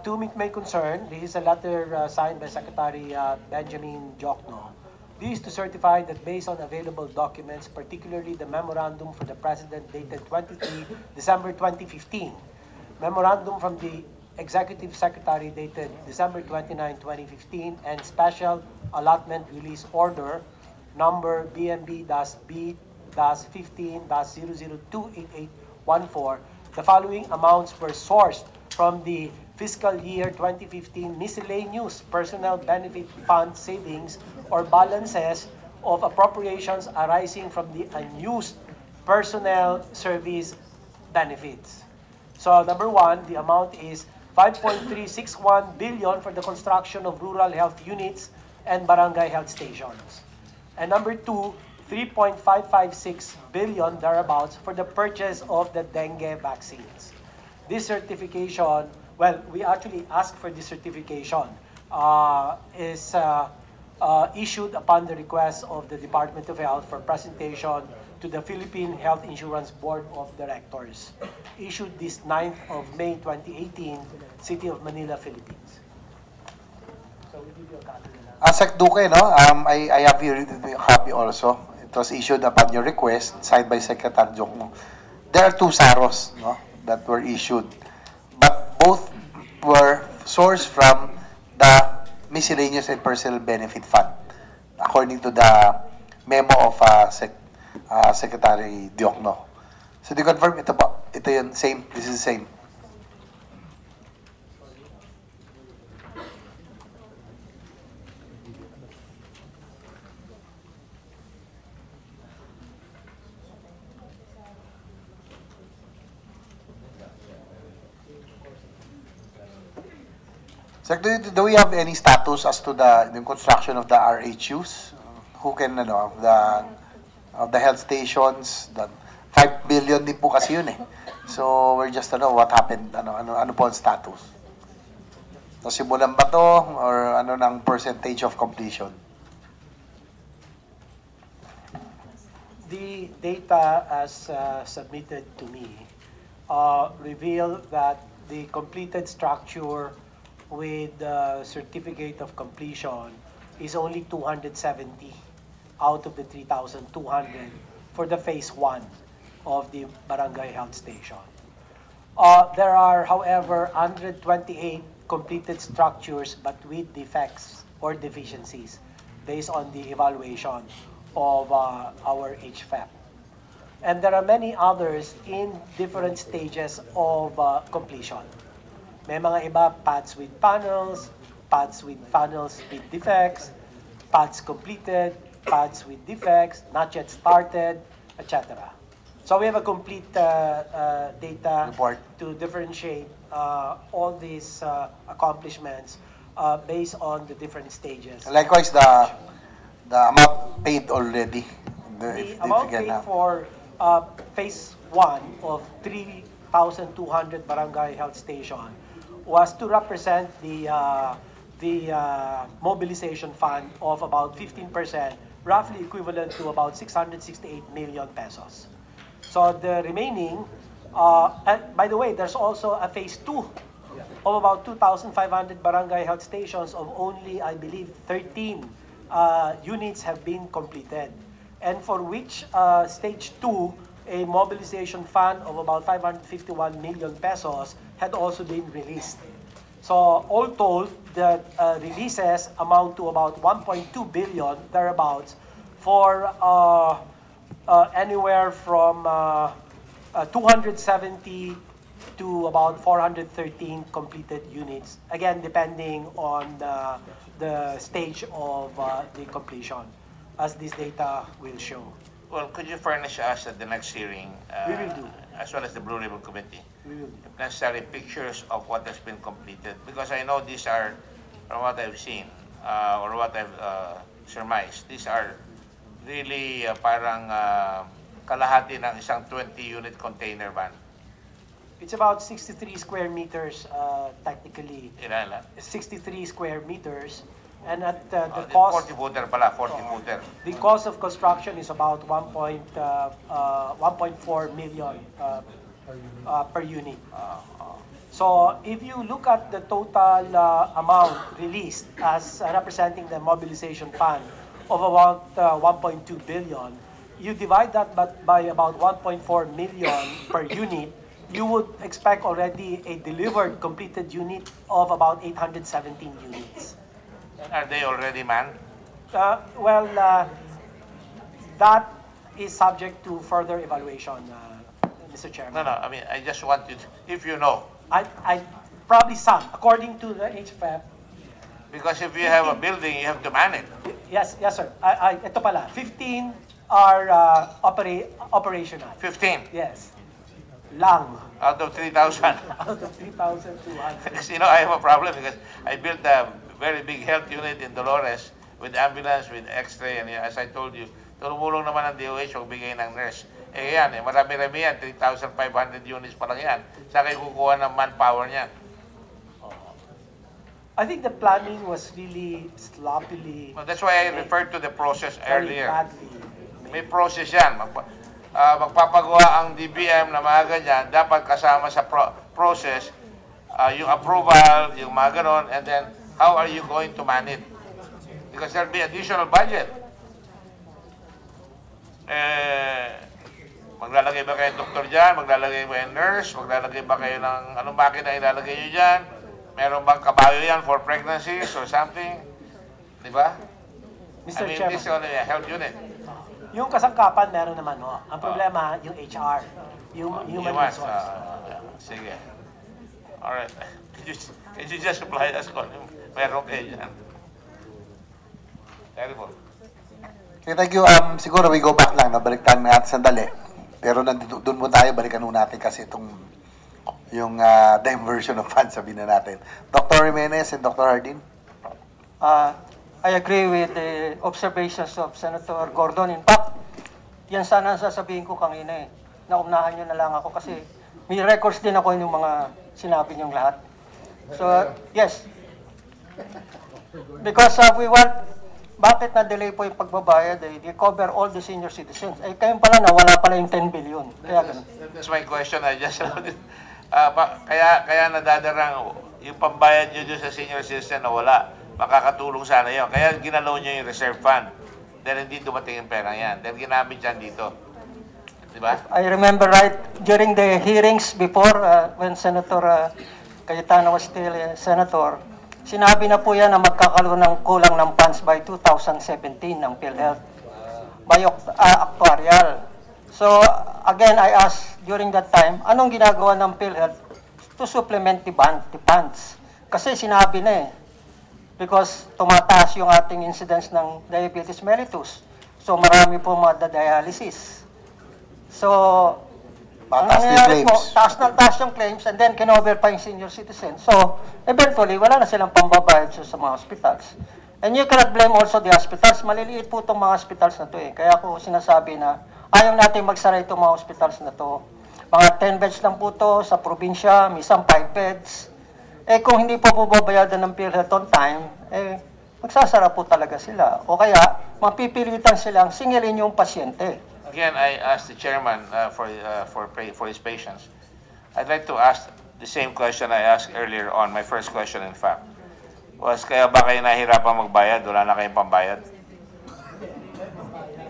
To meet my concern, this is a letter signed by Secretary Benjamin Jokno. This is to certify that based on available documents, particularly the memorandum for the President dated 23 December 2015, memorandum from the Executive Secretary dated December 29, 2015, and Special Allotment Release Order number BNB-B-15-0028814, the following amounts were sourced from the fiscal year 2015 miscellaneous personnel benefit fund savings or balances of appropriations arising from the unused personnel service benefits. So number one, the amount is 5.361 billion for the construction of rural health units and barangay health stations. And number two, 3.556 billion thereabouts for the purchase of the dengue vaccines. This certification, well, we actually asked for this certification, is issued upon the request of the Department of Health for presentation to the Philippine Health Insurance Board of Directors. Issued this 9th of May 2018, City of Manila, Philippines. So we give you a copy. Sec Duque, no? I have here the copy also. It was issued upon your request, signed by Secretary Jokno. There are two SAROs, no, that were issued, but both were sourced from the Miscellaneous and Personal Benefit Fund, according to the memo of Secretary Jokno. So do you confirm ito po? Ito yun, same. This is the same. Sir, do we have any status as to the construction of the RHUs? Who can, of the health stations? The 5 billion din po kasi yun eh. So, we're just, what happened, ano po ang status? Nasimulan ba to, or ano ng percentage of completion? The data as submitted to me reveal that the completed structure with the certificate of completion is only 270 out of the 3,200 for the phase 1 of the barangay health station. There are, however, 128 completed structures but with defects or deficiencies based on the evaluation of our HFAP. And there are many others in different stages of completion. May mga iba, pads with panels with defects, pads completed, pads with defects, not yet started, etc. So we have a complete data report to differentiate all these accomplishments based on the different stages. Likewise, the amount paid already. The amount paid for phase 1 of 3,200 barangay health station was to represent the mobilization fund of about 15%, roughly equivalent to about 668 million pesos. So the remaining, and by the way, there's also a phase 2 of about 2,500 barangay health stations of only, I believe, 13 units have been completed. And for which stage 2, a mobilization fund of about 551 million pesos had also been released. So all told, the releases amount to about 1.2 billion, thereabouts, for anywhere from 270 to about 413 completed units, again depending on the stage of the completion, as this data will show. Well, could you furnish us at the next hearing, We will do. as well as the Blue Ribbon Committee, We will do. if necessary, pictures of what has been completed? Because I know these are, from what I've seen, or what I've surmised, these are really parang kalahati ng isang 20-unit container van. It's about 63 square meters, technically. Ilan? 63 square meters. And at the The cost, 40-footer pala, 40-footer. the cost of construction is about 1.4 million per unit. So if you look at the total amount released as representing the mobilization fund of about 1.2 billion, you divide that by about 1.4 million per unit, you would expect already a delivered completed unit of about 817 units. Are they already manned? Well, that is subject to further evaluation, Mr. Chairman. No, I mean, I just want you to, if you know. I probably some, according to the HFF. Because if you have a building, you have to man it. Yes, sir. Ito pala, 15 are operational. 15? Yes. Lang. Out of 3,000. Out of 3,200. Because, you know, I have a problem because I built a very big health unit in Dolores with ambulance, with x-ray, and as I told you, tumulong naman ang DOH o bigay ng nurse. Eh yan, marami-rami yan, 3,500 units pa lang yan. Saan kayo kukuha ng manpower niyan? I think the planning was really sloppily. Well, that's why I referred to the process very earlier. badly. May process yan. Magpapagawa ang DBM na mga ganyan, dapat kasama sa process yung approval, yung mga ganon, and then how are you going to man it? Because there'll be additional budget. Maglalagay ba kayo ng doktor dyan? Maglalagay ba kayo ng nurse? Maglalagay ba kayo ng anong makina ilalagay nyo dyan? Meron bang kabayo yan for pregnancies or something? Di ba? Mr. I mean, Chairman. this is only a health unit. Yung kasangkapan, meron naman, no? Ang problema, yung HR, yung human resource. Sige. Alright. Can you just supply us kung meron kayo dyan? Terrible. Okay, thank you. Siguro we go back lang, nabaliktad natin sandali. Pero doon mo tayo, balikan mo natin kasi itong yung diversion of funds, sabihin na natin. Dr. Jimenez and Dr. Hardin? I agree with the observations of Senator Gordon. In fact, yan sana ang sasabihin ko kanina eh. Naunahan nyo na lang ako kasi may records din ako yung mga sinabi nyong lahat. So, yes. Because we want, bakit na-delay po yung pagbabayad? They cover all the senior citizens. Eh, kayo pala nawala pala yung 10 billion. Kaya ganun. That's my question. I just kaya nadadarang yung pambayad nyo dyan sa senior citizen na wala. Makakatulong sana yun. Kaya ginalaw nyo yung reserve fund. Dahil hindi dumating yung pera yan. Dahil ginamit yan dito. Diba? I remember right during the hearings before when Senator Cayetano was still a senator, sinabi na po yan na magkakaroon ng kulang ng funds by 2017 ng PhilHealth by actuarial. So again, I asked during that time, anong ginagawa ng PhilHealth to supplement the funds? Kasi sinabi na eh, because tumataas yung ating incidence ng diabetes mellitus. So marami po mga dialysis. So Ang Pataas na yung nangyayari po, claims. taas ng taas yung claims and then kinover pa yung senior citizen. So, eventually, wala na silang pambabayad sa mga hospitals. And you cannot blame also the hospitals. Maliliit po itong mga hospitals na to eh. Kaya ako sinasabi na ayaw natin magsara itong mga hospitals na to. Mga 10 beds lang po to sa probinsya, minsan 5 beds. Eh kung hindi po babayadan ng PhilHealth on time, eh magsasara po talaga sila. O kaya, mapipilitan silang singilin yung pasyente. Again, I asked the chairman for his patience. I'd like to ask the same question I asked earlier on, my first question in fact. Was kaya ba kayo nahihirapan magbayad? Wala na kayong pambayad?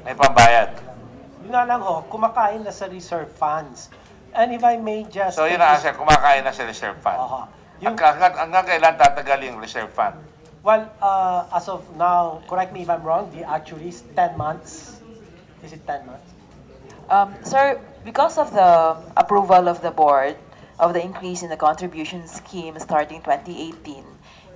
May pambayad. Yun na lang ho, kumakain na sa reserve funds. And if I may just... So yun ang answer, kumakain na sa reserve fund. Hanggang kailan tatagal yung reserve fund? Well, as of now, correct me if I'm wrong, the actually is 10 months. Is it 10 months? Sir, because of the approval of the board of the increase in the contribution scheme starting 2018,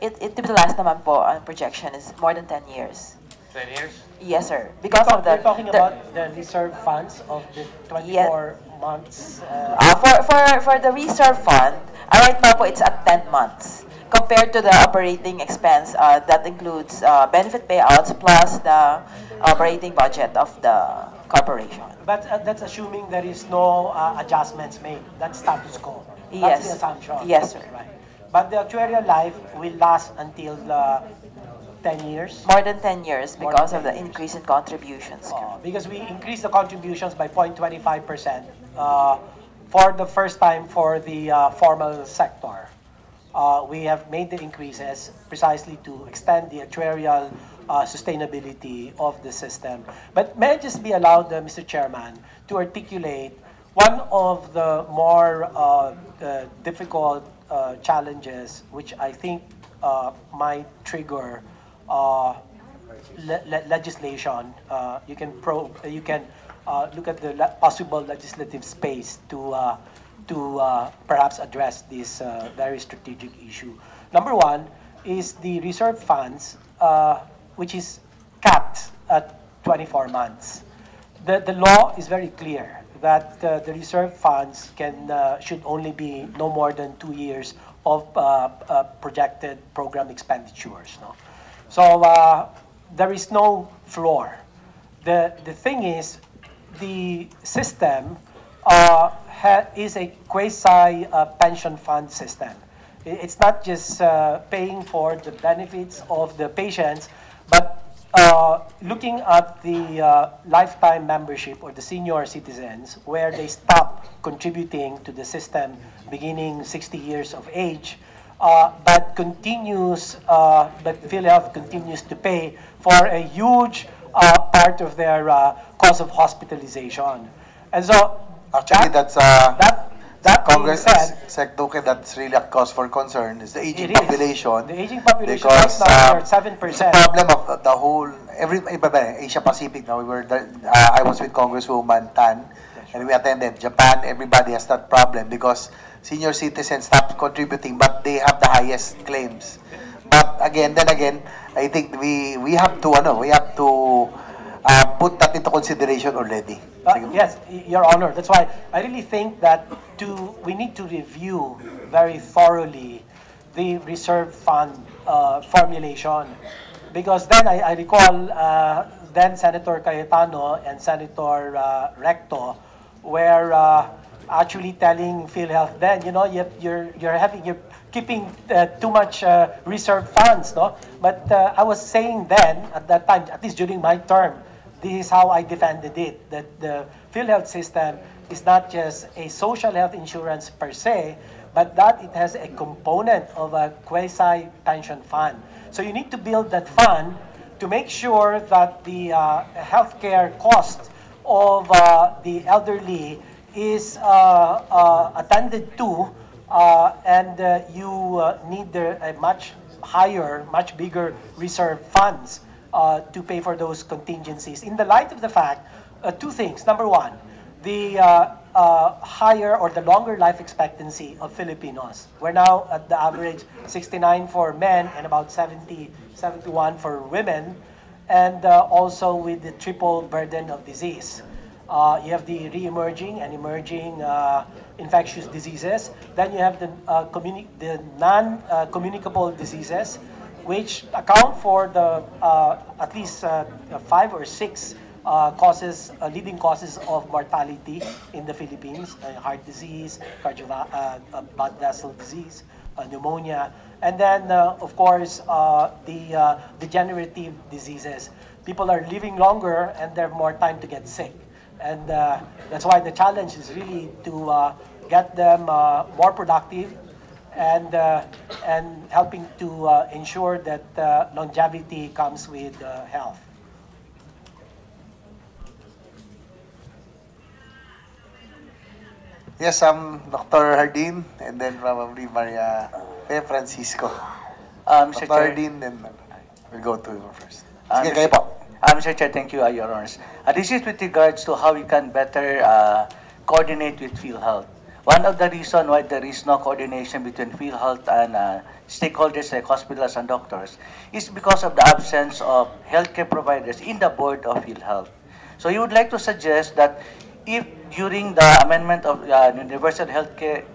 it the last naman po, ang projection is more than 10 years. 10 years? Yes, sir. Because of the... You're talking about the reserve funds of the 24 months? For the reserve fund, right now po it's at 10 months. Compared to the operating expense, that includes benefit payouts plus the operating budget of the corporation. But that's assuming there is no adjustments made. That's status quo. Yes. That's the assumption. Yes, sir. Right. But the actuarial life will last until 10 years? More than 10 years because of the increase in contributions. Because we increased the contributions by 0.25% for the first time for the formal sector. We have made the increases precisely to extend the actuarial sustainability of the system. But may I just be allowed, Mr. Chairman, to articulate one of the more difficult challenges which I think might trigger legislation. You can look at the possible legislative space to perhaps address this very strategic issue. Number one is the reserve funds, which is capped at 24 months. The law is very clear that the reserve funds should only be no more than 2 years of projected program expenditures. No? So there is no floor. The thing is, the system is a quasi-pension fund system. It's not just paying for the benefits of the patients, but looking at the lifetime membership or the senior citizens, where they stop contributing to the system beginning 60 years of age, but PhilHealth continues to pay for a huge part of their cost of hospitalization. And so, actually, that Congress, said, Sec Duque, that's really a cause for concern. Is the aging It is. population. The aging population Because right now is 7%. it's a problem of the whole Asia Pacific. Now I was with Congresswoman Tan, and we attended Japan. Everybody has that problem because senior citizens stop contributing, but they have the highest claims. But again, I think we have to put that into consideration already. Yes, Your Honor. That's why I really think that we need to review very thoroughly the reserve fund formulation. Because then I recall then Senator Cayetano and Senator Recto were actually telling PhilHealth then, you're keeping too much reserve funds, no? But I was saying then, at that time, at least during my term, this is how I defended it, that the PhilHealth system is not just a social health insurance per se, but that it has a component of a quasi-pension fund. So you need to build that fund to make sure that the healthcare cost of the elderly is attended to, and you need a much higher, much bigger reserve funds to pay for those contingencies. In the light of the fact, two things. Number one, the higher or the longer life expectancy of Filipinos. We're now at the average 69 for men and about 71 for women, and also with the triple burden of disease. You have the re-emerging and emerging infectious diseases. Then you have the non-communicable diseases, which account for the at least 5 or 6 leading causes of mortality in the Philippines: heart disease, blood vessel disease, pneumonia, and then of course the degenerative diseases. People are living longer and they have more time to get sick, and that's why the challenge is really to get them more productive and helping to ensure that longevity comes with health. Yes, Dr. Hardin, and then probably Maria Francisco. Mr. Dr. Chair. Hardin, then we'll go to you first. Sige, kayo po. Mr. Chair, thank you, Your Honors. This is with regards to how we can better coordinate with PhilHealth. One of the reasons why there is no coordination between PhilHealth and stakeholders like hospitals and doctors is because of the absence of healthcare providers in the board of PhilHealth. So you would like to suggest that if during the amendment of Universal Healthcare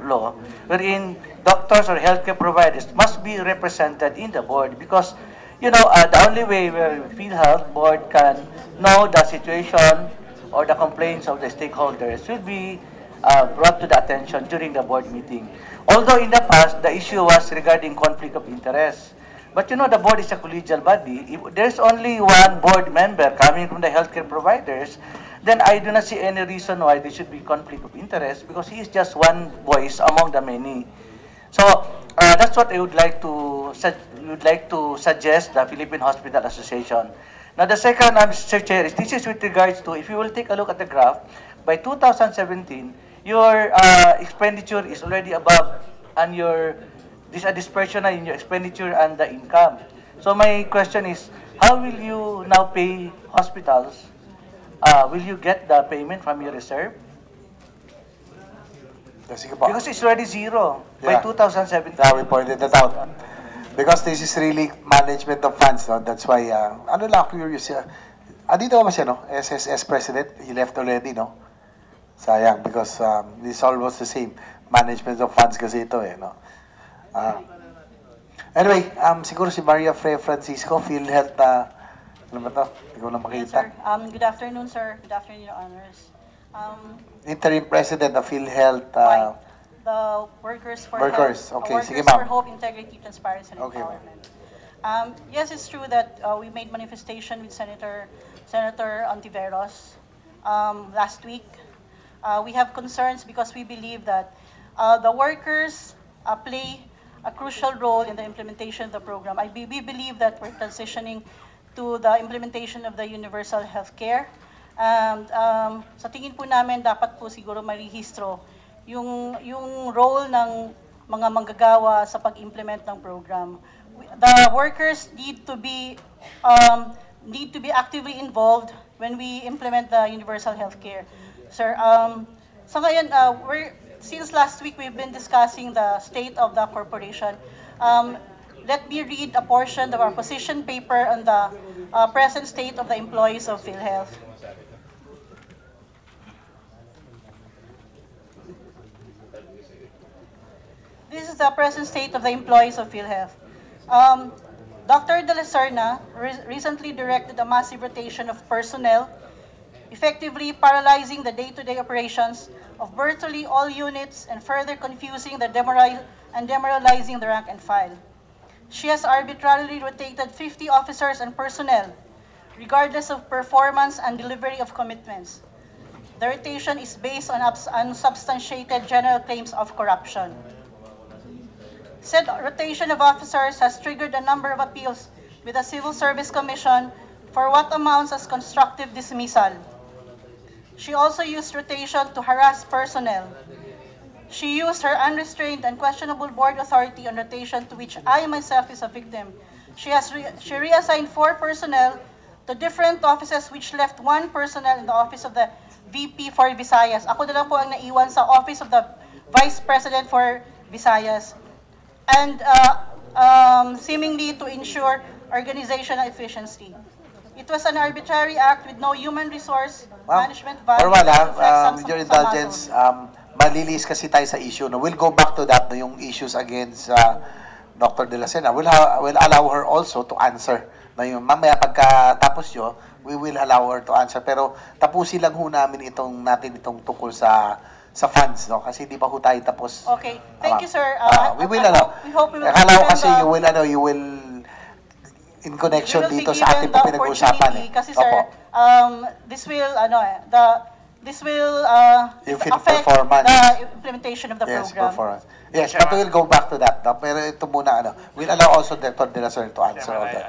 Law, wherein doctors or healthcare providers must be represented in the board, because the only way where PhilHealth board can know the situation or the complaints of the stakeholders will be brought to the attention during the board meeting. Although in the past, the issue was regarding conflict of interest. But the board is a collegial body. If there's only one board member coming from the healthcare providers, then I do not see any reason why there should be conflict of interest, because he is just one voice among the many. So that's what I would like to suggest the Philippine Hospital Association. Now the second, Mr. Chair, this is with regards to, if you will take a look at the graph, by 2017, your expenditure is already above, and this is dispersion in your expenditure and the income. So my question is, how will you now pay hospitals? Will you get the payment from your reserve? Because it's already zero by 2017. Yeah, we pointed that out. Because this is really management of funds, no? That's why, curious, andito ba siya, no? SSS President, he left already, no? Sayang, because this is almost the same. Management of funds kasi ito, no? Anyway, siguro si Maria Francisco, PhilHealth, ano ba to? Ikaw na makita. Yes, sir. Good afternoon, sir. Good afternoon, Your Honors. Interim President of PhilHealth. The Workers for Workers. Health. Okay, sige, Workers ma'am. for Hope, Integrity, Transparency, and Okay, Empowerment. Yes, it's true that we made manifestation with Senator Ontiveros last week. We have concerns because we believe that the workers play a crucial role in the implementation of the program. We believe that we're transitioning to the implementation of the universal health care. And sa tingin po namin, dapat po siguro marehistro yung role ng mga manggagawa sa pag-implement ng program. The workers need to be actively involved when we implement the universal health care. Sir, so ngayon, since last week we've been discussing the state of the corporation. Let me read a portion of our position paper on the present state of the employees of PhilHealth. This is the present state of the employees of PhilHealth. Dr. De La Serna recently directed a massive rotation of personnel, effectively paralyzing the day-to-day operations of virtually all units and further confusing and demoralizing the rank and file. She has arbitrarily rotated 50 officers and personnel, regardless of performance and delivery of commitments. The rotation is based on unsubstantiated general claims of corruption. Said rotation of officers has triggered a number of appeals with the Civil Service Commission for what amounts as constructive dismissal. She also used rotation to harass personnel. She used her unrestrained and questionable board authority on rotation, to which I myself is a victim. She reassigned 4 personnel to different offices, which left 1 personnel in the office of the VP for Visayas. Ako na lang po ang naiwan sa office of the Vice President for Visayas. And seemingly to ensure organizational efficiency. It was an arbitrary act with no human resource management value. For one, that reflects with your some indulgence, malilis kasi tayo sa issue. No? We'll go back to that, no, yung issues against Dr. De La Sena. We'll allow her also to answer. No, yung mamaya pagkatapos nyo, we will allow her to answer. Pero tapusin lang ho namin natin itong tungkol sa funds, no? Kasi di pa ho tayo tapos. Okay. Thank you, sir. We will, we hope we will akala ko kasi you will in connection dito sa ating po pinag-uusapan eh. Kasi sir, this will affect the implementation of the program. Performance. Yes, but we'll go back to that. No? Pero ito muna, we'll allow also Dr. De La Sena to answer all that.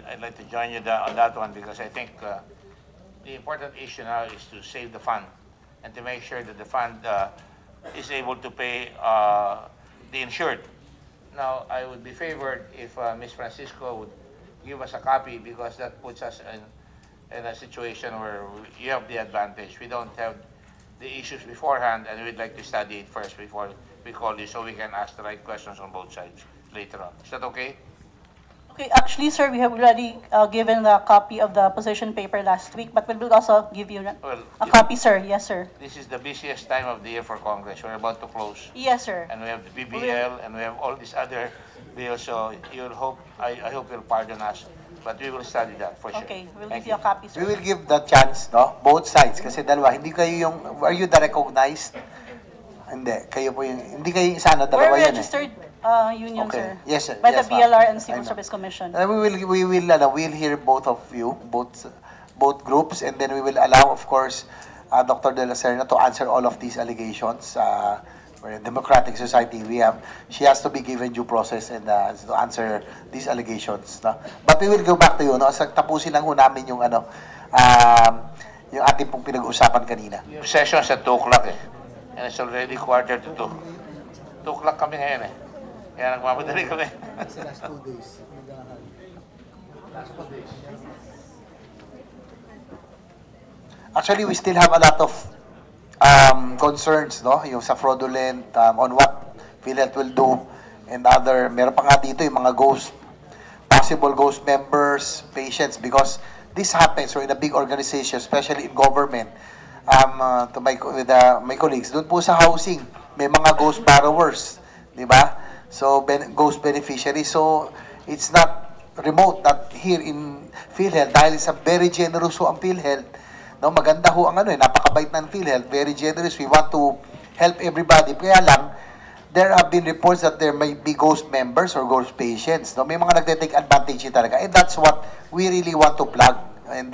I'd like to join you on that one because I think the important issue now is to save the fund and to make sure that the fund is able to pay the insured. Now, I would be favored if Ms. Francisco would give us a copy because that puts us in a situation where you have the advantage. We don't have the issues beforehand and we'd like to study it first before we call you so we can ask the right questions on both sides later on. Is that okay? Okay, actually, sir, we have already given the copy of the position paper last week, but we will also give you a copy, sir. Yes, sir. This is the busiest time of the year for Congress. We're about to close. Yes, sir. And we have the BBL and we have all these other bills, so I hope you'll pardon us. But we will study that for sure. Okay, we'll give you a copy, sir. We will give the chance, no? Both sides. Kasi dalawa, hindi kayo are you the recognized? Hindi, kayo po hindi kayo isa na dalawa We're yun registered union, Okay. sir. Yes, By the yes, BLR and I Civil know. Service Commission. We'll hear both of you, both groups, and then we will allow, of course, Dr. De La Sena to answer all of these allegations. We're a democratic society. She has to be given due process and to answer these allegations. No? But we will go back to you. No? Tapusin lang ho namin yung yung ating pong pinag-uusapan kanina. Session sa 2 o'clock eh. And it's already 1:45. 2 o'clock kami ngayon eh. Kaya nagmamadali kami. Last 2 days. Actually, we still have a lot of concerns, no? Yung sa fraudulent, on what PhilHealth will do, and meron pa nga dito yung mga possible ghost members, patients, because this happens in a big organization, especially in government. With my colleagues, doon po sa housing, may mga ghost borrowers, di ba? So, ghost beneficiaries. So, it's not remote that here in PhilHealth, dahil sa very generous ho ang PhilHealth, no, maganda ho ang napakabait ng PhilHealth, very generous. We want to help everybody. Kaya lang, there have been reports that there may be ghost members or ghost patients. No? May mga nagte-take advantage talaga. And that's what we really want to plug. And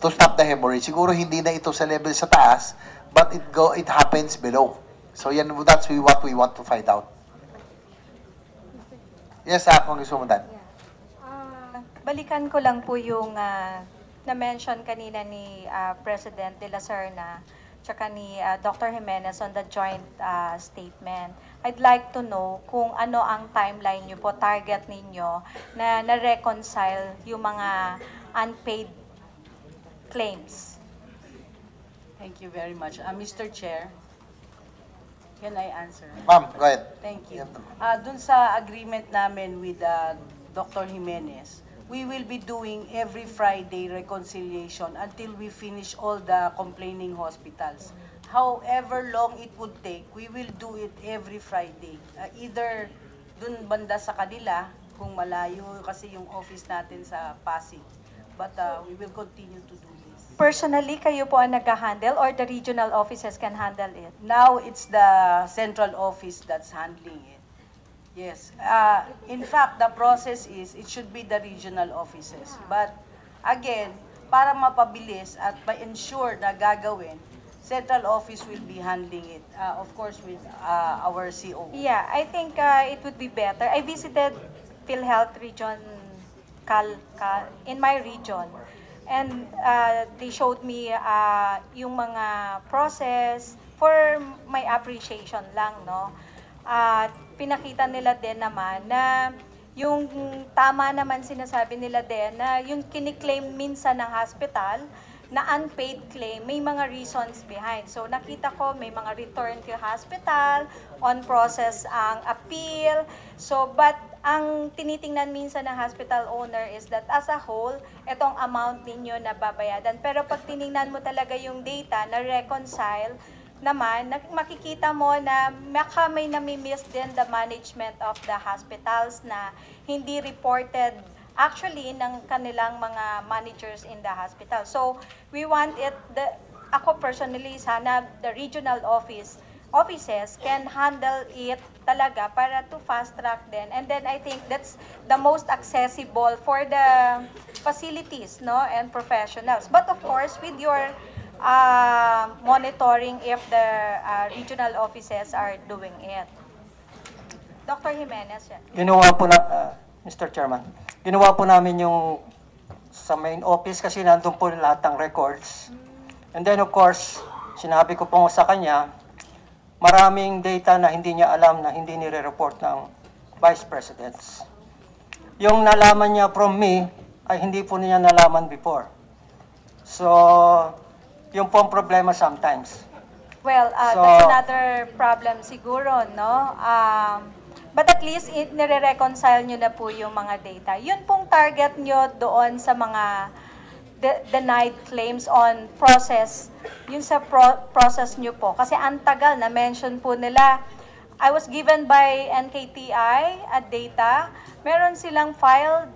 to stop the hemorrhage. Siguro hindi na ito sa level sa taas, but it happens below. So that's what we want to find out. Yes, Congresswoman Dan. Balikan ko lang po yung na-mention kanina ni President De La Sena tsaka ni Dr. Jimenez on the joint statement. I'd like to know kung ano ang timeline nyo po, target ninyo na na-reconcile yung mga unpaid claims. Thank you very much. Mr. Chair, can I answer? Ma'am, go ahead. Thank you. Dun sa agreement namin with Dr. Jimenez, we will be doing every Friday reconciliation until we finish all the complaining hospitals. However long it would take, we will do it every Friday. Either dun banda sa kanila, kung malayo kasi yung office natin sa Pasig. But we will continue to do this. Personally, kayo po ang nag-handle or the regional offices can handle it? Now, it's the central office that's handling it. Yes. In fact, the process is, it should be the regional offices. But, again, para mapabilis at ma-ensure na gagawin, central office will be handling it. Of course, with our CO. Yeah, I think it would be better. I visited PhilHealth region, in my region. And they showed me yung mga process for my appreciation lang, no? Pinakita nila din naman na yung tama naman sinasabi nila din na yung kiniklaim minsan ng hospital na unpaid claim, may mga reasons behind. So nakita ko may mga return to hospital, on process ang appeal. So but ang tinitingnan minsan ng hospital owner is that as a whole, itong amount ninyo na babayadan. Pero pag tiningnan mo talaga yung data na reconcile, naman, makikita mo na may nami-miss din the management of the hospitals na hindi reported actually ng kanilang mga managers in the hospital. So, we want it, ako personally, sana the regional offices can handle it talaga para to fast track din. And then I think that's the most accessible for the facilities, no, and professionals. But of course, with your monitoring if the regional offices are doing it. Dr. Jimenez, Ginawa po na, Mr. Chairman, ginawa po namin yung sa main office kasi nandun po lahat ng records. And then of course, sinabi ko po sa kanya, maraming data na hindi niya alam na hindi nire-report ng Vice Presidents. Yung nalaman niya from me, ay hindi po niya nalaman before. So, yung po ang problema sometimes. Well, that's another problem siguro, no? But at least nire-reconcile nyo na po yung mga data. Yun pong target nyo doon sa mga denied claims on process, yun sa process nyo po. Kasi ang tagal na mention po nila, I was given by NKTI at data, meron silang filed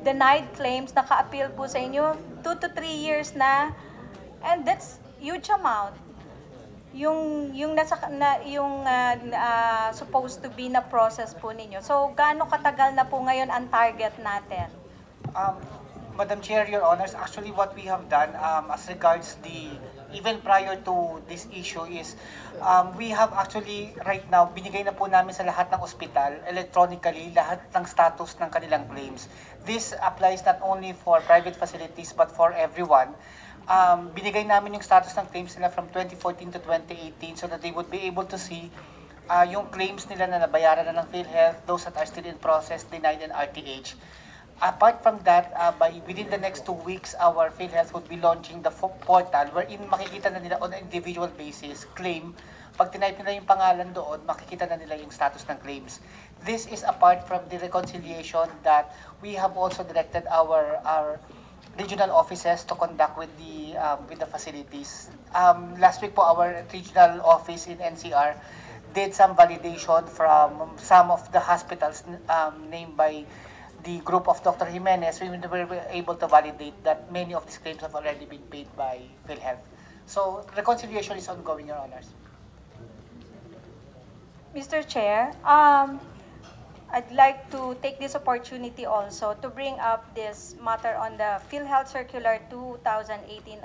denied claims, naka-appeal po sa inyo, 2 to 3 years na, and that's huge amount. Yung supposed to be na process po ninyo. So, gaano katagal na po ngayon ang target natin? Madam Chair, Your Honors, actually what we have done as regards even prior to this issue is we have actually right now, binigay na po namin sa lahat ng ospital electronically lahat ng status ng kanilang claims. This applies not only for private facilities but for everyone. Binigay namin yung status ng claims nila from 2014 to 2018 so that they would be able to see yung claims nila na nabayaran na ng PhilHealth, those that are still in process, denied, and RTH. Apart from that, within the next 2 weeks, our PhilHealth would be launching the portal wherein makikita na nila on an individual basis, claim. Pag tinype nila yung pangalan doon, makikita na nila yung status ng claims. This is apart from the reconciliation that we have also directed our regional offices to conduct with the facilities. Last week po, our regional office in NCR did some validation from some of the hospitals named by the group of Dr. Jimenez. We were able to validate that many of these claims have already been paid by PhilHealth. So reconciliation is ongoing, Your Honors. Mr. Chair, I'd like to take this opportunity also to bring up this matter on the PhilHealth Circular 2018-007,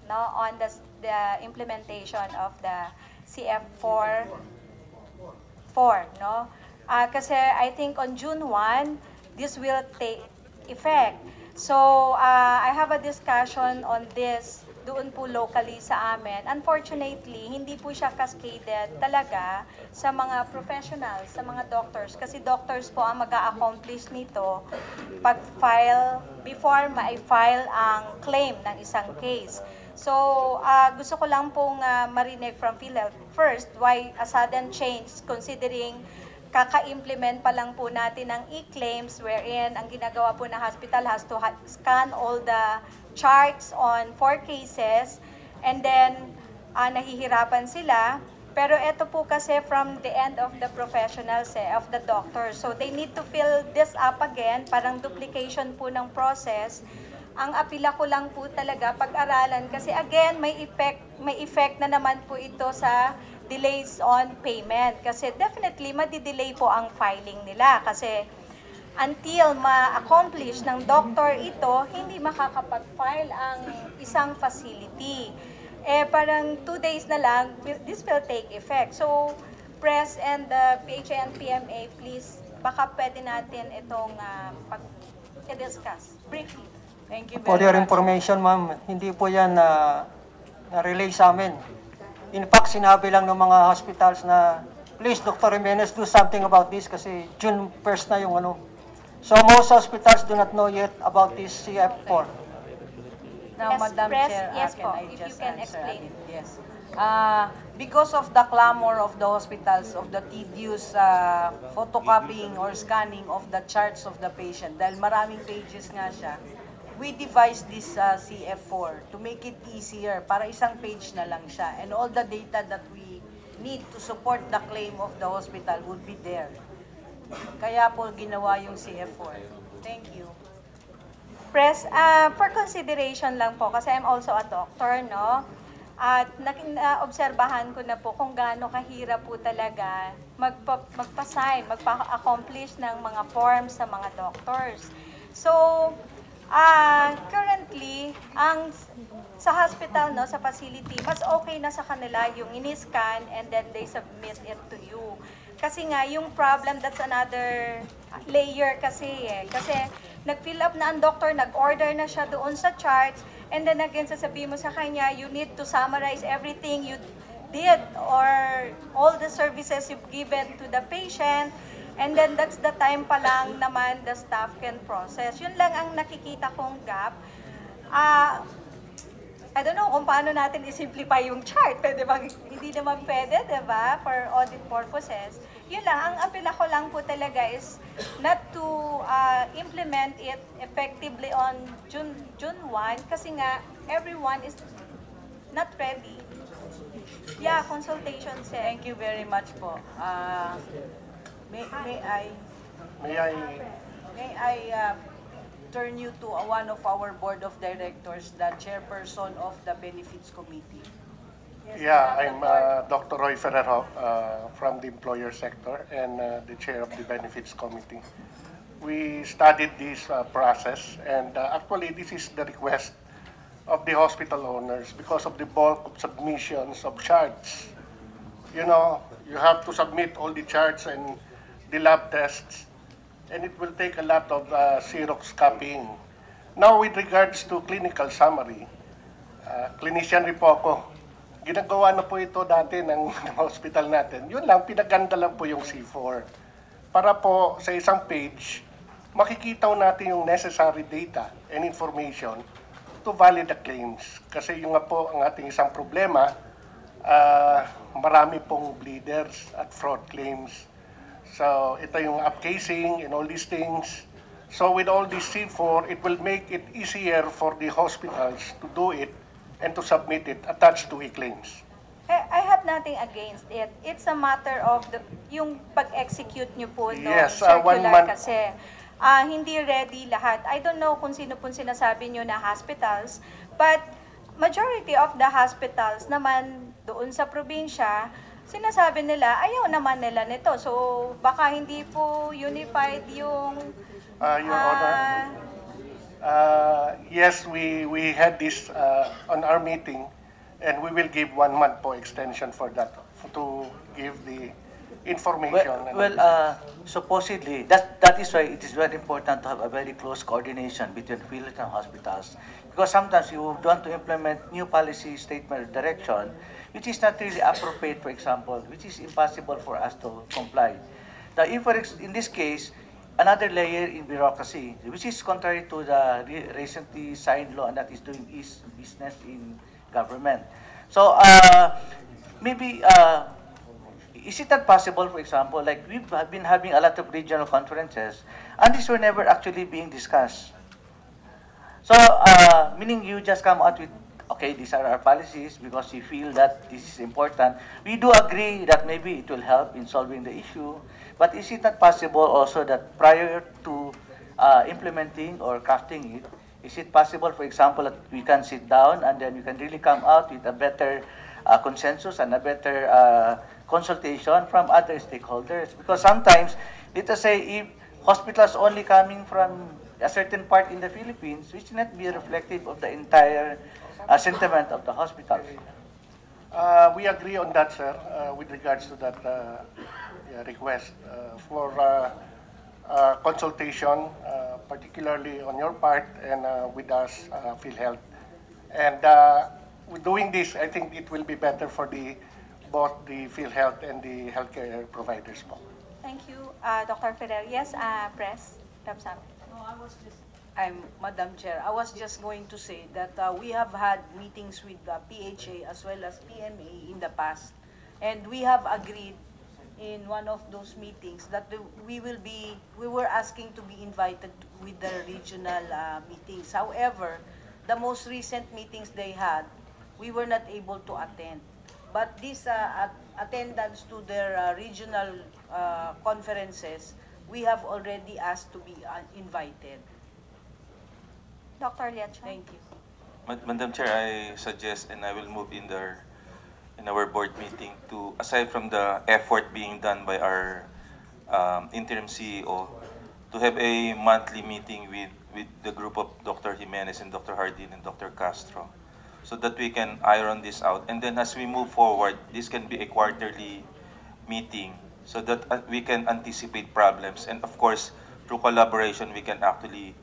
no, on the implementation of the CF4, no? Kasi I think on June 1, this will take effect. So, I have a discussion on this doon po locally sa amin. Unfortunately, hindi po siya cascaded talaga sa mga professionals, sa mga doctors. Kasi doctors po ang mag-a-accomplish nito before ma-file ang claim ng isang case. So, gusto ko lang pong marinig from PhilHealth. First, why a sudden change considering kaka-implement pa lang po natin ng e-claims wherein ang ginagawa po na hospital has to scan all the charts on 4 cases and then nahihirapan sila. Pero ito po kasi from the end of the professionals, of the doctors. So they need to fill this up again, parang duplication po ng process. Ang apila ko lang po talaga pag-aralan kasi again may effect na naman po ito sa delays on payment kasi definitely madidelay po ang filing nila kasi until ma-accomplish ng doctor ito, hindi makakapag-file ang isang facility. Parang 2 days na lang, this will take effect. So, press and the PHA and PMA, please, baka pwede natin itong pag-discuss briefly. Thank you very For your much. information, ma'am, hindi po yan na-relay sa amin. In fact, sinabi lang ng mga hospitals na, please, Dr. Jimenez, do something about this kasi June 1st na yung ano. So most hospitals do not know yet about this CF4. Now, Yes, Madam Pres, Chair, yes can po, I if you just can answer? explain. Yes. Because of the clamor of the hospitals, of the tedious photocopying or scanning of the charts of the patient, dahil maraming pages nga siya, we devised this CF4 to make it easier, para isang page na lang siya. And all the data that we need to support the claim of the hospital would be there. Kaya po ginawa yung CF4. Thank you. Pres, for consideration lang po, kasi I'm also a doctor, no? At obserbahan ko na po kung gaano kahirap po talaga magpa-sign, magpa-accomplish ng mga forms sa mga doctors. So, currently, sa hospital, no, sa facility, mas okay na sa kanila yung in-scan and then they submit it to you. Kasi nga, yung problem, that's another layer kasi eh. Kasi nag-fill up na ang doctor, nag-order na siya doon sa charts, and then again, sasabihin mo sa kanya, you need to summarize everything you did or all the services you've given to the patient, and then that's the time pa lang naman the staff can process. Yun lang ang nakikita kong gap. I don't know kung paano natin i-simplify yung chart. Pwede ba? Hindi naman pwede, diba? For audit purposes. Yun lang, ang apela ko lang po talaga is not to implement it effectively on June 1 kasi nga everyone is not ready. Yeah, consultation set. Thank you very much po. May I turn you to one of our board of directors, the chairperson of the benefits committee. Yeah, I'm Dr. Roy Ferrero from the employer sector and the chair of the benefits committee. We studied this process, and actually this is the request of the hospital owners because of the bulk of submissions of charts. You know, you have to submit all the charts and the lab tests, and it will take a lot of Xerox copying. Now, with regards to clinical summary, clinician rin po ako. Ginagawa na po ito dati ng hospital natin. Yun lang, pinaganda lang po yung C4. Para po sa isang page, makikita natin yung necessary data and information to validate the claims. Kasi yung nga po ang ating isang problema, marami pong bleeders at fraud claims. So, ito yung upcasing and all these things. So, with all this C4, it will make it easier for the hospitals to do it and to submit it attached to e-claims. I have nothing against it. It's a matter of yung pag-execute nyo po no, Yes, circular 1 month. kasi hindi ready lahat. I don't know kung sino po sinasabi nyo na hospitals, but majority of the hospitals naman doon sa probinsya, sinasabi nila, ayaw naman nila nito. So, baka hindi po unified yung... Your Honor, yes, we had this on our meeting, and we will give 1 month po extension for that, to give the information. Supposedly, that is why it is very important to have a very close coordination between PhilHealth and hospitals. Because sometimes you want to implement new policy statement or direction, which is not really appropriate, for example, which is impossible for us to comply. Now, if in this case, another layer in bureaucracy, which is contrary to the recently signed law, and that is doing business in government. So, maybe, is it not possible, for example, like we've been having a lot of regional conferences, and these were never actually being discussed. So, meaning you just come out with, okay, these are our policies because we feel that this is important. We do agree that maybe it will help in solving the issue, but is it not possible also that prior to implementing or crafting it, is it possible, for example, that we can sit down and then we can really come out with a better consensus and a better consultation from other stakeholders? Because sometimes, let us say, if hospitals only coming from a certain part in the Philippines, which not be reflective of the entire sentiment of the hospital. We agree on that, sir, with regards to that request for consultation, particularly on your part and with us, PhilHealth. And with doing this, I think it will be better for both the PhilHealth and the healthcare providers. Thank you, Dr. Ferrer. Yes, Press, Rep. Sam. No, Madam Chair, I was just going to say that we have had meetings with the PHA as well as PMA in the past. And we have agreed in one of those meetings that we were asking to be invited with the regional meetings. However, the most recent meetings they had, we were not able to attend. But this attendance to their regional conferences, we have already asked to be invited. Dr. Liacho. Thank you. Madam Chair, I suggest and I will move in our board meeting to, aside from the effort being done by our interim CEO, to have a monthly meeting with the group of Dr. Jimenez and Dr. Hardin and Dr. Castro, so that we can iron this out. And then as we move forward, this can be a quarterly meeting so that we can anticipate problems. And of course, through collaboration, we can actually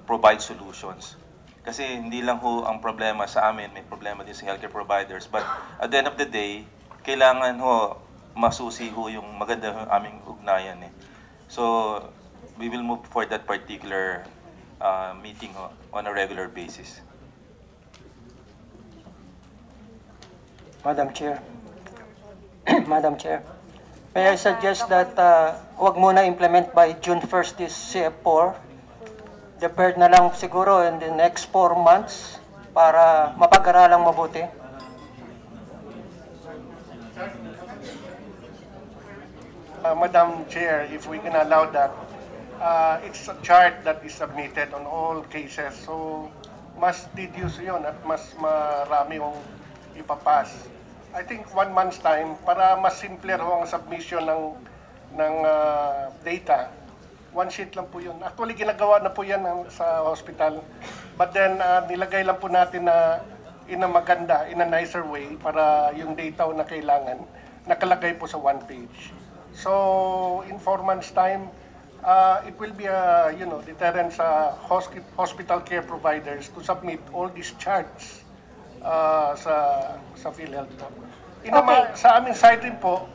provide solutions. Kasi hindi lang ho ang problema sa amin, may problema din sa healthcare providers. But at the end of the day, kailangan ho masusi ho yung maganda ho aming ugnayan eh. So, we will move for that particular meeting ho, on a regular basis. Madam Chair. Madam Chair, may I suggest that wag muna implement by June 1st this CF4. Deferred na lang siguro in the next 4 months para mapag-aralang mabuti. Madam Chair, if we can allow that, it's a chart that is submitted on all cases. So, mas tedious yun at mas marami yung ipapas. I think 1 month's time para mas simpler ho ang submission ng data. 1 sheet lang po yun. Actually, ginagawa na po yan sa hospital. But then, nilagay lang po natin na in a maganda, in a nicer way, para yung data na kailangan, nakalagay po sa 1 page. So, in 4 months' time, it will be a deterrent sa hospital care providers to submit all these charts sa PhilHealth po. Sa aming side rin po,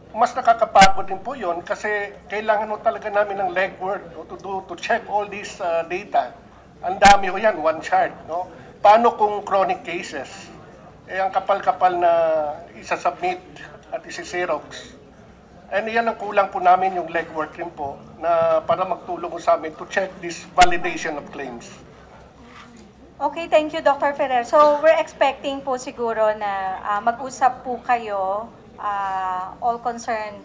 mas nakakapagod din po yun kasi kailangan mo talaga namin ng legwork to check all this data. Ang dami ho yan, 1 chart. No? Paano kung chronic cases? Ang kapal-kapal na isa-submit at isi-xerox. And yan ang kulang po namin yung legwork rin po na para magtulong sa amin to check this validation of claims. Okay, thank you, Dr. Ferrer. So, we're expecting po siguro na mag-usap po kayo, all concerned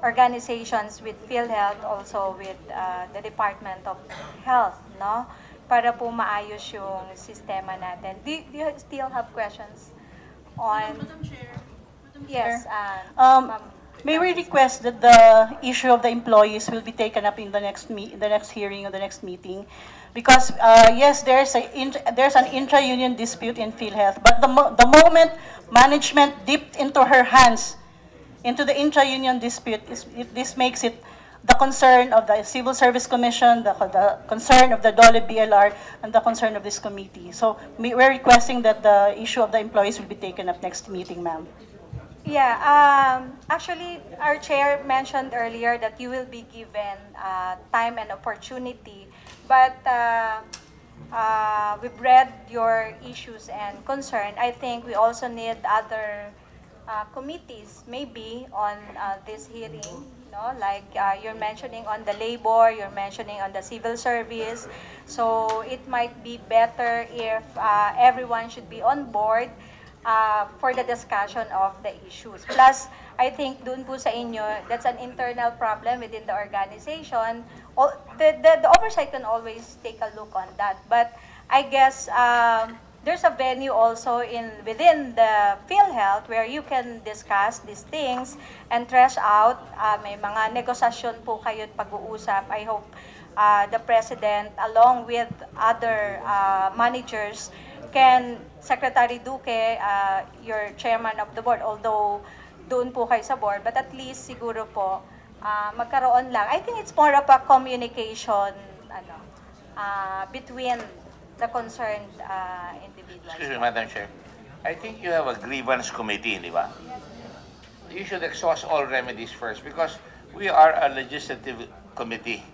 organizations with PhilHealth, also with the Department of Health, no? Para po maayos yung sistema natin. Do you still have questions on? Madam Chair. Yes. May we request that the issue of the employees will be taken up in the next hearing or the next meeting? Because yes, there's an intra-union dispute in PhilHealth, but the moment management dipped into her hands into the intra-union dispute, this makes it the concern of the Civil Service Commission, the concern of the DOLE BLR, and the concern of this committee. So we're requesting that the issue of the employees will be taken up next meeting, ma'am. Yeah, actually, our chair mentioned earlier that you will be given time and opportunity, but we've read your issues and concern. I think we also need other committees, maybe, on this hearing, no? Like you're mentioning on the labor, you're mentioning on the civil service. So it might be better if everyone should be on board for the discussion of the issues. Plus, I think dun po sa inyo, that's an internal problem within the organization. The oversight can always take a look on that. But I guess there's a venue also within the PhilHealth where you can discuss these things and thresh out. May mga negosasyon po kayo at pag-uusap. I hope the President, along with other managers, Secretary Duque, your chairman of the board, although doon po kayo sa board, but at least siguro po, magkaroon lang. I think it's more of a communication between the concerned individuals. Excuse me, Madam Chair. I think you have a grievance committee, di ba? You should exhaust all remedies first because we are a legislative committee.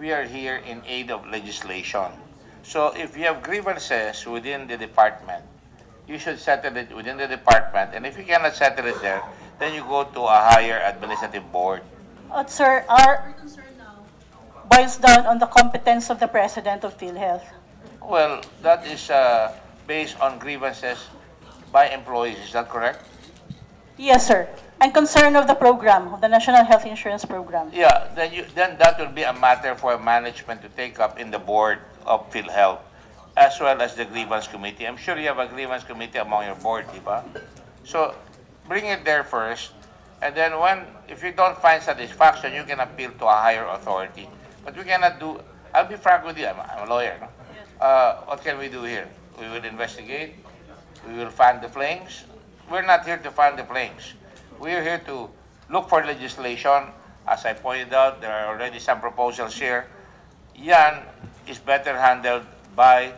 we are here in aid of legislation. So if you have grievances within the department, you should settle it within the department. And if you cannot settle it there, then you go to a higher administrative board. Sir, our boils down on the competence of the President of PhilHealth. Well, that is based on grievances by employees. Is that correct? Yes, sir. And concern of the program, of the National Health Insurance Program. Yeah, then that will be a matter for management to take up in the board of PhilHealth, as well as the grievance committee. I'm sure you have a grievance committee among your board, diba? So bring it there first, and then if you don't find satisfaction, you can appeal to a higher authority. But we cannot do, I'll be frank with you, I'm a lawyer. No? What can we do here? We will investigate, we will fan the flames. We're not here to fan the flames. We're here to look for legislation. As I pointed out, there are already some proposals here. Yan is better handled by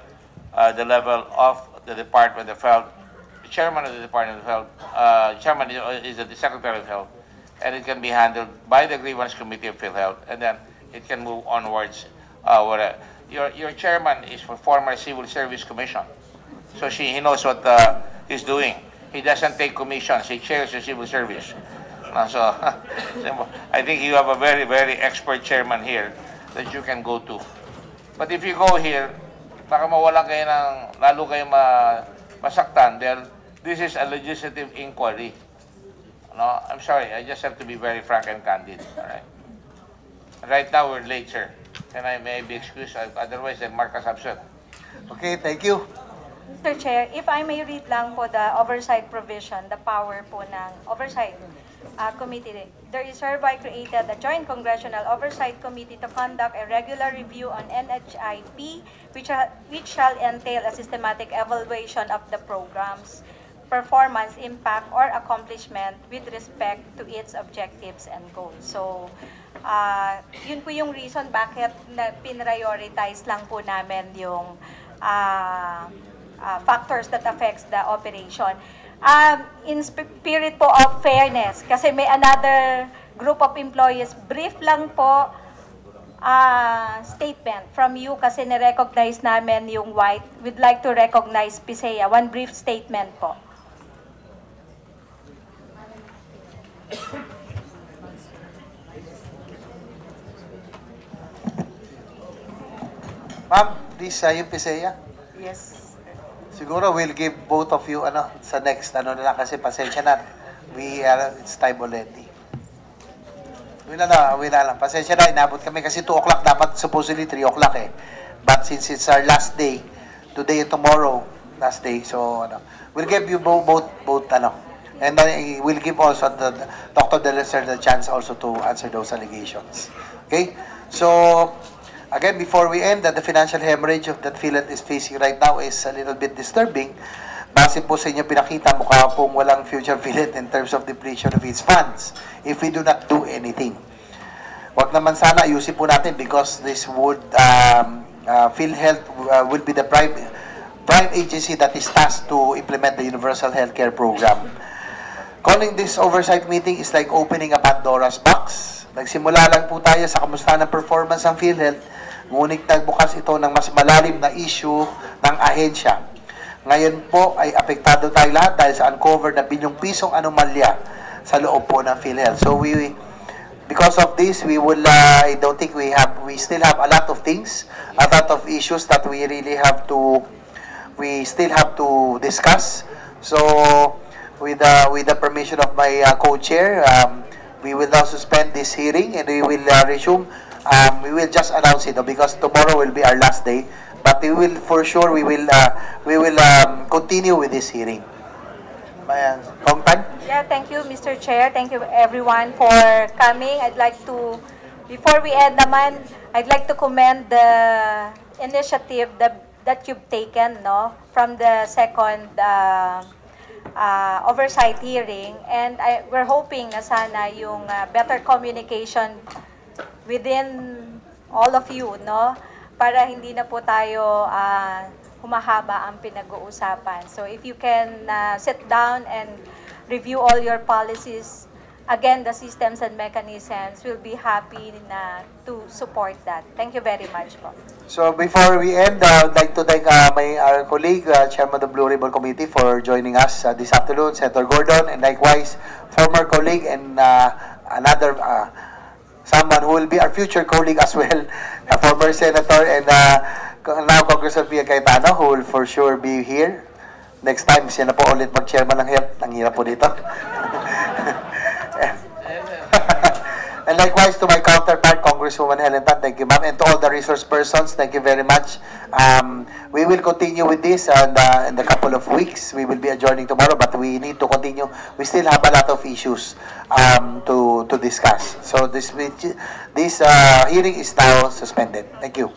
the level of the Department of Health. The chairman of the Department of Health, chairman is the Secretary of Health, and it can be handled by the Grievance Committee of PhilHealth, and then it can move onwards. Your chairman is for former Civil Service Commission, so he knows what he's doing. He doesn't take commissions, he chairs the civil service. So I think you have a very, very expert chairman here that you can go to. But if you go here, baka mawalan kayo ng, lalo kayo masaktan, dahil this is a legislative inquiry. No, I'm sorry, I just have to be very frank and candid. All right. Right now, we're late, sir. Can I may be excused? Otherwise, I'll mark us absent. Okay, thank you. Mr. Chair, if I may read lang po the oversight provision, the power po ng oversight committee. There is hereby created a joint congressional oversight committee to conduct a regular review on NHIP, which shall entail a systematic evaluation of the program's performance, impact, or accomplishment with respect to its objectives and goals. So, yun po yung reason bakit pinrioritize lang po namin yung factors that affects the operation. In spirit po of fairness, kasi may another group of employees, brief lang po statement from you kasi ni-recognize namin yung white. We'd like to recognize PISEA. One brief statement po. Ma'am, please, yung PISEA. Yes. Siguro we'll give both of you sa next na lang kasi pasensya na. It's time already. Wala lang. Pasensya na, inabot kami kasi 2 o'clock, dapat supposedly 3 o'clock eh. But since it's our last day, today and tomorrow, last day, so we'll give you both and then we'll give also the Dr. De La Salle the chance also to answer those allegations. Okay? So, again, before we end, the financial hemorrhage that PhilHealth is facing right now is a little bit disturbing. Base po sa inyo pinakita, mukha pong walang future PhilHealth in terms of depletion of its funds if we do not do anything. Wag naman sana ayusin po natin because this would, PhilHealth will be the prime agency that is tasked to implement the Universal Healthcare Program. Calling this oversight meeting is like opening a Pandora's box. Nagsimula lang po tayo sa kamusta ng performance ng PhilHealth, ngunit nagbukas ito ng mas malalim na issue ng ahensya. Ngayon po ay apektado tayo lahat dahil sa uncovered na bilyong-pisong anomalya sa loob po ng PhilHealth. So because of this, we don't think we still have a lot of things, a lot of issues that we still have to discuss. So with the permission of my co-chair, we will now suspend this hearing and we will resume. We will just announce it because tomorrow will be our last day. But we will continue with this hearing. Yeah, thank you, Mr. Chair. Thank you, everyone, for coming. Before we end naman, I'd like to commend the initiative that you've taken, from the second oversight hearing, and we're hoping na sana yung better communication within all of you, para hindi na po tayo humahaba ang pinag-uusapan. So if you can sit down and review all your policies again, the systems and mechanisms will be happy to support that. Thank you very much po. So before we end, I would like to thank our colleague, Chairman of the Blue Ribbon Committee, for joining us this afternoon, Senator Gordon, and likewise former colleague and another someone who will be our future colleague as well, a former senator and now Congressman Pia Cayetano, who will for sure be here. Next time, siya na po ulit mag-chairman ng HELP. Ang hirap po dito. And likewise to my counterpart, Congresswoman Helen Tan, thank you, ma'am. And to all the resource persons, thank you very much. We will continue with this and in a couple of weeks. We will be adjourning tomorrow, but we need to continue. We still have a lot of issues to discuss. So this hearing is now suspended. Thank you.